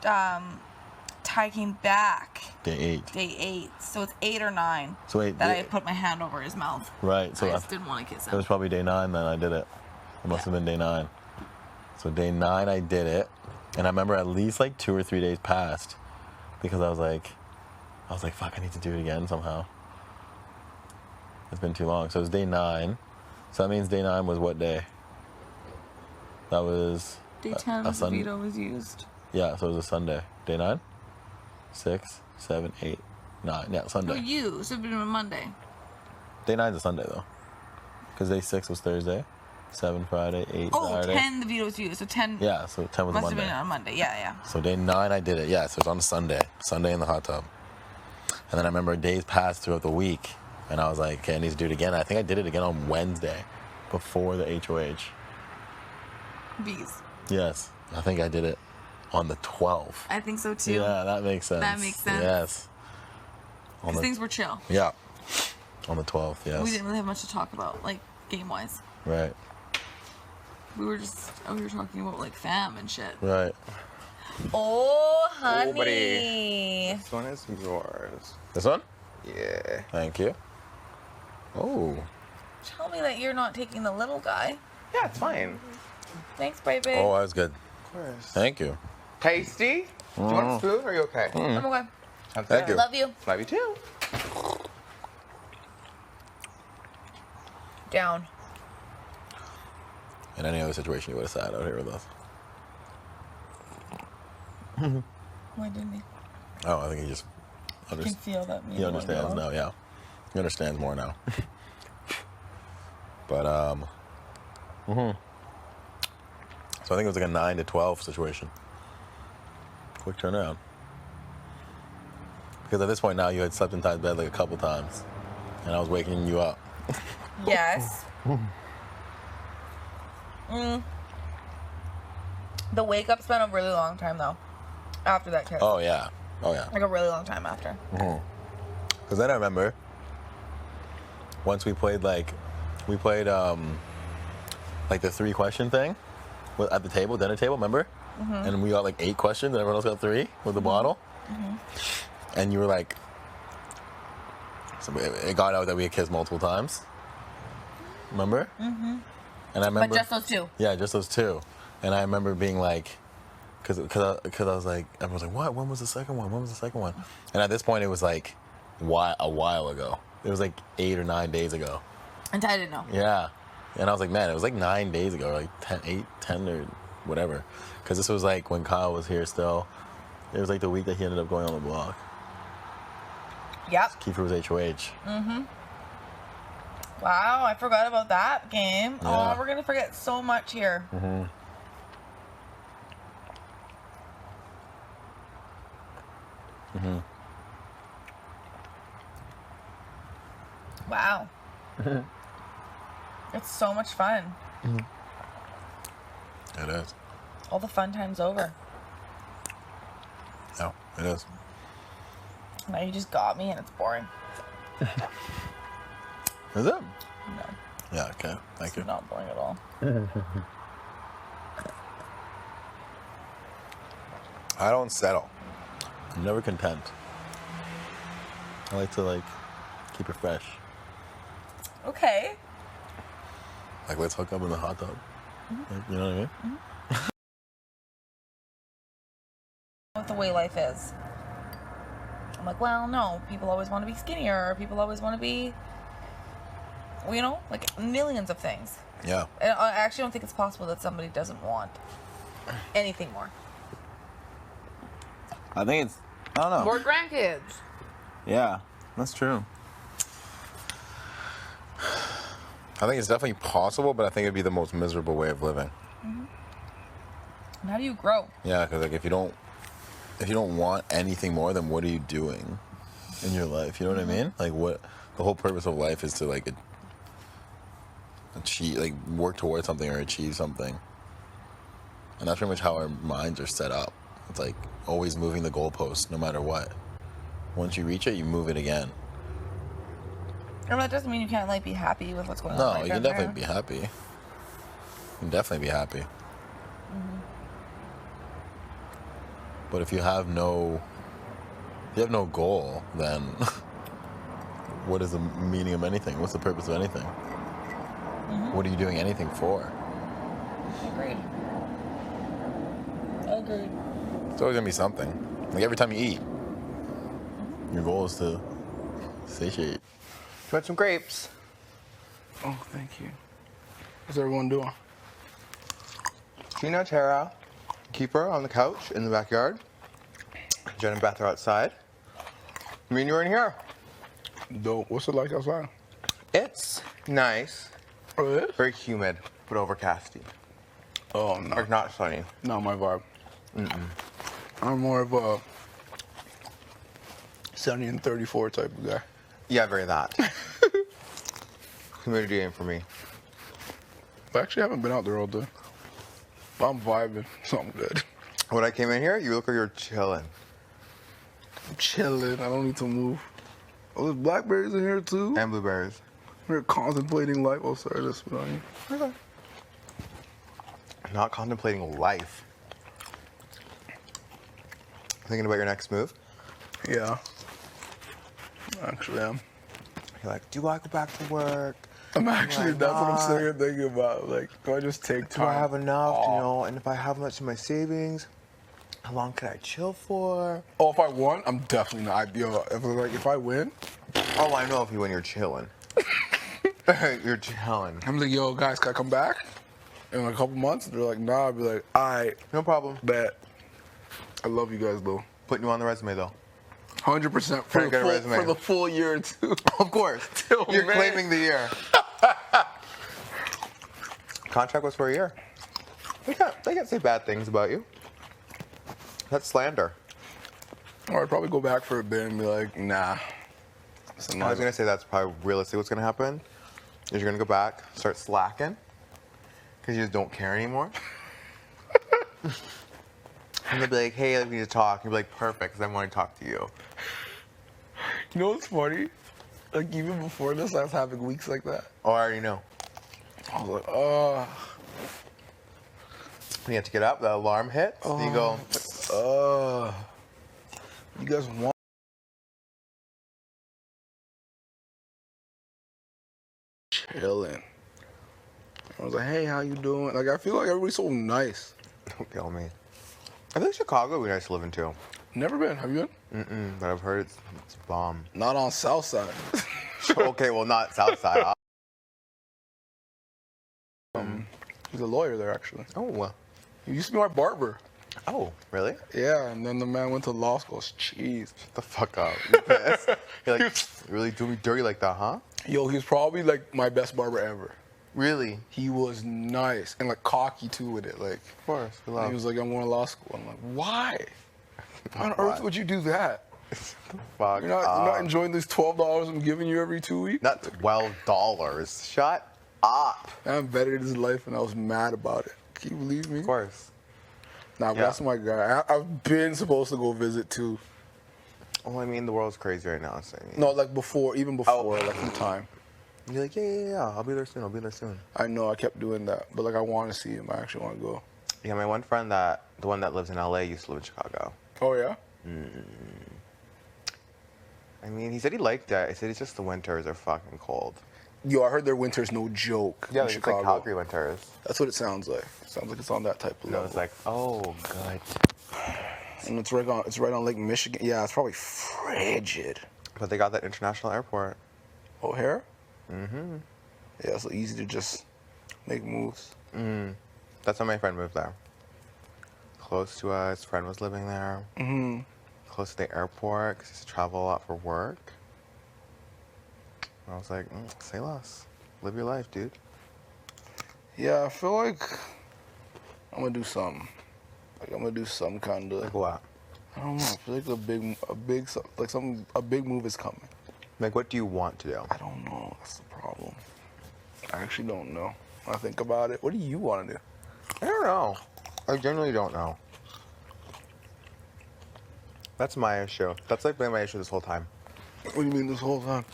Ty came back day 8. day 8. So it's 8 or 9 So 8. that I put my hand over his mouth. Right. So I just didn't want to kiss it him. was probably day 9 then I did it. It must have been day 9. So day 9 I did it. And I remember at least like 2 or 3 days passed because I was like, fuck, I need to do it again somehow. It's been too long. So it was day 9. So that means day 9 was what day? That was Day 10, the veto was used. Yeah, so it was a Sunday. Day 9? 6, 7, 8, 9. Yeah, No, Sunday. you. So it would have been a Monday. Day 9 is a Sunday though. Because day 6 was Thursday. 7 Friday, 8 Oh, Saturday. 10, the veto was used. So 10 Yeah, so 10 was a must have Monday. been on Monday. Yeah. So day 9 I did it. Yeah, so it was on a Sunday. Sunday in the hot tub. And then I remember days passed throughout the week. And I was like, okay, I need to do it again. I think I did it again on Wednesday before the HOH. Bees. Yes, I think I did it on the 12th. I think so too. Yeah, that makes sense. That makes sense. Yes. Because things were chill. Yeah. On the 12th, yes. We didn't really have much to talk about, like, game-wise. Right. We were just out here talking about, like, fam and shit. Right. Oh, honey. Oh, buddy. This one is yours. This one? Yeah. Thank you. Oh. Tell me that you're not taking the little guy. Yeah, it's fine. Thanks, baby. Oh, that was good. Of course. Thank you. Tasty? Do you want a spoon or are you okay? I'm okay. Sounds Thank good. you. Love you. Love you too. Down. In any other situation, you would have sat out here with us. Why didn't he? Oh, I think he just I can feel that. he understands now, yeah. He understands more now. But, So I think it was like a 9 to 12 situation. Quick turnaround. Because at this point now, you had slept in Ty's bed like a couple times. And I was waking you up. Yes. The wake up's been a really long time though. After that kiss. Oh, yeah. Oh, yeah. Like a really long time after. Because then I remember once we played like the 3-question thing at the table, dinner table, remember? And we got like 8 questions and everyone else got 3 with the bottle. And you were like, so it got out that we had kissed multiple times. Remember? And I remember. But just those 2. Yeah, just those 2. And I remember being like, because I was like, everyone was like, what? When was the second one? When was the second one? And at this point, it was like a while ago. It was like 8 or 9 days ago. And I didn't know. Yeah. And I was like, man, it was like 9 days ago, or like 10 or whatever. Because this was like when Kyle was here still. It was like the week that he ended up going on the block. Yep. Kiefer was HOH. Wow, I forgot about that game. Yeah. Oh, we're gonna forget so much here. Mm-hmm. Mm-hmm. Wow. It's so much fun. It is. All the fun time's over. Yeah, it is. Now you just got me and it's boring. Is it? No, Yeah, okay. Thank it's you. not boring at all. I don't settle. I'm never content. I like to keep it fresh. Okay. Like, let's hook up in the hot tub. Like, you know what I mean? With the way life is. I'm like, well, no, people always want to be skinnier, or people always want to be, you know, like millions of things. Yeah. And I actually don't think it's possible that somebody doesn't want anything more. I think it's, I don't know. More grandkids. Yeah, that's true. I think it's definitely possible, but I think it'd be the most miserable way of living. And how do you grow? Yeah, because if you don't want anything more, then what are you doing in your life? You know what I mean? Like, what the whole purpose of life is to achieve, work towards something or achieve something. And that's pretty much how our minds are set up. It's like always moving the goalpost, no matter what. Once you reach it, you move it again. And that doesn't mean you can't be happy with what's going on. No, right you can there. definitely be happy. You can definitely be happy. But if you have no goal, then what is the meaning of anything? What's the purpose of anything? What are you doing anything for? Agreed. Agreed. It's always gonna be something. Like every time you eat, your goal is to satiate. You want some grapes? Oh, thank you. What's everyone doing? Gina, Tara, keep her on the couch in the backyard. Jen and Beth are outside. Me and you are in here. Dope. What's it like outside? It's nice. Oh, it is? Very humid, but overcasty. Oh, no. Or not sunny. Not my vibe. I'm more of a 70 and 34 type of guy. Yeah, very that. Humidity ain't for me. I actually haven't been out there all day. But I'm vibing, so I'm good. When I came in here, you look like you're chilling. I'm chilling. I don't need to move. Oh, there's blackberries in here too. And blueberries. We're contemplating life. Oh, sorry, that's what I mean. Okay. Not contemplating life. Thinking about your next move? Yeah. Actually, I'm. You're like, do I go back to work? I'm actually, Why that's what I'm not? sitting here thinking about. Like, do I just take Do time? I have enough, you know? And if I have much in my savings, how long can I chill for? Oh, if I won, I'm definitely not. Yo, if I win, Oh, I know if you win, you're chilling. You're chilling. I'm like, yo, guys, can I come back in a couple months? They're like, nah. I'd be like, I No problem. bet. I love you guys, though. Putting you on the resume, though. 100% Very good resume. for the full year, too. Of course. Oh, You're man. claiming the year. Contract was for a year. They can't say bad things about you. That's slander. Or I'd probably go back for a bit and be like, nah. I was gonna say that's probably realistically what's gonna happen. Is you're gonna go back, start slacking, because you just don't care anymore. And they'll be like, hey, we need to talk. And you'll be like, perfect, because I want to talk to you. You know what's funny? Like, even before this, I was having weeks like that. Oh, I already know. I was like, oh. When you have to get up, the alarm hits, and you go, You guys want chilling. I was like, hey, how you doing? Like, I feel like everybody's so nice. don't kill me. I think Chicago would be nice to live in too. Never been. Have you been? But I've heard it's bomb. Not on South Side. Okay, well, not South Side. He's a lawyer there, actually. Oh, He used to be my barber. oh, really? Yeah, and then the man went to law school. Jeez. Shut the fuck up. You pissed? You're like, you really do me dirty like that, huh? Yo, he was probably like my best barber ever. Really? He was nice and like cocky too with it. Like, Of course. We he love. was like, I'm going to law school. I'm like, why? Why on earth would you do that? Fuck You're not up. enjoying this $12 I'm giving you every 2 weeks? Not $12. Shut up. I'm bettered his life and I was mad about it. Can you believe me? Of course. Nah, but Yeah. that's my guy. I've been supposed to go visit too. Well, I mean, the world's crazy right now. So, No, like before, even before, like in time. You're like, yeah. I'll be there soon. I'll be there soon. I know I kept doing that, but like I want to see him. I actually want to go. Yeah, my one friend the one that lives in LA, used to live in Chicago. Oh yeah? I mean, he said he liked it. He said it's just the winters are fucking cold. Yo, I heard their winter's no joke in it's Chicago. like Calgary winters. That's what it sounds like. It sounds like it's on that type of And I level. was like, oh, good. And it's right on Lake Michigan. Yeah, it's probably frigid. But they got that international airport. O'Hare? Mm-hmm. Yeah, so easy to just make moves. That's when my friend moved there. Close to us. Friend was living there. Mm-hmm. Close to the airport because he used to travel a lot for work. I was like, say less. Live your life, dude. Yeah, I feel like I'm gonna do something. Like I'm gonna do some kind of. Like what? I don't know. I feel like a big move is coming. Like, what do you want to do? I don't know. That's the problem. I actually don't know. When I think about it, what do you want to do? I don't know. I genuinely don't know. That's my issue. That's like been my issue this whole time. What do you mean this whole time?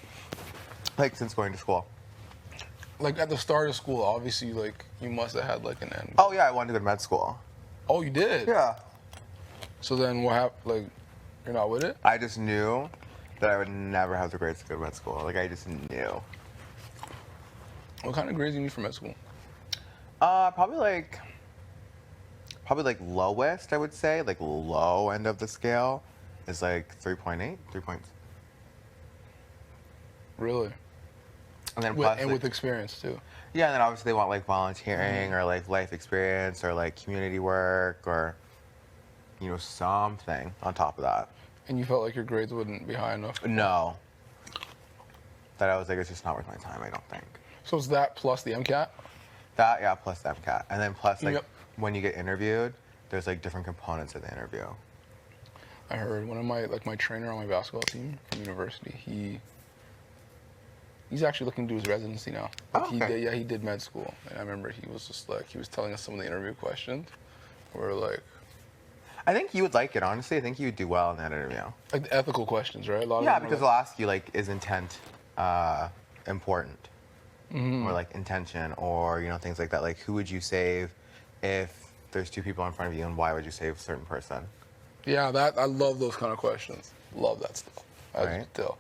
Like since going to school. Like at the start of school, obviously, like you must have had like an end. Oh yeah, I wanted to go to med school. Oh, you did? Yeah. So then what happened? Like, you're not with it? I just knew that I would never have the grades to go to med school. Like I just knew. What kind of grades do you need for med school? Probably like lowest, I would say, like low end of the scale is like 3.8, 3 points. Really? And then With, plus, and like, with experience too. yeah, and then obviously they want like volunteering or like life experience or like community work or, you know, something on top of that. And you felt like your grades wouldn't be high enough? No. That I was like, it's just not worth my time, I don't think. So it's that plus the MCAT? That, yeah, plus the MCAT. And then plus, like, Yep. when you get interviewed, there's like different components of the interview. I heard one of my trainer on my basketball team from university, he's actually looking to do his residency now. Like, Oh, okay. He did med school. And I remember he was just like, he was telling us some of the interview questions were like I think you would like it, honestly. I think you would do well in that interview. the ethical questions, right? A lot Yeah, of them because were they'll ask you, like, is intent important? Or, like, intention, or, you know, things like that. Like, who would you save if there's two people in front of you, and why would you save a certain person? yeah, I love those kind of questions. Love that stuff. As you Right. can tell.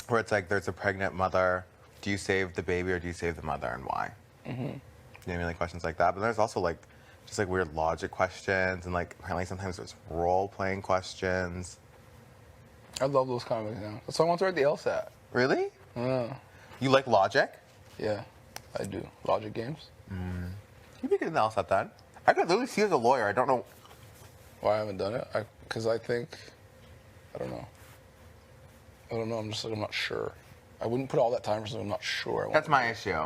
Where it's like, there's a pregnant mother. Do you save the baby, or do you save the mother, and why? You know what I mean? Like, questions like that. But there's also, like, just, like, weird logic questions, and, like, apparently sometimes there's role-playing questions. I love those kind of exams. That's why I want to write the LSAT. Really? Yeah. You like logic? Yeah, I do. Logic games. You'd be good in the LSAT then. I could literally see you as a lawyer. I don't know. Why I haven't done it? Because I think, I don't know. I'm just like, I'm not sure. I wouldn't put all that time for something I'm not sure. I want That's to my do. issue.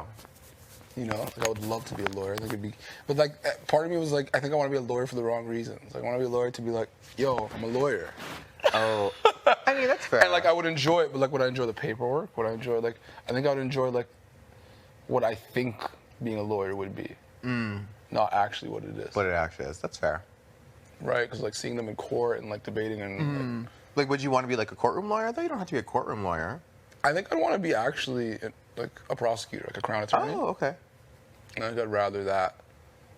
You know, like I would love to be a lawyer. I think it'd be, but like part of me was like, I think I want to be a lawyer for the wrong reasons. Like, I want to be a lawyer to be like, yo, I'm a lawyer. Oh, I mean, that's fair. And like I would enjoy it, but like would I enjoy the paperwork? Would I enjoy like, I think I would enjoy like what I think being a lawyer would be. Not actually what it is. What it actually is. That's fair. Right, because like seeing them in court and like debating and Like, would you want to be like a courtroom lawyer? Though you don't have to be a courtroom lawyer. like, I think I'd want to be actually like a prosecutor, like a crown attorney. Oh, okay. I think I'd rather that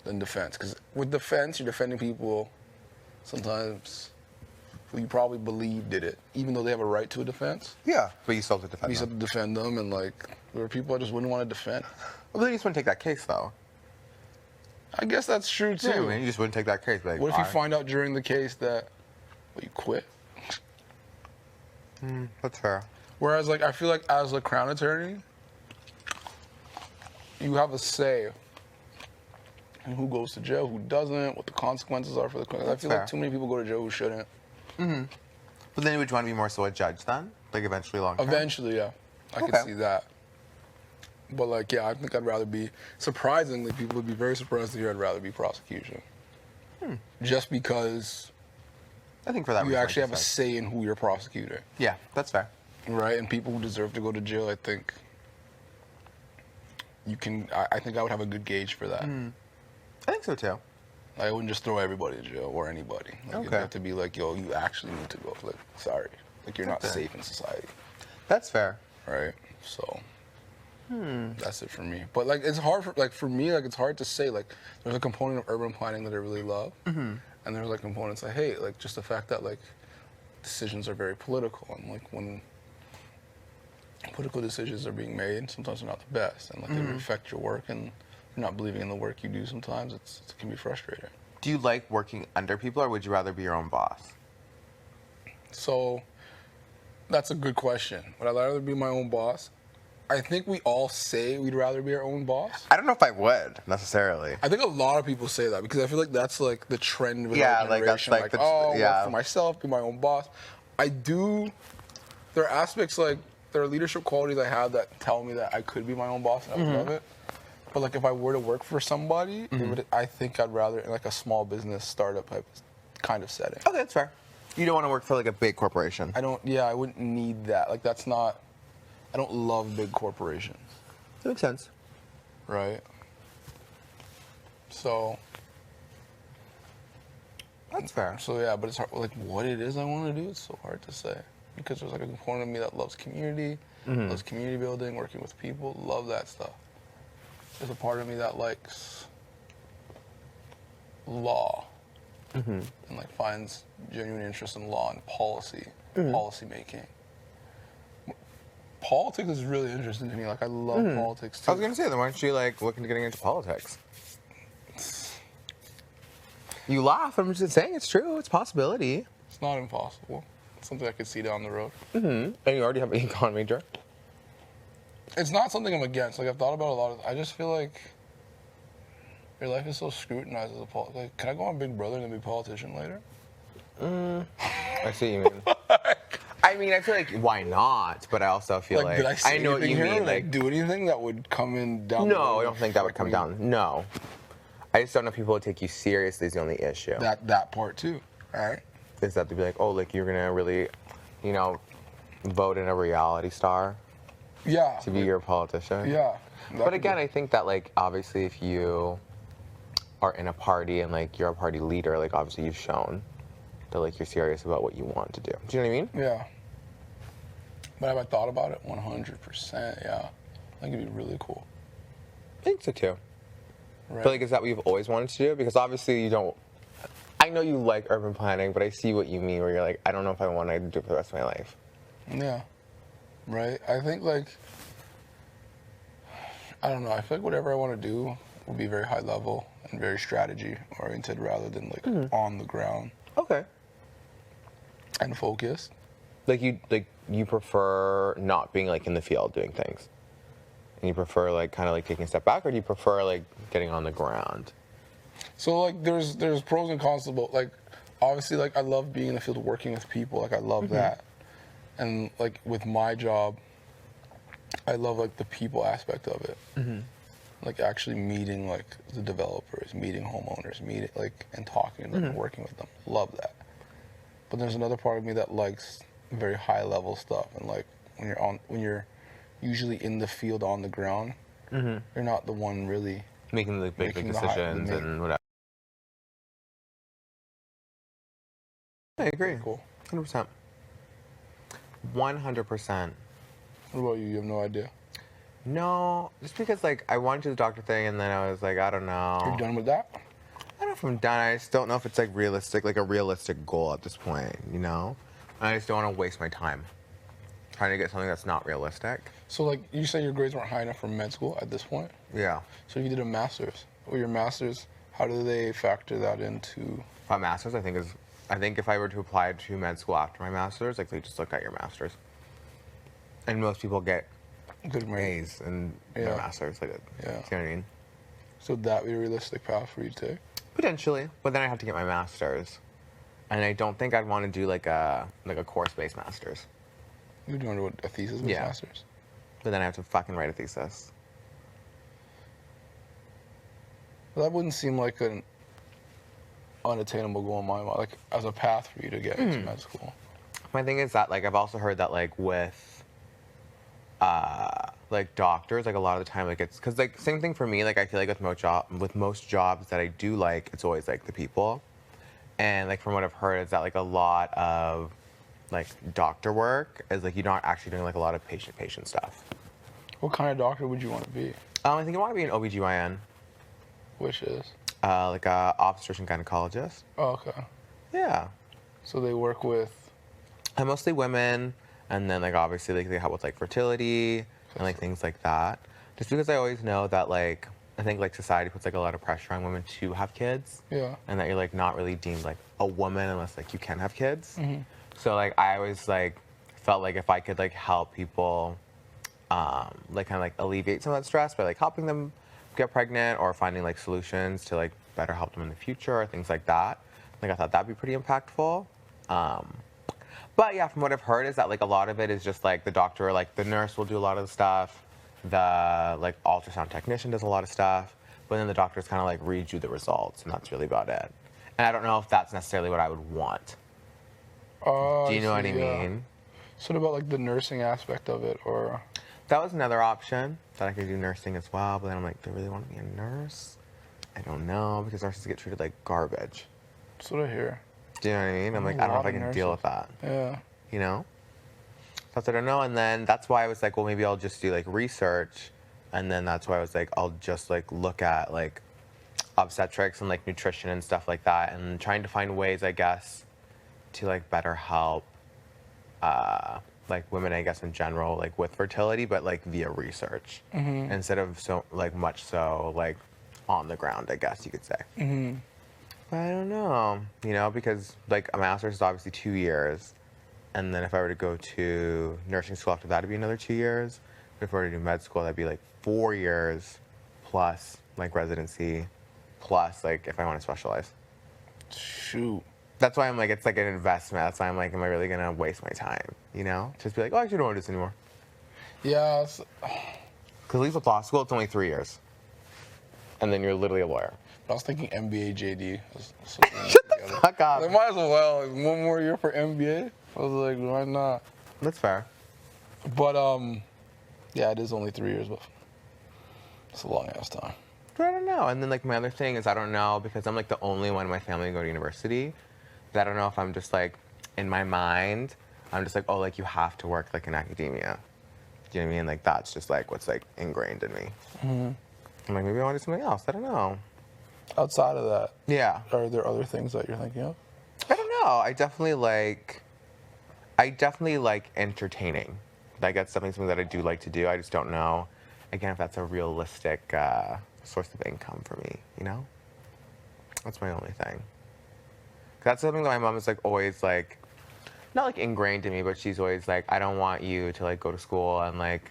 than defense, because with defense you're defending people sometimes who you probably believe did it, even though they have a right to a defense. Yeah, but you still have to defend You still them. have to defend them, and like there are people I just wouldn't want to defend. Well, then you just wouldn't take that case, though. I guess that's true too. Yeah, I mean, you just wouldn't take that case. Like, What if you why? find out during the case that you quit? That's fair. Whereas, like, I feel like as a crown attorney, you have a say in who goes to jail, who doesn't, what the consequences are for the criminal. I That's feel fair. like too many people go to jail who shouldn't. But then would you want to be more so a judge then? Like, eventually long term? Eventually, yeah. I can see that. But like, yeah, I think I'd rather be. Surprisingly, people would be very surprised to hear I'd rather be prosecution. Just because I think for that you reason, actually like have a you said. say in who you're prosecuting, Yeah, that's fair. right? And people who deserve to go to jail, I think you can. I think I would have a good gauge for that. I think so too. I wouldn't just throw everybody in jail or anybody. Like, Okay. It'd have to be like, yo, you actually need to go. Like, sorry, like you're not Okay. safe in society, That's fair. right? So. That's it for me. But like, it's hard for me. Like, it's hard to say. Like, there's a component of urban planning that I really love, and there's like components I hate. Like, just the fact that like decisions are very political, and like when political decisions are being made, sometimes they're not the best, and like they affect your work, and you're not believing in the work you do. Sometimes it can be frustrating. Do you like working under people, or would you rather be your own boss? So that's a good question. Would I rather be my own boss? I think we all say we'd rather be our own boss. I don't know if I would necessarily. I think a lot of people say that because I feel like that's like the trend with Yeah, our like, that's, generation. like, Like, the- oh, yeah. work for myself, be my own boss. I do. There are aspects like there are leadership qualities I have that tell me that I could be my own boss and I would love it. But like if I were to work for somebody, it would, I think I'd rather in like a small business startup type kind of setting. Okay, that's fair. You don't want to work for like a big corporation. I don't. Yeah, I wouldn't need that. Like that's not. I don't love big corporations. That makes sense. Right. So That's fair. So yeah, but it's hard. Like what it is I want to do, it's so hard to say because there's like a component of me that loves community, loves community building, working with people, love that stuff. There's a part of me that likes law and like finds genuine interest in law and policy, policy making. Politics is really interesting to me. Like I love politics too. I was gonna say, then why aren't you like looking to getting into politics? You laugh. I'm just saying it's true. It's a possibility. It's not impossible. It's something I could see down the road. And you already have an econ major. It's not something I'm against. Like I've thought about a lot of. I just feel like your life is so scrutinized as a like. Can I go on Big Brother and then be a politician later? I see what you mean. I mean, I feel like why not? But I also feel like did I say know what you anything here? mean. Like, do anything that would come in down? the No, road I don't think that would affect come me? down. No, I just don't know if people would take you seriously. Is the only issue. That part too. All right. Is that they'd be like, oh, like you're gonna really, vote in a reality star Yeah. to be your politician. Yeah. But again, I think that like obviously if you are in a party and like you're a party leader, like obviously you've shown that like you're serious about what you want to do. Do you know what I mean? Yeah. But have I thought about it? 100%. Yeah. I think it'd be really cool. I think so too. Right. But like, is that what you've always wanted to do? Because obviously you don't. I know you like urban planning, but I see what you mean. Where you're like, I don't know if I want to do it for the rest of my life. Yeah. Right. I think like. I don't know. I feel like whatever I want to do will be very high level and very strategy oriented rather than like on the ground Okay. and focused. Like you prefer not being like in the field doing things, and you prefer like kind of like taking a step back, or do you prefer like getting on the ground? So like there's pros and cons to both. Like obviously like I love being in the field working with people. Like I love that. And like with my job, I love like the people aspect of it. Like actually meeting like the developers, meeting homeowners, meeting like and talking to them and working with them. Love that. But there's another part of me that likes very high level stuff and like when you're usually in the field on the ground, you're not the one really Making the big Making the decisions and whatever. I agree. cool. 100%. 100%. What about you? You have no idea. No, just because like I wanted to do the doctor thing, and then I was like, I don't know. You're done with that? I don't know if I'm done. I just don't know if it's like realistic, like a realistic goal at this point, And I just don't want to waste my time trying to get something that's not realistic. So like you say your grades weren't high enough for med school at this point? Yeah. So if you did a master's, or your master's, how do they factor that into? My master's, I think if I were to apply to med school after my master's, like they just look at your master's. And most people get Good grades. A's in Yeah. their master's. Like, Yeah. You know what I mean? So that be a realistic path for you to take? Potentially, but then I have to get my master's, and I don't think I'd want to do like a course-based master's. You're doing a thesis with Yeah. master's? But then I have to fucking write a thesis. That wouldn't seem like an unattainable goal in my mind, like as a path for you to get into med school. My thing is that like I've also heard that like with like doctors, like a lot of the time, like it's because like same thing for me. Like I feel like with most jobs that I do like, it's always like the people, and like from what I've heard is that like a lot of like doctor work is like you're not actually doing like a lot of patient stuff. What kind of doctor would you want to be? I think I want to be an OBGYN, Which is? like a obstetrician gynecologist. Oh, okay. Yeah, So they work with. mostly women, and then like obviously like they help with like fertility and like things like that. Just because I always know that like I think like society puts like a lot of pressure on women to have kids. Yeah. And that you're like not really deemed like a woman unless like you can have kids. So like I always like felt like if I could like help people like kind of like alleviate some of that stress by like helping them get pregnant or finding like solutions to like better help them in the future or things like that. Like I thought that'd be pretty impactful. But yeah, from what I've heard is that like a lot of it is just like the doctor or like the nurse will do a lot of the stuff. The like ultrasound technician does a lot of stuff, but then the doctors kind of like read you the results, and that's really about it. And I don't know if that's necessarily what I would want. Oh, Do you know what I yeah. mean? So what about like the nursing aspect of it, or? That was another option that I could do nursing as well, but then I'm like, do I really want to be a nurse? I don't know because nurses get treated like garbage. That's what I hear. Do you know what I mean? I'm like, I don't know if I can deal with that. Yeah. You know? That's what I don't know. And then that's why I was like, well, maybe I'll just do like research. And then that's why I was like, I'll just like look at like obstetrics and like nutrition and stuff like that, and trying to find ways, I guess, to like better help like women, I guess, in general, like with fertility, but like via research instead of so like much so like on the ground, I guess you could say. But I don't know, you know, because like a master's is obviously 2 years, and then if I were to go to nursing school after that, it'd be another 2 years. But if I were to do med school, that'd be like 4 years plus like residency, plus like if I want to specialize. Shoot. That's why I'm like, it's like an investment. That's why I'm like, am I really gonna waste my time? You know, just be like, oh, I actually don't want to do this anymore. Yeah. Because at least with law school, it's only 3 years, and then you're literally a lawyer. I was thinking MBA, JD. Shut the fuck up. I might as well. Like, one more year for MBA. I was like, why not? That's fair. But yeah, it is only 3 years, but it's a long ass time. But I don't know. And then like my other thing is I don't know, because I'm like the only one in my family to go to university. That I don't know if I'm just like in my mind, I'm just like, oh, like you have to work like in academia. Do you know what I mean? Like that's just like what's like ingrained in me. I'm like, maybe I want to do something else. I don't know. Outside of that, Yeah. are there other things that you're thinking of? I don't know. I definitely like entertaining. Like that's definitely something that I do like to do. I just don't know, again, if that's a realistic source of income for me, you know? That's my only thing. That's something that my mom is like always like, not like ingrained in me, but she's always like, I don't want you to like go to school and like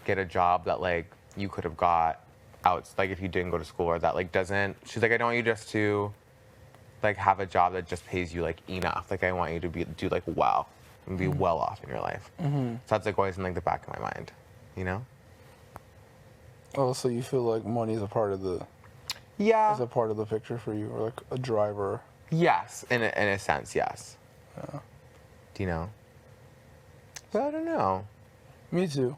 get a job that like you could have got out, like if you didn't go to school, or that like doesn't, she's like, I don't want you just to like have a job that just pays you like enough. Like I want you to do like well and be well off in your life. So that's like always in like the back of my mind, you know? Oh, so you feel like money is a part of the picture for you, or like a driver? Yes, in a sense, yes. Yeah. Do you know? But I don't know. Me too,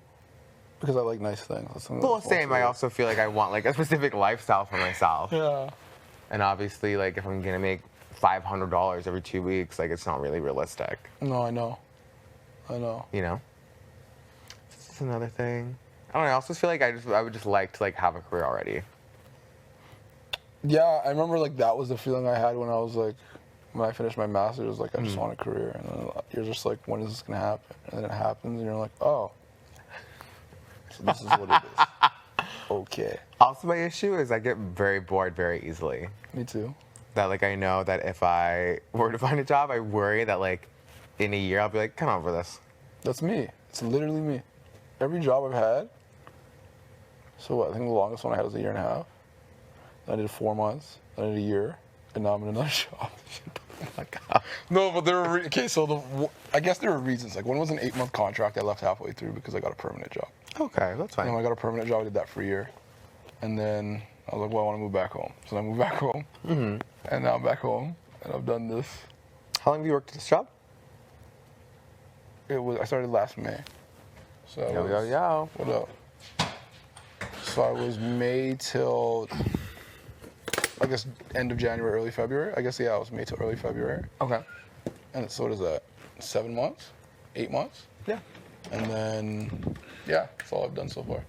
because I like nice things. That's something Well, that's same. I also feel like I want like a specific lifestyle for myself. Yeah. And obviously, like if I'm gonna make $500 every 2 weeks, like it's not really realistic. No, I know. You know? This is another thing. I don't know. I also feel like I would just like to like have a career already. Yeah, I remember like that was the feeling I had when I finished my master's. Like I just want a career, and then you're just like, when is this gonna happen? And then it happens, and you're like, oh, so this is what it is. Okay. Also, my issue is I get very bored very easily. Me too. That like I know that if I were to find a job, I worry that like in a year I'll be like, kind of over this. That's me. It's literally me. Every job I've had. So what? I think the longest one I had was 1.5 years. Then I did 4 months. Then I did a year, and now I'm in another job. No, but there were okay. So I guess there were reasons. Like one was an 8-month contract I left halfway through because I got a permanent job. Okay, that's And fine. when I got a permanent job, I did that for a year, and then I was like, well, I want to move back home. So then I moved back home, and now I'm back home, and I've done this. How long have you worked at this job? I started last May. So I was- Yo. What up? So I was May till, I guess, end of January, early February. I guess, yeah, I was May till early February. Okay. And so what is that? 7 months? 8 months? Yeah. And then, yeah, that's all I've done so far.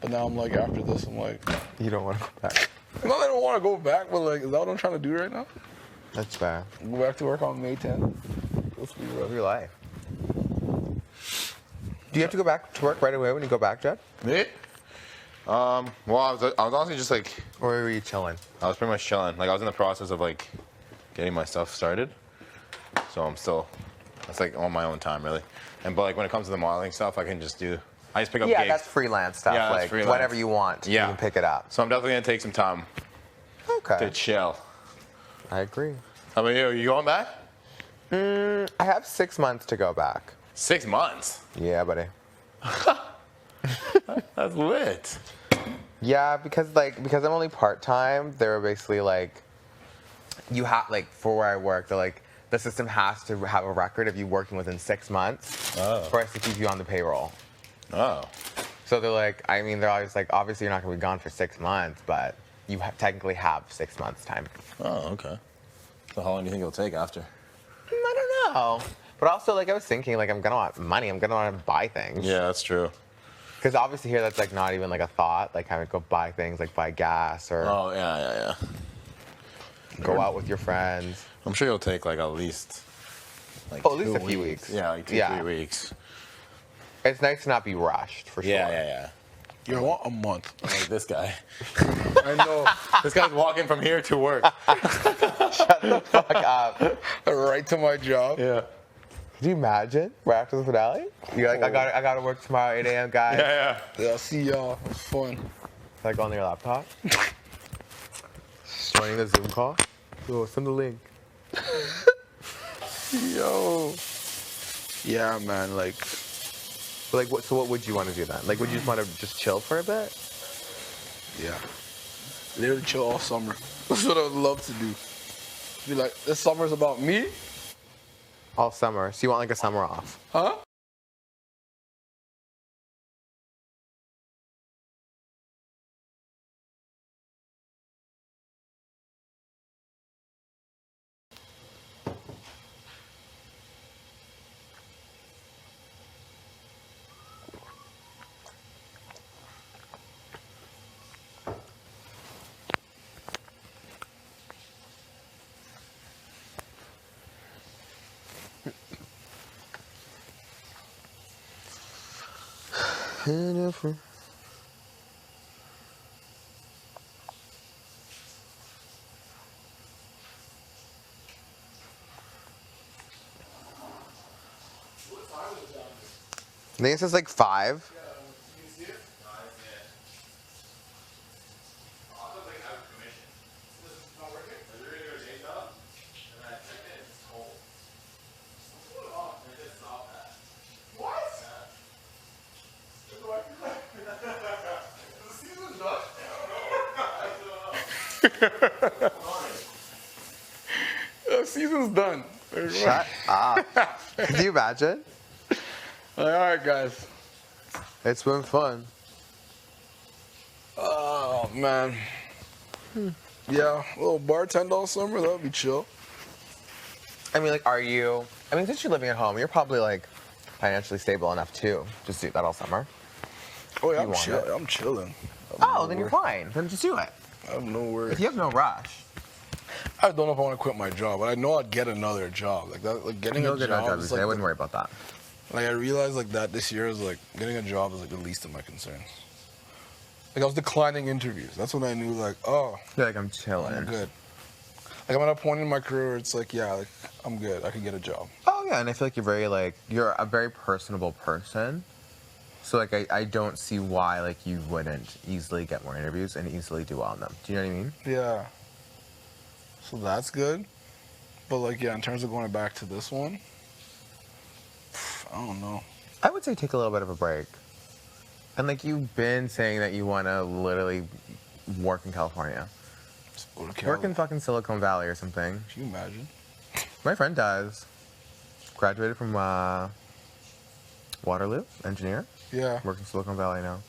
But now I'm like, after this, I'm like, You don't want to go back. not that I don't want to go back, but like, is that what I'm trying to do right now? That's fair. Go back to work on May 10th. Let's be real. Live your life. Do you have to go back to work right away when you go back, Jed? Me? Well, I was honestly just like, Or were you chilling? I was pretty much chilling. Like, I was in the process of like getting my stuff started. So I'm still, it's like on my own time, really. But like when it comes to the modeling stuff, I can just do, I just pick up Yeah, gigs. that's freelance stuff. Yeah, that's like freelance. whenever you want, Yeah. you can pick it up. So I'm definitely gonna take some time to Okay. chill. I agree. How about you? You going back? I have 6 months to go back. 6 months. Yeah, buddy. That's lit. Yeah, because I'm only part time. They were basically like, you have like for where I work, they're like the system has to have a record of you working within 6 months for us to keep you on the payroll. Oh. So they're like, I mean, they're always like, obviously you're not gonna be gone for 6 months, but you technically have 6 months time. Oh, okay. So how long do you think it'll take after? I don't know. But also, like I was thinking, like I'm gonna want money. I'm gonna want to buy things. Yeah, that's true. Because obviously here that's like not even like a thought. Like having to go buy things, like buy gas or Oh, yeah. go out with your friends. I'm sure you'll take like at least like Oh, at least 2 a few weeks. Yeah, like 3 weeks. It's nice to not be rushed for sure. Yeah. You know what? A month. Like this guy. I know. This guy's walking from here to work. Fuck up. Right to my job. Yeah. Could you imagine right after the finale? You're like, I gotta work tomorrow, 8 a.m. guys. Yeah. Yeah, I'll see y'all. It was fun. Like on your laptop. Joining the Zoom call. Oh, send the link. Yo. Yeah, man. Like, But like, what would you want to do then? Like, would you just want to just chill for a bit? yeah. Literally chill all summer. That's what I would love to do. Be like, this summer's about me? All summer. So you want like a summer off? Huh? I think it says like 5. The season's done. Shut up. Could you imagine? All right, guys. It's been fun. Oh, man. Yeah, a little bartend all summer, that would be chill. I mean, like, since you're living at home, you're probably like financially stable enough too. Just do that all summer. Oh, yeah, You want it? I'm chilling. Oh, then you're fine. Then just do it. I have no worries. If you have no rush. I don't know if I want to quit my job, but I know I'd get another job. Like that, like getting a job is like, I wouldn't worry about that. like I realized like that this year is like getting a job is like the least of my concerns. Like I was declining interviews. That's when I knew like, oh, You're like, I'm chilling. I'm good. Like I'm at a point in my career where it's like, yeah, like I'm good. I can get a job. Oh yeah, and I feel like you're a very personable person. So like I don't see why like you wouldn't easily get more interviews and easily do well on them. Do you know what I mean? Yeah. So that's good. But like, yeah, in terms of going back to this one, I don't know. I would say take a little bit of a break. And like you've been saying that you want to literally work in California. Just go to Cali. Work in fucking Silicon Valley or something. Can you imagine? My friend does. Graduated from Waterloo, engineer. Yeah. Works in Silicon Valley now.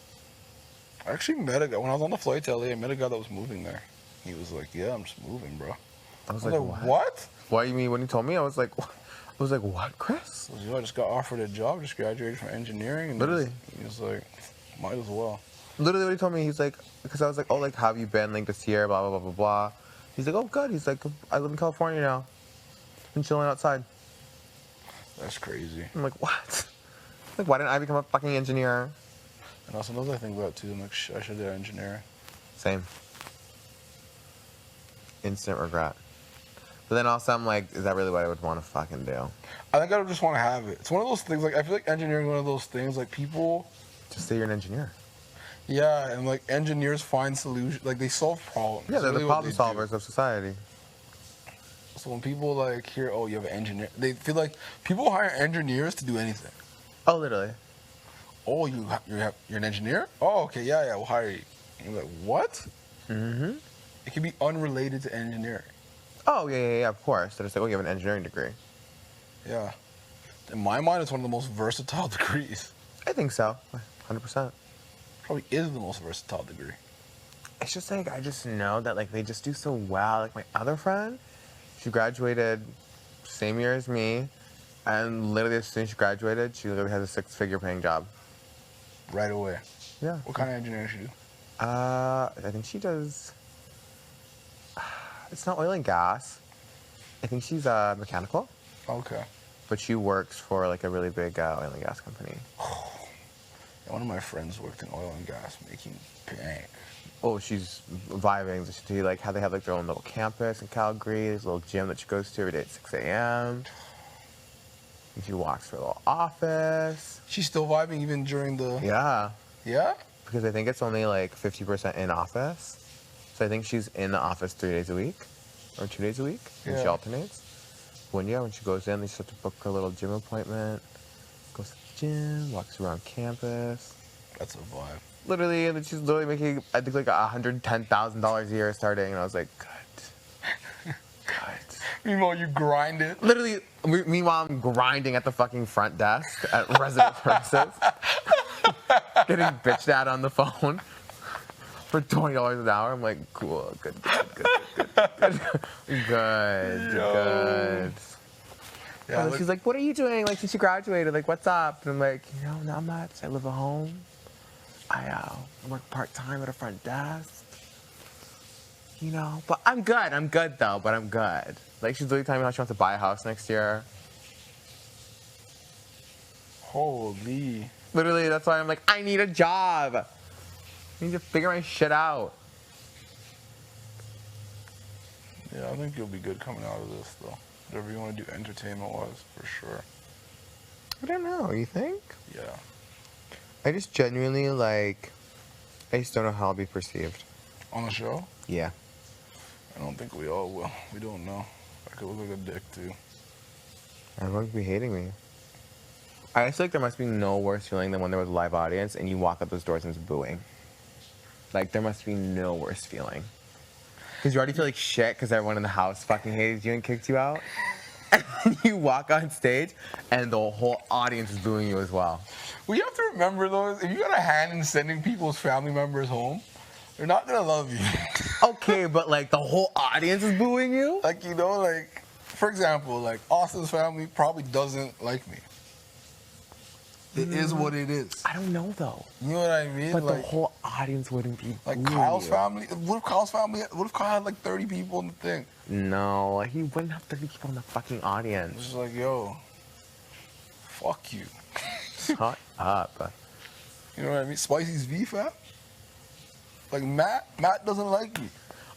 I actually met a guy when I was on the flight to LA. I met a guy that was moving there. He was like, "Yeah, I'm just moving, bro." I was I like, was like, what? "What?" What you mean when he told me? I was like, what? I was like, what, Chris? I was like, "Yo, I just got offered a job. Just graduated from engineering." And Literally. he was like, "Might as well." Literally what he told me, he's like, because I was like, oh, like, how have you been, like, this year, blah, blah, blah, blah, blah. He's like, oh, good. He's like, I live in California now. Been chilling outside. That's crazy. I'm like, what? Like, why didn't I become a fucking engineer? And also another thing about too, I'm like, I should do engineering. Same. Instant regret. But then also I'm like, is that really what I would want to fucking do? I think I would just want to have it. It's one of those things, like, I feel like engineering is one of those things, like, people... Just say you're an engineer. Yeah, and, like, engineers find solutions, like, they solve problems. Yeah, they're That's the really what problem they do. solvers of society. So when people, like, hear, oh, you have an engineer, they feel like people hire engineers to do anything. Oh, literally. Oh, you're an engineer? Oh, okay, yeah, we'll hire you. And you're like, what? Mm-hmm. It can be unrelated to engineering. Oh, yeah, of course. They're just like, oh, you have an engineering degree. Yeah. In my mind, it's one of the most versatile degrees. I think so. 100%. Probably is the most versatile degree. It's just like, I just know that, like, they just do so well. Like, my other friend, she graduated same year as me, and literally as soon as she graduated, she literally has a 6-figure paying job. Right away. Yeah. What kind of engineering does she do? I think she does, it's not oil and gas. I think she's mechanical, Okay. but she works for, like, a really big oil and gas company. Yeah, one of my friends worked in oil and gas, making bank. Oh, she's vibing. She do, like, how they have, like, their own little campus in Calgary. There's a little gym that she goes to every day at 6 a.m. And she walks to her little office. She's still vibing even during the... Yeah. Yeah? Because I think it's only, like, 50% in office. So I think she's in the office 3 days a week. Or 2 days a week. And she Yeah. alternates. When she goes in, they just have to book her little gym appointment. Goes to the gym, walks around campus. That's a vibe. Literally, and then she's literally making, I think, like $110,000 a year starting. And I was like, good. Good. Meanwhile, you grind it. Literally, meanwhile, I'm grinding at the fucking front desk at Resident Services. Getting bitched at on the phone for $20 an hour. I'm like, cool, good. Good. Yeah, And she's like, what are you doing? Like, since you graduated, like, what's up? And I'm like, not much. I live at home. I work part-time at a front desk. But I'm good. I'm good, though, but I'm good. Like, she's literally telling me how she wants to buy a house next year. Holy. Literally, that's why I'm like, I need a job. I need to figure my shit out. Yeah, I think you'll be good coming out of this, though. Whatever you want to do entertainment-wise, for sure. I don't know. You think? Yeah. I just genuinely, like, I just don't know how I'll be perceived. On the show? Yeah. I don't think we all will. We don't know. I could look like a dick, too. Everyone's be hating me. I just feel like there must be no worse feeling than when there was a live audience and you walk up those doors and it's booing. Like, there must be no worse feeling. Because you already feel like shit because everyone in the house fucking hated you and kicked you out. And then you walk on stage and the whole audience is booing you as well. Well, you have to remember, though, if you got a hand in sending people's family members home, they're not going to love you. Okay, but, like, the whole audience is booing you? Like, like, for example, like, Austin's family probably doesn't like me. It is what it is. I don't know, though. You know what I mean? But like, the whole audience wouldn't be like booing Kyle's you. family. What if Kyle had like 30 people in the thing? No, he wouldn't have 30 people in the fucking It's audience. just like, yo, fuck you. Shut up. You know what I mean? Spicy's VFAP. Like Matt doesn't like me.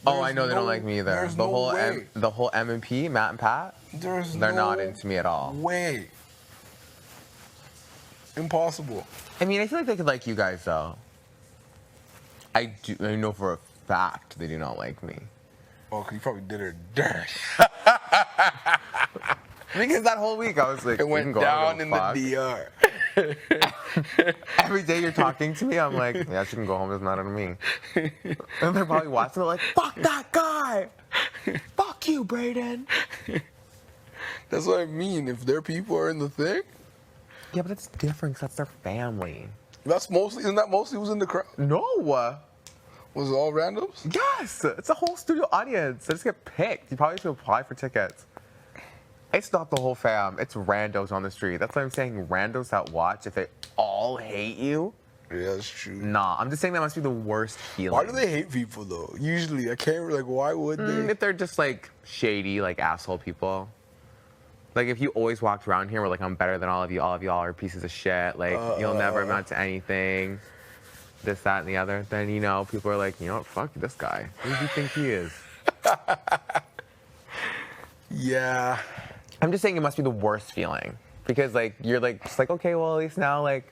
Oh, I know they don't like me either. There's The no whole way. the whole M&P, Matt and Pat, They're they're not into me at all. Way. Impossible. I mean, I feel like they could like you guys though. I know for a fact they do not like me. Oh, 'cause you probably did her dirt. Because that whole week I was like, It "You can went go, I don't down give in a the fuck." DR. Every day you're talking to me, I'm like, yeah, she can go home. It's not on me. And they're probably watching it like, fuck that guy. Fuck you, Brayden. That's what I mean. If their people are in the thing, Yeah, but it's different because that's their family. isn't that mostly who's in the crowd? No. Was it all randoms? Yes. It's a whole studio audience. They just get picked. You probably have to apply for tickets. It's not the whole fam. It's randos on the street. That's what I'm saying. Randos that watch, if they all hate you. Yeah, that's true. Nah, I'm just saying that must be the worst feeling. Why do they hate people though? Usually, I can't like. Why would they? If they're just like shady, like asshole people. Like if you always walked around here, we're like, I'm better than all of you are pieces of shit. Like you'll never amount to anything. This, that, and the other. Then you know, people are like, you know what? Fuck this guy. Who do you think he is? Yeah. I'm just saying it must be the worst feeling because like you're like just like okay, well at least now like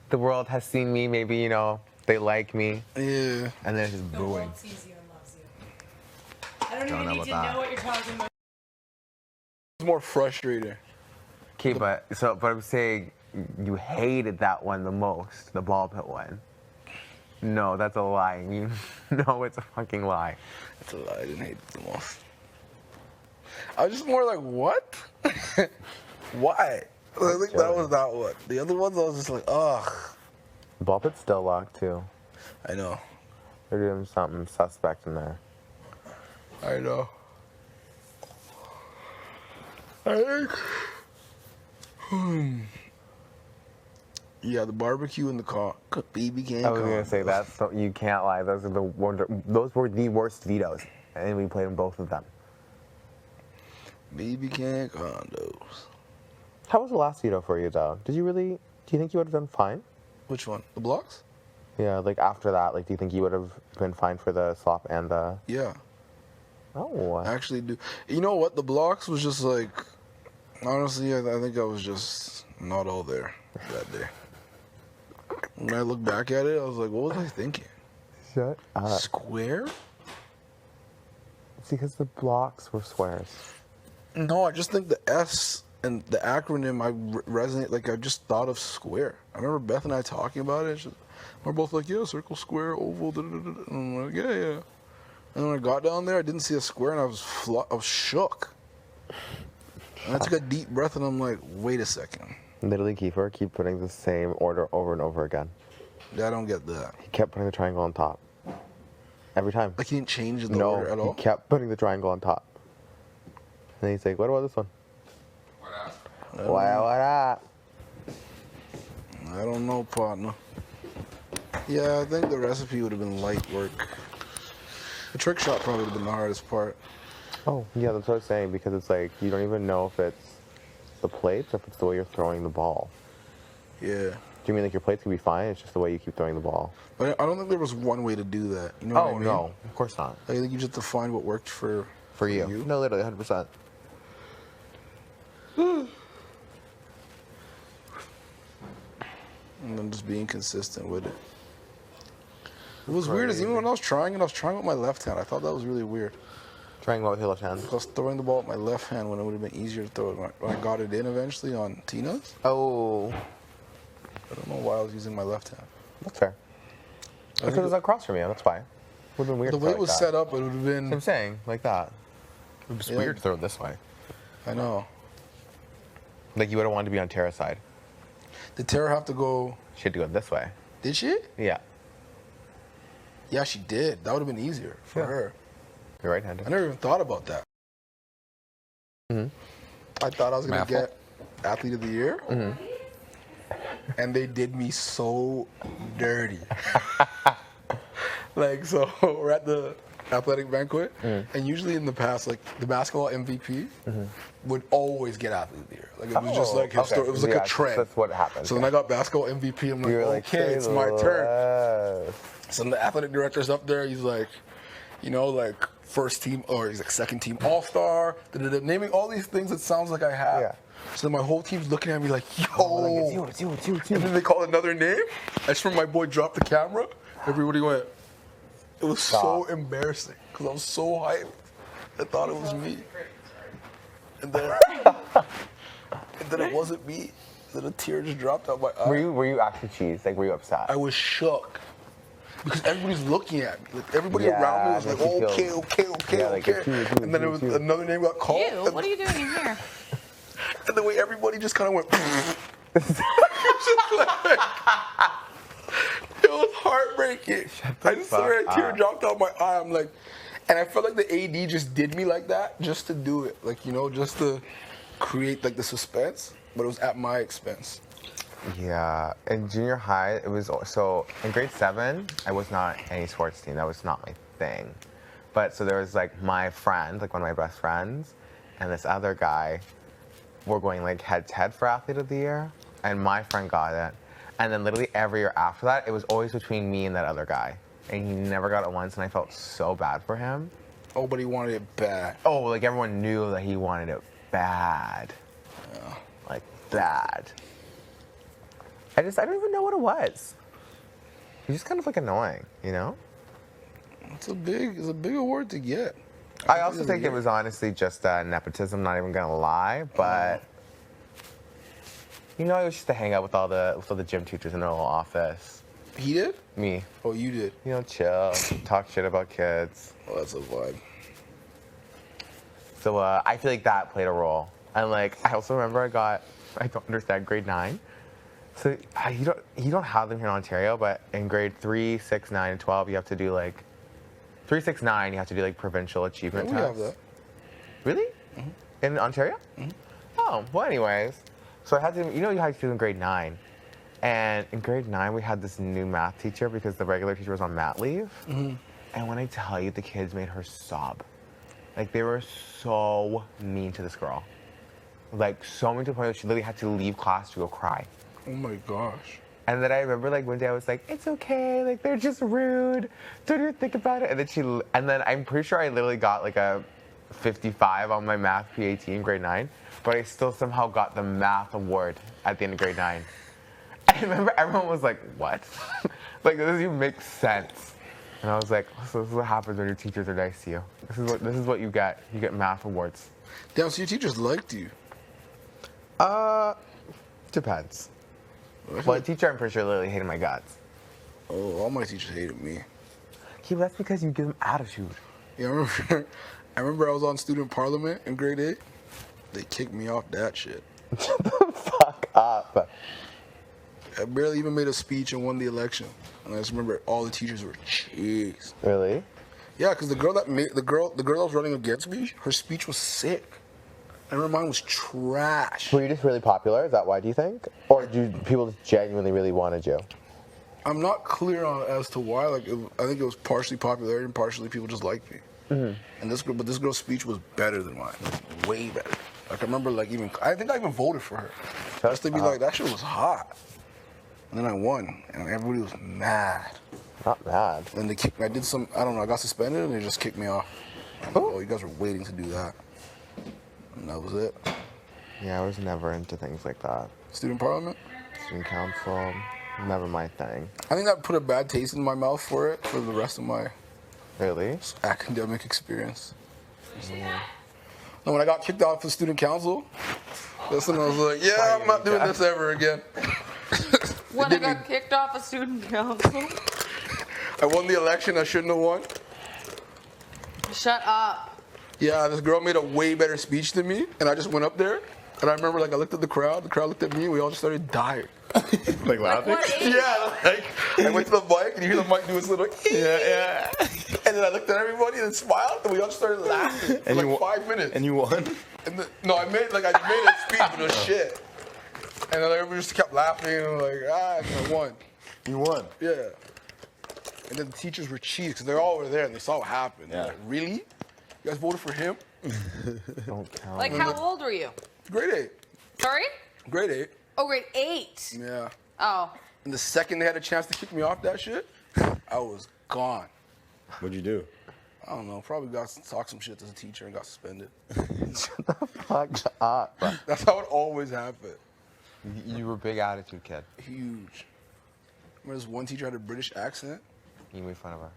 the world has seen me. Maybe you know they like me. Yeah. And then it's just The booing. world sees you and loves you. I don't even know need to about that. know what you're talking about. It's more frustrating. Okay, but I'm saying you hated that one the most, the ball pit one. No, that's a lie. You know it's a fucking lie. That's a lie. I didn't hate it the most. I was just more like, what? Why? I think that was that one. The other ones, I was just like, ugh. The ball pit's still locked too. I know. They're doing something suspect in there. I know. I think. Yeah, the barbecue and the BB can. I was gonna say that. So you can't lie. Those were the worst vetoes, and we played in both of them. BB can condos. How was the last veto for you though? Do you think you would have done fine? Which one? The blocks? Yeah, like after that, like do you think you would have been fine for the slop and the? Yeah. Oh. I actually do. You know what? The blocks was just like, honestly, I think I was just not all there that day. When I look back at it, I was like, what was I thinking? Shut up. Square? It's because the blocks were squares. No, I just think the S and the acronym, I resonate, like I just thought of square. I remember Beth and I talking about it. We're both like, yeah, circle, square, oval, da, da, da, da. And I'm like, yeah, yeah. And when I got down there, I didn't see a square and I was shook. And I took a deep breath and I'm like, wait a second. Literally, Kiefer keep putting the same order over and over again. Yeah, I don't get that. He kept putting the triangle on top. Every time. Like he didn't change the order at all? He kept putting the triangle on top. And then he's like, what about this one? What up? I don't know, partner. Yeah, I think the recipe would have been light work. The trick shot probably would have been the hardest part. Oh, yeah, that's what I was saying, because it's like, you don't even know if it's the plates or if it's the way you're throwing the ball. Yeah. Do you mean like your plates could be fine, it's just the way you keep throwing the ball? But I don't think there was one way to do that. You know what I mean? No, of course not. I think you just have to find what worked for you. No, literally, 100%. And then just being consistent with it. It was weird, is even when I was trying it, I was trying with my left hand. I thought that was really weird. Trying what with your left hand? I was throwing the ball with my left hand when it would have been easier to throw it when I got it in eventually on Tina's. Oh. I don't know why I was using my left hand. That's fair. Because it was across from you, that's why. It would have been weird The to way throw it was like set that. up, it would have been... I'm saying, like that. It was Yeah. weird to throw it this way. I know. Like you would have wanted to be on Tara's side. Did Tara have to go... She had to go this way. Did she? Yeah. Yeah, she did. That would have been easier for her. You're right-handed. I never even thought about that. Mm-hmm. I thought I was going to Raffle. get Athlete of the Year. Mm-hmm. And they did me so dirty. Like, so we're at the athletic banquet, and usually in the past, like the basketball MVP would always get Athlete of the Year. Like it was just like okay. it was like Yeah, a trend. that's what happened. So when I got basketball MVP, I'm like, You were like, okay, it's my turn. turn. So the athletic director's up there. He's like, you know, like first team or he's like second team all-star, naming all these things that sounds like I have. Yeah. So my whole team's looking at me like, yo. It's you. And then they call another name. I just remember my boy dropped the camera. Everybody went. It was so embarrassing because I was so hyped. I thought it was me. And then, it wasn't me. Then a tear just dropped out my eye. Were you actually cheesed? Like, were you upset? I was shook. Because everybody's looking at me. Like, everybody Yeah, around me was that like, you okay, feel- okay. Yeah, like, it's you, and then another name got called. Ew, what are you doing in here? And the way everybody just kind of went. It was heartbreaking. I just swear a tear dropped out my eye. I'm like, and I felt like the AD just did me like that just to do it. Like, you know, just to create like the suspense, but it was at my expense. Yeah, in junior high, it was so in grade 7, I was not any sports team. That was not my thing. But so there was like my friend, like one of my best friends, and this other guy were going like head to head for athlete of the year, and my friend got it. And then literally every year after that, it was always between me and that other guy, and he never got it once, and I felt so bad for him. Oh, but he wanted it bad. Oh, like everyone knew that he wanted it bad. Yeah. Like bad. I don't even know what it was. He's just kind of like annoying, you know? It's a big award to get. I also think it was honestly just nepotism, not even gonna lie, but you know, it was just to hang out with all the gym teachers in their little office. He did? Me. Oh, you did? You know, chill, talk shit about kids. Oh, that's a vibe. So I feel like that played a role. And like, I also remember I don't understand, grade 9. So you don't have them here in Ontario, but in grade 3, 6, 9, and 12, you have to do like 3, 6, 9. You have to do like provincial achievement Yeah, we have tests. that. Really? Mm-hmm. In Ontario? Mm-hmm. Oh, well, anyways. So I had to, you had to do in grade 9. And in grade 9, we had this new math teacher because the regular teacher was on mat leave. Mm-hmm. And when I tell you, the kids made her sob. Like, they were so mean to this girl. Like, so mean to the point that she literally had to leave class to go cry. Oh my gosh. And then I remember, like, one day I was like, it's okay, like, they're just rude. Don't even think about it. And then I'm pretty sure I literally got, like, a 55 on my math PAT in grade 9, but I still somehow got the math award at the end of grade 9. I remember everyone was like, what? Like, this doesn't even make sense. And I was like, so this is what happens when your teachers are nice to you. This is what you get. You get math awards. Damn, so your teachers liked you. Depends. Well, a teacher, I'm pretty sure, literally hated my guts. Oh, all my teachers hated me. Yeah, but that's because you give them attitude. Yeah, I remember I was on student parliament in grade 8. They kicked me off that shit. Shut the fuck up. I barely even made a speech and won the election. And I just remember all the teachers were cheesed. Really? Yeah, because the girl that was running against me, her speech was sick. I remember mine was trash. Were you just really popular? Is that why, do you think? Or do people just genuinely really wanted you? I'm not clear on as to why. Like, I think it was partially popularity and partially people just liked me. Mm-hmm. And this girl's speech was better than mine, way better. Like, I remember, like, I think I even voted for her, just to be like, that shit was hot. And then I won, and everybody was mad. Not mad. Then they kicked me. I got suspended, and they just kicked me off. Oh, you guys were waiting to do that. And that was it. Yeah, I was never into things like that. Student parliament? Student council, never my thing. I think that put a bad taste in my mouth for the rest of my Really? academic experience. And when I got kicked out for student council, that's when I was like, yeah, I'm not doing this ever again. When I got kicked off of student council. I won the election I shouldn't have won. Shut up. Yeah, this girl made a way better speech than me, and I just went up there, and I remember, like, I looked at the crowd looked at me, and we all just started dying. Like laughing? Yeah, like, I went to the mic, and you hear the mic do its little, yeah. And then I looked at everybody and smiled, and we all just started laughing for like 5 minutes. And you won? I made a speech, but it was shit. And then everybody just kept laughing, and I'm like, I won. You won? Yeah. And then the teachers were cheesed, because they all were there, and they saw what happened. Yeah. Like, really? You guys voted for him? Don't count. Like, how old were you? Grade 8. Sorry? Grade 8. Oh, grade 8. Yeah. Oh. And the second they had a chance to kick me off that shit, I was gone. What'd you do? I don't know. Probably got to talk some shit to the teacher and got suspended. Shut the fuck up. That's how it always happened. You were a big attitude kid. Huge. Remember this one teacher had a British accent? You made fun of her.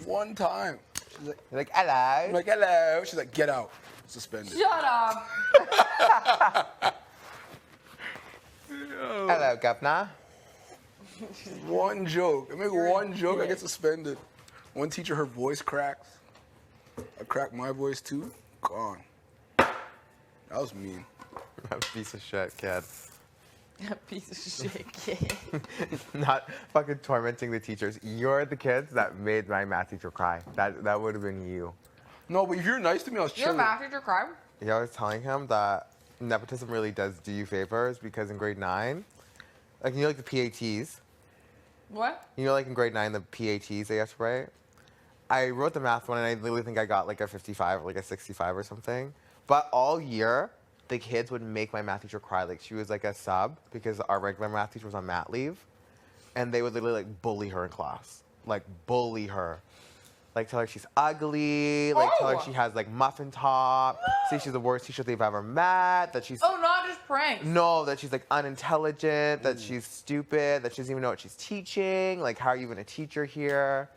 One time. She's like, You're like, hello. I'm like, hello. She's like, get out. suspended. Shut up. Hello, governor. One joke. I make one joke, I get suspended. One teacher, her voice cracks. I crack my voice too. Gone. That was mean. That piece of shit, kid. That piece of shit kid. Not fucking tormenting the teachers. You're the kids that made my math teacher cry. That would have been you. No, but if you're nice to me, I was Your chilling. math teacher cried? Yeah, I was telling him that nepotism really does do you favors because in grade 9, like, you know, like the PATs? What? You know, like in grade 9, the PATs they have to write? I wrote the math one and I literally think I got like a 55 or like a 65 or something. But all year, the kids would make my math teacher cry. Like, she was like a sub because our regular math teacher was on mat leave. And they would literally like bully her in class. Like, bully her. Like, tell her she's ugly. Like, tell her she has like muffin top. Say she's the worst teacher they've ever met. That she's... Oh, not just pranks. No, that she's like unintelligent, that she's stupid, that she doesn't even know what she's teaching. Like, how are you even a teacher here?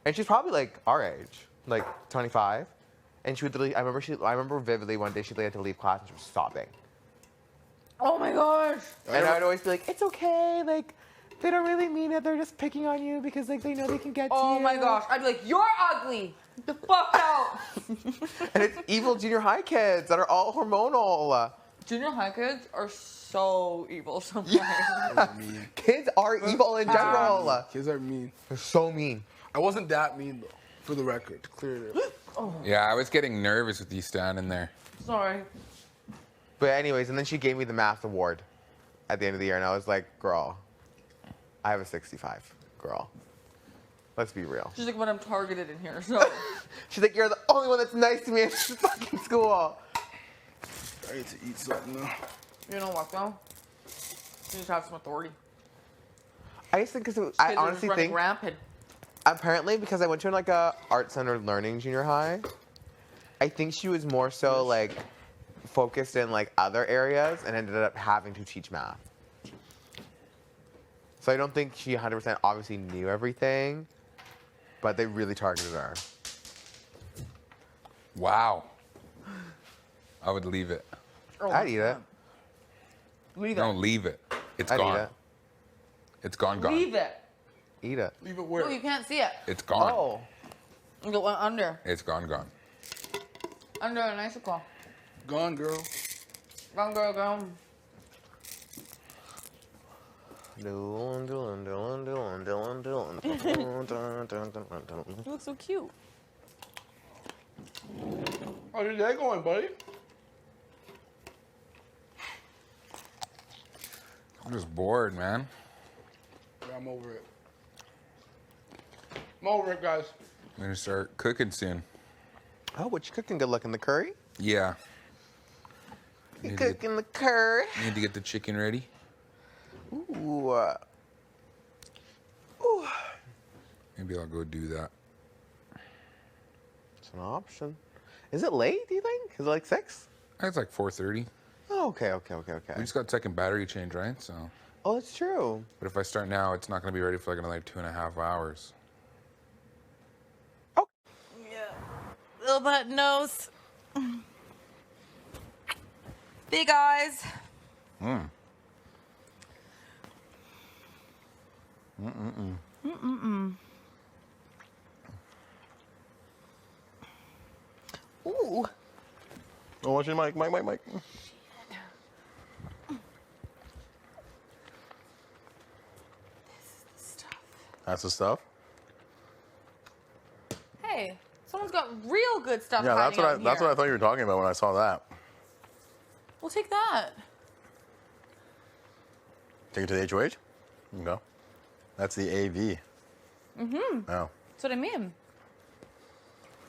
And she's probably like our age, like 25. And she would literally, I remember vividly one day she had to leave class and she was sobbing. Oh my gosh. And I'd always be like, it's okay, like, they don't really mean it, they're just picking on you because like they know they can get to you. Oh my gosh. I'd be like, you're ugly. Get the fuck out. And it's evil junior high kids that are all hormonal. Junior high kids are so evil sometimes. Mean. Kids are evil in general. Kids are mean. They're so mean. I wasn't that mean though, for the record, to clear it up. Yeah, I was getting nervous with you standing there. Sorry. But anyways, and then she gave me the math award at the end of the year, and I was like, girl, I have a 65, girl. Let's be real. She's like, but I'm targeted in here, so. She's like, you're the only one that's nice to me in fucking school. I need to eat something now. You know what, though? You just have some authority. I just think, because I Kids are honestly just running think, rampant. apparently, because I went to like a art-centered learning junior high, I think she was more so like focused in like other areas and ended up having to teach math. So I don't think she 100% obviously knew everything, but they really targeted her. Wow. I would leave it. Oh, I'd eat it. Leave Don't leave it. It's I'd gone. eat it. It's gone. Leave it. Eat it. Leave it where? No, you can't see it. It's gone. Oh. You go under. It's gone. Under an icicle. Gone, girl. Go. You You look so cute. How's your day going, buddy? I'm just bored, man. Yeah, I'm over it. I'm over it, guys. I'm gonna start cooking soon. Oh, what you cooking? Good luck in the curry? Yeah. You Need to get- cooking the curry? Need to get the chicken ready. Ooh. Ooh. Maybe I'll go do that. It's an option. Is it late, do you think? Is it like 6? It's like 4:30. Oh, okay. We just got second battery change, right? So, Oh, that's true. but if I start now, it's not gonna be ready for like another 2.5 hours. Little button nose. Big eyes. Ooh. Oh, watch your mic. That's the stuff. Hey, someone's got real good stuff. Yeah, that's hiding what out here. I thought you were talking about when I saw that. We'll take that. Take it to the HOH. You can go. That's the AV. Oh. That's what I mean.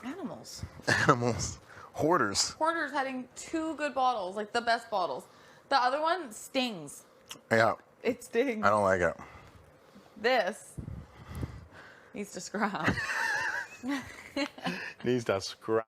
Animals. Animals. Hoarders. Porter's having 2 good bottles, like the best bottles. The other one stings. Yeah. It stings. I don't like it. This needs to scrap. Needs to scrap.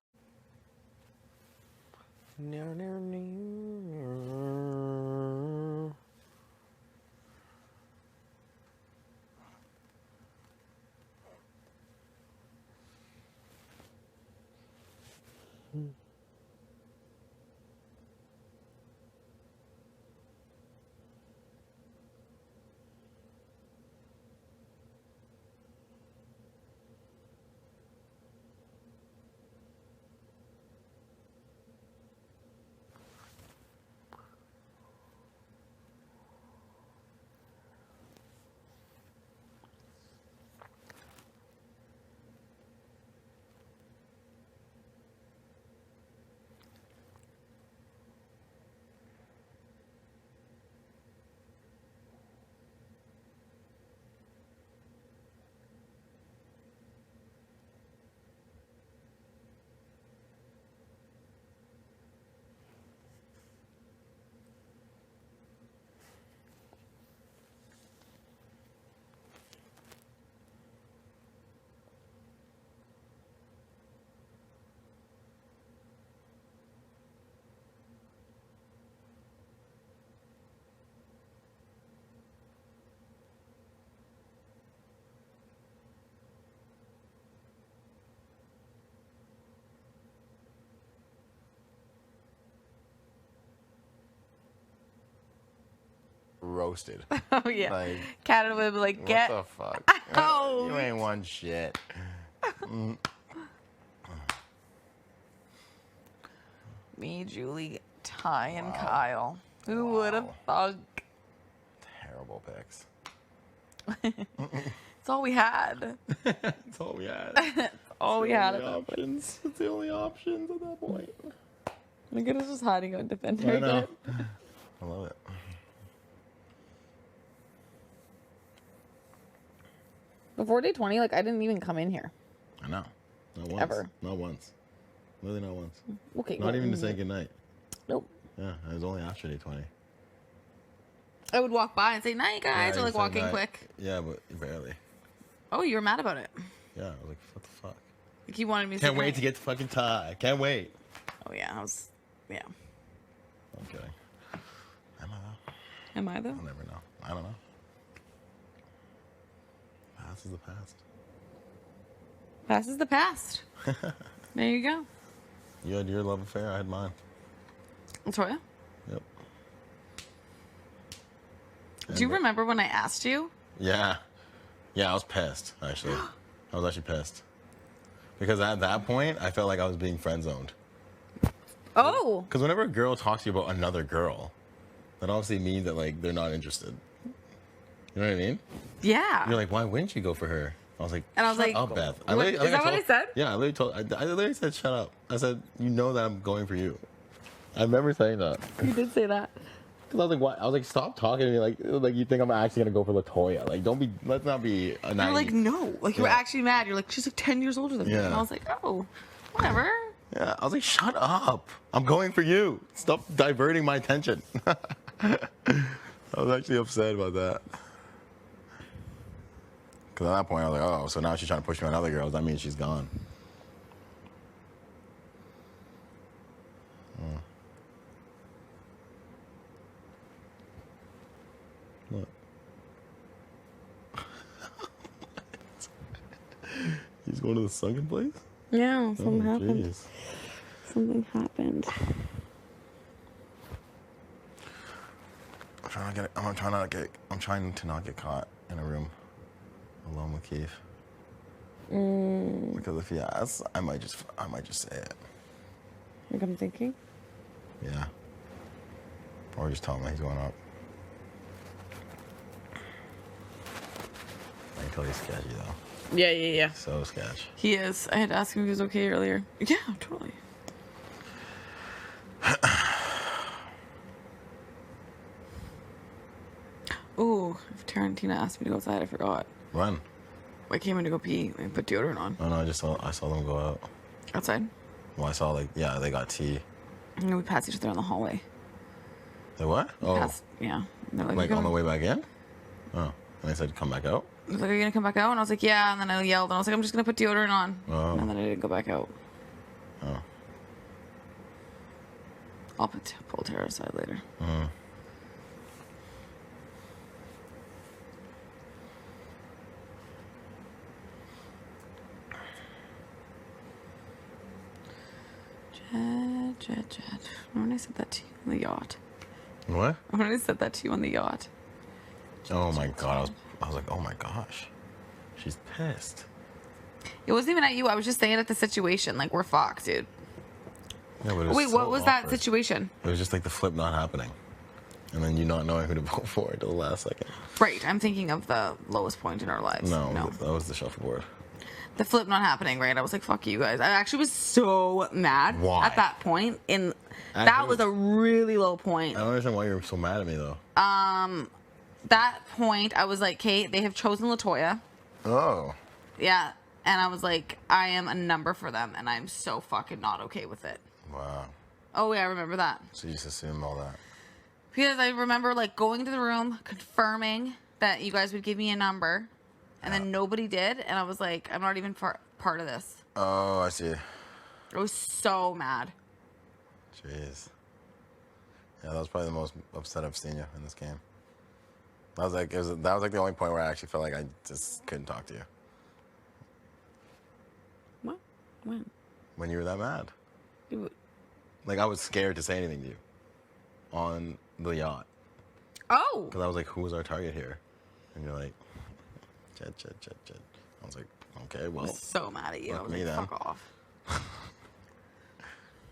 roasted. Oh yeah. Like, Canada would be like, get what the fuck? out. You ain't won shit. Me, Julie, Ty, and Kyle. Who would have thought? Terrible picks. It's all we had. That's all we had. That's all we had at that point. options. It's the only options at that point. Look at us just hiding out defender I know. again. I love it. Before day 20, like I didn't even come in here. I know. Not once. Ever. Not once. Really not once. Okay. Not even to say goodnight. Nope. Yeah, it was only after day 20. I would walk by and say, night, guys, Yeah, or you like said walk in night. quick. Yeah, but barely. Oh, you were mad about it. Yeah, I was like, what the fuck? Like you wanted me to Can't say wait night. to get the fucking tie. Can't wait. Oh, yeah. I was, yeah. I'm kidding. Am I though? Am I though? I'll never know. I don't know. Past is the past. Past is the past. There you go. You had your love affair, I had mine. Latoya, Yep. do you remember when I asked you? Yeah. Yeah, I was pissed, actually. I was actually pissed. Because at that point, I felt like I was being friend zoned. Oh. Because whenever a girl talks to you about another girl, that obviously means that, like, they're not interested. You know what I mean? Yeah. You're like, why wouldn't you go for her? I was like, And I was shut like, up, Beth. what- is that what I said? Yeah, I literally said, shut up. I said, you know that I'm going for you. I remember saying that. You did say that. Because I was like, what? I was like, stop talking to me like you think I'm actually going to go for Latoya. Like, let's not be a You're naive. like, no. Like, you were Yeah. actually mad. You're like, she's like 10 years older than me. Yeah. And I was like, oh, whatever. Yeah, I was like, shut up. I'm going for you. Stop diverting my attention. I was actually upset about that. Because at that point, I was like, oh, so now she's trying to push me on other girls. That means she's gone. What? He's going to the sunken place? Yeah, something happened. Jeez. Something happened. I'm trying to not get caught in a room alone with Keith. Because if he asks, I might just say it. Like I'm thinking. Yeah. Or just tell him that he's going up. I can tell he's sketchy though. Yeah. So sketch. He is. I had to ask him if he was okay earlier. Yeah, totally. Ooh, if Tarantina asked me to go outside, I forgot. Run. I came in to go pee and put deodorant on. Oh no, I saw them go out. Outside? Well, I saw they got tea. And we passed each other in the hallway. They what? Oh, Yeah. And they're like, like "You on the gonna-" way back in? Oh, and they said come back out? I was like, are you gonna come back out? And I was like, yeah. And then I yelled and I was like, I'm just gonna put deodorant on. Oh. And then I didn't go back out. Oh. I'll pull Tara aside later. Jet. When I said that to you on the yacht. What? When I said that to you on the yacht. Oh my god, I was like, oh my gosh. She's pissed. It wasn't even at you. I was just saying at the situation. Like, we're fucked, dude. Yeah, but it was Wait, so what was that awkward. situation? It was just like the flip not happening. And then you not knowing who to vote for until the last second. Right. I'm thinking of the lowest point in our lives. No, that was the shuffleboard. The flip not happening, right? I was like, fuck you guys. I actually was so mad Why? at that point. That Actually, was a really low point. I don't understand why you're so mad at me though. That point, I was like, Kate, they have chosen Latoya. Oh. Yeah. And I was like, I am a number for them, and I'm so fucking not okay with it. Wow. Oh, yeah, I remember that. So you just assumed all that. Because I remember, like, going to the room, confirming that you guys would give me a number, and then nobody did, and I was like, I'm not even part of this. Oh, I see. I was so mad. Jeez. Yeah, that was probably the most upset I've seen you in this game. That was like the only point where I actually felt like I just couldn't talk to you. What? When? When you were that mad. You- Like I was scared to say anything to you on the yacht. Oh. Because I was like, who was our target here? And you're like, Jed. I was like, okay, I well. was so mad at you. I fuck was me like, then. fuck off.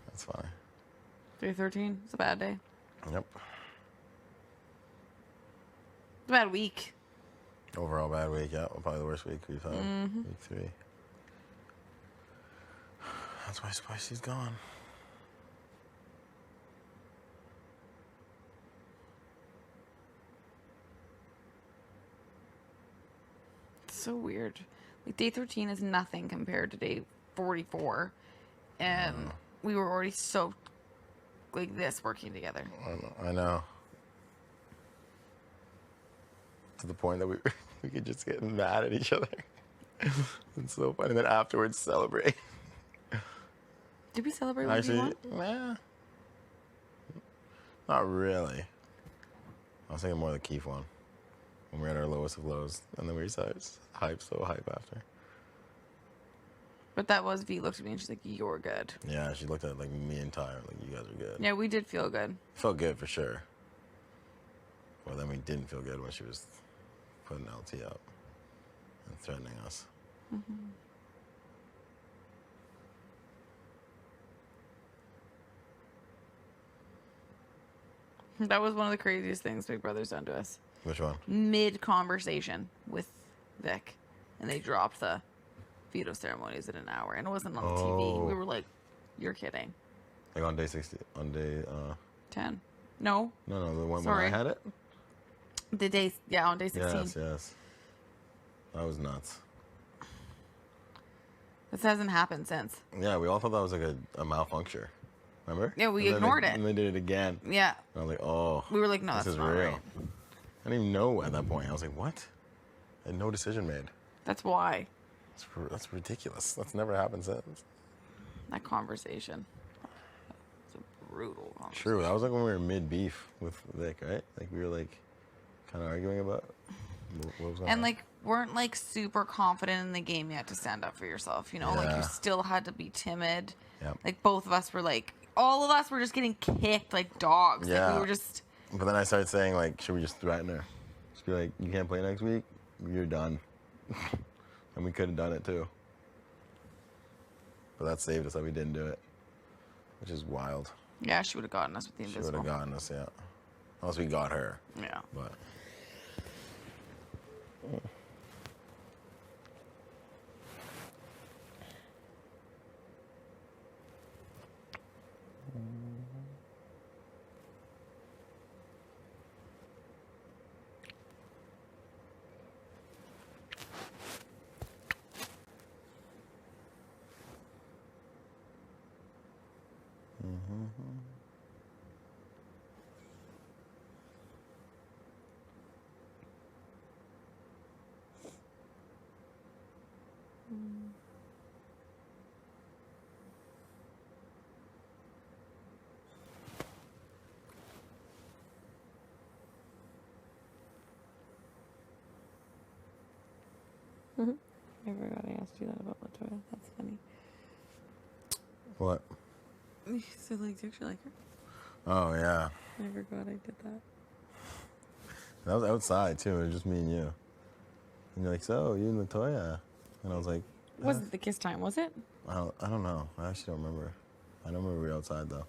That's funny. Day 13. It's a bad day. Yep. It's a bad week. Overall bad week, yeah. Probably the worst week we've had. Week 3. That's why Spicy's gone. It's so weird. Like, day 13 is nothing compared to day 44. And we were already so, like, this working together. I know. To the point that we could just get mad at each other. It's so funny. And then afterwards celebrate. Did we celebrate when we Actually, won? not really. I was thinking more of the Keith one. When we were at our lowest of lows. And then we started so hype after. But that was V looked at me and she's like, "You're good." Yeah, she looked at like me and Tyler, like, you guys are good. Yeah, we did feel good. Felt good for sure. Well, then we didn't feel good when she was putting LT up and threatening us. That was one of the craziest things Big Brother's done to us. Which one? Mid conversation with Vic, and they dropped the veto ceremonies in an hour, and it wasn't on the TV. We were like, "You're kidding." Like on day 60, on day 10. No. No, the one Sorry. when I had it. The day, yeah, on day 16. Yes. That was nuts. This hasn't happened since. Yeah, we all thought that was like a malfunction. Remember? Yeah, we And then ignored it. And they did it again. Yeah. And I was like, oh. We were like, no, this that's is not real. right. I didn't even know at that point. I was like, what? I had no decision made. That's why. That's ridiculous. That's never happened since. That conversation. It's a brutal conversation. True. That was like when we were mid beef with Vic, right? Like we were like kind of arguing about what was going on. And like weren't like super confident in the game yet to stand up for yourself, you know? Like Yeah. you still had to be timid. Yeah. Like both of us were like, all of us were just getting kicked like dogs. Like Yeah. we were just. But then I started saying, like, should we just threaten her? Just be like, you can't play next week, you're done. And we could have done it too. But that saved us that we didn't do it, which is wild. Yeah, she would have gotten us with the She would invisible. have gotten us, yeah. Unless we got her. Yeah. But. I forgot I asked you that about Latoya. That's funny. What? You said like, do you actually like her? Oh, yeah. I forgot I did that. That was outside, too. It was just me and you. And you're like, so, you and Latoya? And I was like, Wasn't the kiss time, was it? I don't know. I actually don't remember. I don't remember we were outside, though.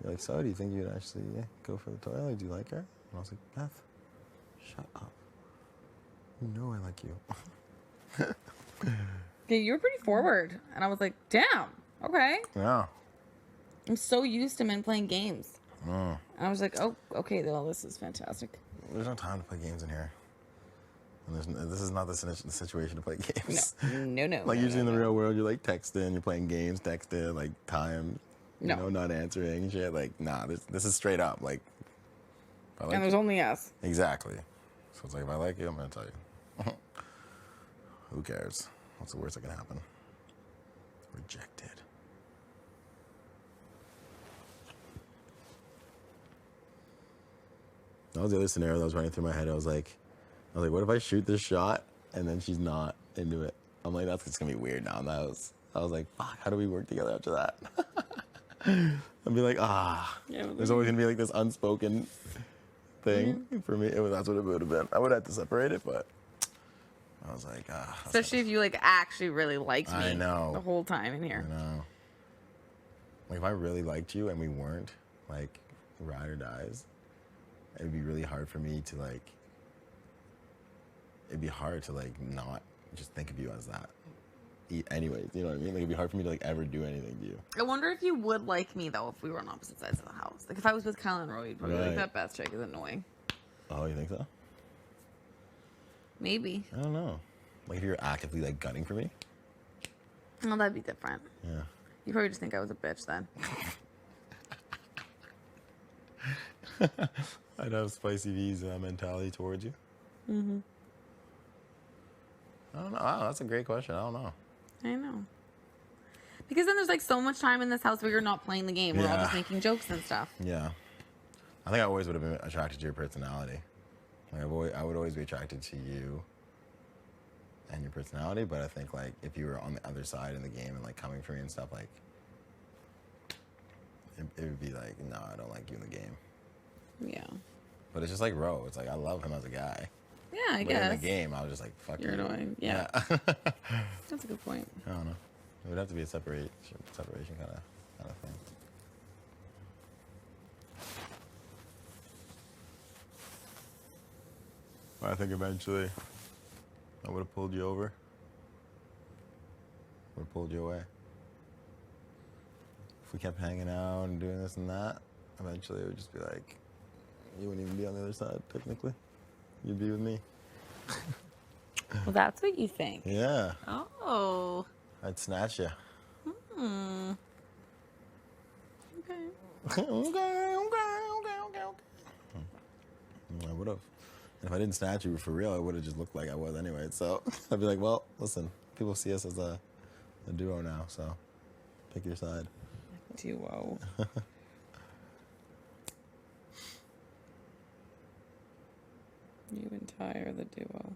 You're like, so, do you think you'd actually go for Latoya? Like, do you like her? And I was like, Beth, shut up. You know I like you. Yeah, you were pretty forward. And I was like, damn, okay. Yeah. I'm so used to men playing games. Mm. And I was like, oh, okay, well, this is fantastic. There's no time to play games in here. And this is not the situation to play games. No. Like usually in the real world, you're like texting, you're playing games, texting, like time, No. you know, not answering and shit. Like, nah, this is straight up. Like, if I like And there's you- only us. Exactly. So it's like, if I like you, I'm gonna tell you. Who cares? What's the worst that can happen? Rejected. That was the other scenario that was running through my head. I was like, what if I shoot this shot and then she's not into it? I'm like, that's just gonna be weird now in the house. I was like, fuck, how do we work together after that? I'd be like, Yeah, but there's always gonna be like this unspoken thing for me. That's what it would have been. I would have to separate it, but I was like, Especially if you like actually really liked me. I know. The whole time in here. I know. Like if I really liked you and we weren't like ride or dies, it'd be really hard for me to like. It'd be hard to like not just think of you as that. Anyways, you know what I mean? Like it'd be hard for me to like ever do anything to you. I wonder if you would like me though if we were on opposite sides of the house. Like if I was with Kyle and Roy, you'd probably be like, Right. that Beth chick is annoying. Oh, you think so? Maybe. I don't know. Like if you're actively like gunning for me. Well, that'd be different. Yeah. You probably just think I was a bitch then. I'd have spicy V's mentality towards you. Mm-hmm. I don't know. Wow, that's a great question. I don't know. I know. Because then there's like so much time in this house where you're not playing the game. We're all Yeah. just making jokes and stuff. Yeah. I think I always would have been attracted to your personality. Like I would always be attracted to you and your personality, but I think like if you were on the other side in the game and like coming for me and stuff, like it would be like, no, I don't like you in the game. Yeah. But it's just like Ro. It's like I love him as a guy. Yeah, I But guess. in the game, I was just like, fuck You're you. annoying. Yeah. That's a good point. I don't know. It would have to be a separation kind of thing. I think eventually I would have pulled you over. Would have pulled you away. If we kept hanging out and doing this and that, eventually it would just be like, you wouldn't even be on the other side, technically. You'd be with me. Well, that's what you think. Yeah. Oh. I'd snatch you. Hmm. Okay. Okay. I would have. And if I didn't snatch you for real, I would have just looked like I was anyway. So I'd be like, well, listen, people see us as a duo now, so pick your side. Duo. You and Ty are the duo.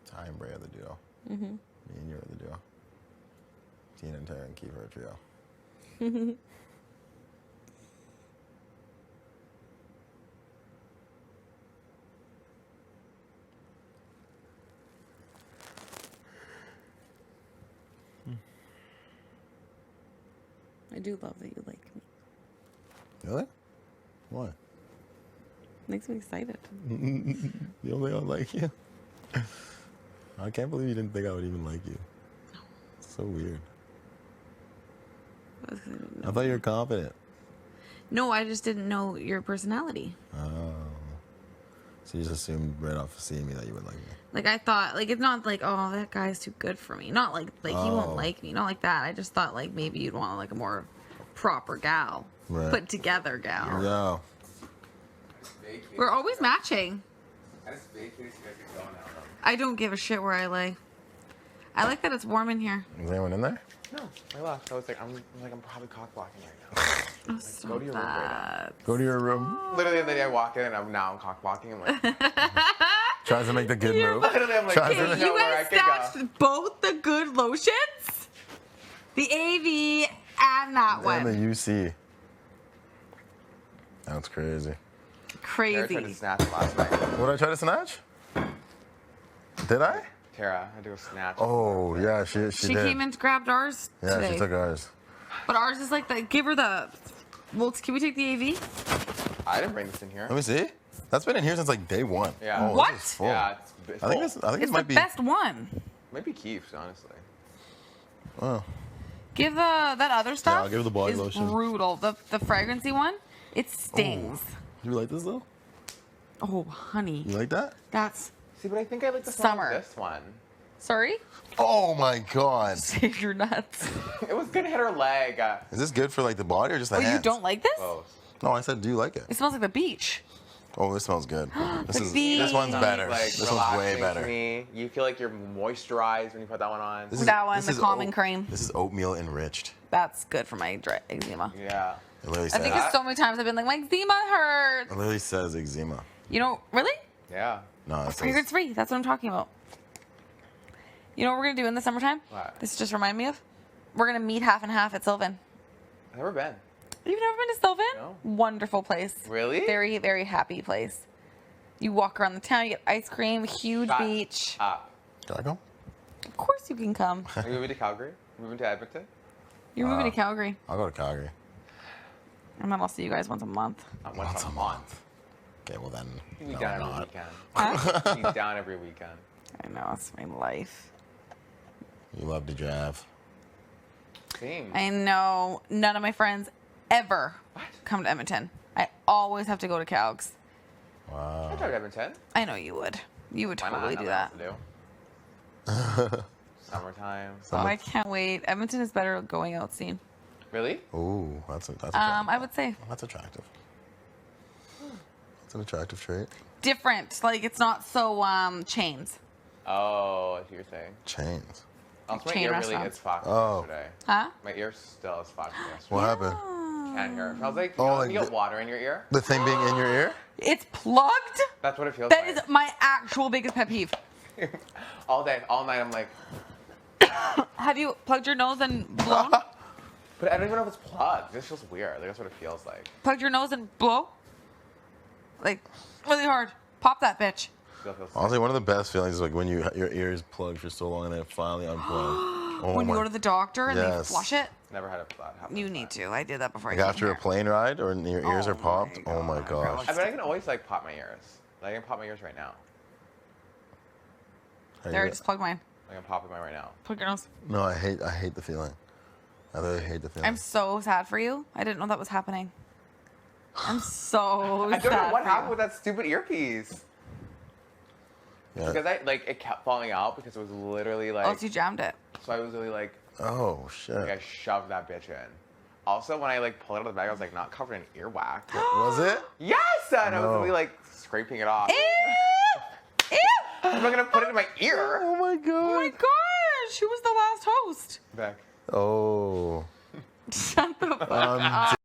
Ty and Bray are the duo. Mm-hmm. Me and you are the duo. Tina and Tara and Keith are a trio. I do love that you like me. Really? Why? Makes me excited. You don't think I would like you? I can't believe you didn't think I would even like you. It's so weird. That's 'cause I didn't I know. thought you were confident. No, I just didn't know your personality. Oh. So you just assumed right off seeing me that you would like me. Like I thought, like it's not like, oh, that guy's too good for me. Not like he Oh. won't like me. Not like that. I just thought like maybe you'd want like a more proper gal, Right. put together gal. Yeah. We're always matching. I just vacated so you guys get going now. I don't give a shit where I lay. I like that it's warm in here. Is anyone in there? No, I left. I was like, I'm probably cock blocking right now. Oh, stop go to your room right that. Go to your room. Literally, the other day I walk in and I'm cock blocking. I'm like, Tries to make the good move. literally, I'm like, Tries there's to- Okay, you nowhere I guys could go. stashed both the good lotions, the AV, and that And one. the UC. That's crazy. Tara tried to Crazy. snatch last night. What did I try to snatch? Did I? Tara had to go snatch. Oh, yeah, she She did. came and grabbed ours Yeah, today. she took ours. But ours is like the. Give her the. Well, can we take the AV? I didn't bring this in here. Let me see. That's been in here since like day one. Yeah. Oh, What? This is full. Yeah, it's I think full. this. I think It's this the might be. best one. Might be Keith's, honestly. Oh. Give that other stuff. I'll give her the body is lotion. Brutal. The fragrancy one. It stings. You like this though? Oh, honey, You like that? that's See, but I think I like the smell Summer. of this one. sorry. Oh my god. Save your nuts. It was gonna hit her leg. Is this good for like the body or just the Oh, hands? you don't like this? Both. No, I said, do you like it? It smells like the beach. Oh, this smells good. This The is beach. this one's better. Like, This one's way relaxing better. to me. You feel like you're moisturized when you put that one on. This That one, this the is calming cream. This is oatmeal enriched. That's good for my dry eczema. Yeah. It literally I says. think it's so many times I've been like, my eczema hurts. It literally says eczema. You know, really? Yeah. No, it says. Fragrance free. That's what I'm talking about. You know what we're gonna do in the summertime? What? This just remind me of. We're gonna meet half and half at Sylvan. I've never been. You've never been to Sylvan? No. Wonderful place. Really? Very, very happy place. You walk around the town, you get ice cream, huge Shut beach. up. Can I go? Of course you can come. Are you moving to Calgary? Moving to Edmonton? You're moving to Calgary. I'll go to Calgary. And then I'll see you guys once a month. Once a month. Okay, well then. You'll be no, down we're every not. weekend. Huh? You'll be down every weekend. I know, it's my life. You love to drive. Same. I know none of my friends ever come to Edmonton. I always have to go to Calgs. Wow. I drive to Edmonton. I know you would. You would Why not? totally do that. Nothing else to do. Summertime. Oh, I can't wait. Edmonton is better going out scene. Really? Ooh, that's attractive. I would say That's attractive. That's an attractive trait. different. Like it's not so chains. Oh, I see what you're saying. Chains. Also, my Chain ear really restaurants. is fucked Oh. yesterday. Huh? My ear still is fucked yesterday. What happened? Can't hear. I was like, Oh, you know, like when you get the- water in your ear? The thing being in your ear? It's plugged. That's what it feels That like. is my actual biggest pet peeve. All day, all night, I'm like, Have you plugged your nose and blown? but I don't even know if it's plugged. This feels weird. Like, that's what it feels like. Plugged your nose and blow? Like really hard. Pop that bitch. Still feels Honestly, one of the best feelings is like when your ear is plugged for so long and then it finally unplugged. Oh When you my- go to the doctor and they Yes. flush it. Never had that happen. You need to. I did that before. Like I came after a here. plane ride or your ears Oh are popped. my Oh my God. gosh. I mean, I can always like pop my ears. Like, I can pop my ears right now. There, I just plugged mine. I can pop mine right now. Plug your nose. No, I hate the feeling. I really hate the feeling. I'm so sad for you. I didn't know that was happening. I'm so I sad. don't know what for happened you. with that stupid earpiece. Yeah. Because it kept falling out because it was literally like. Oh, so you jammed it. So I was really like Oh I shit. shoved that bitch in. Also, when I like pulled it out of the bag, I was like not covered in earwax. Was it? Yes, and I was No. really like scraping it off. Ew! Ew! I'm not gonna put it in my ear. Oh my Oh my god. gosh! Who was the last host? Beck. Oh. Shut the fuck up.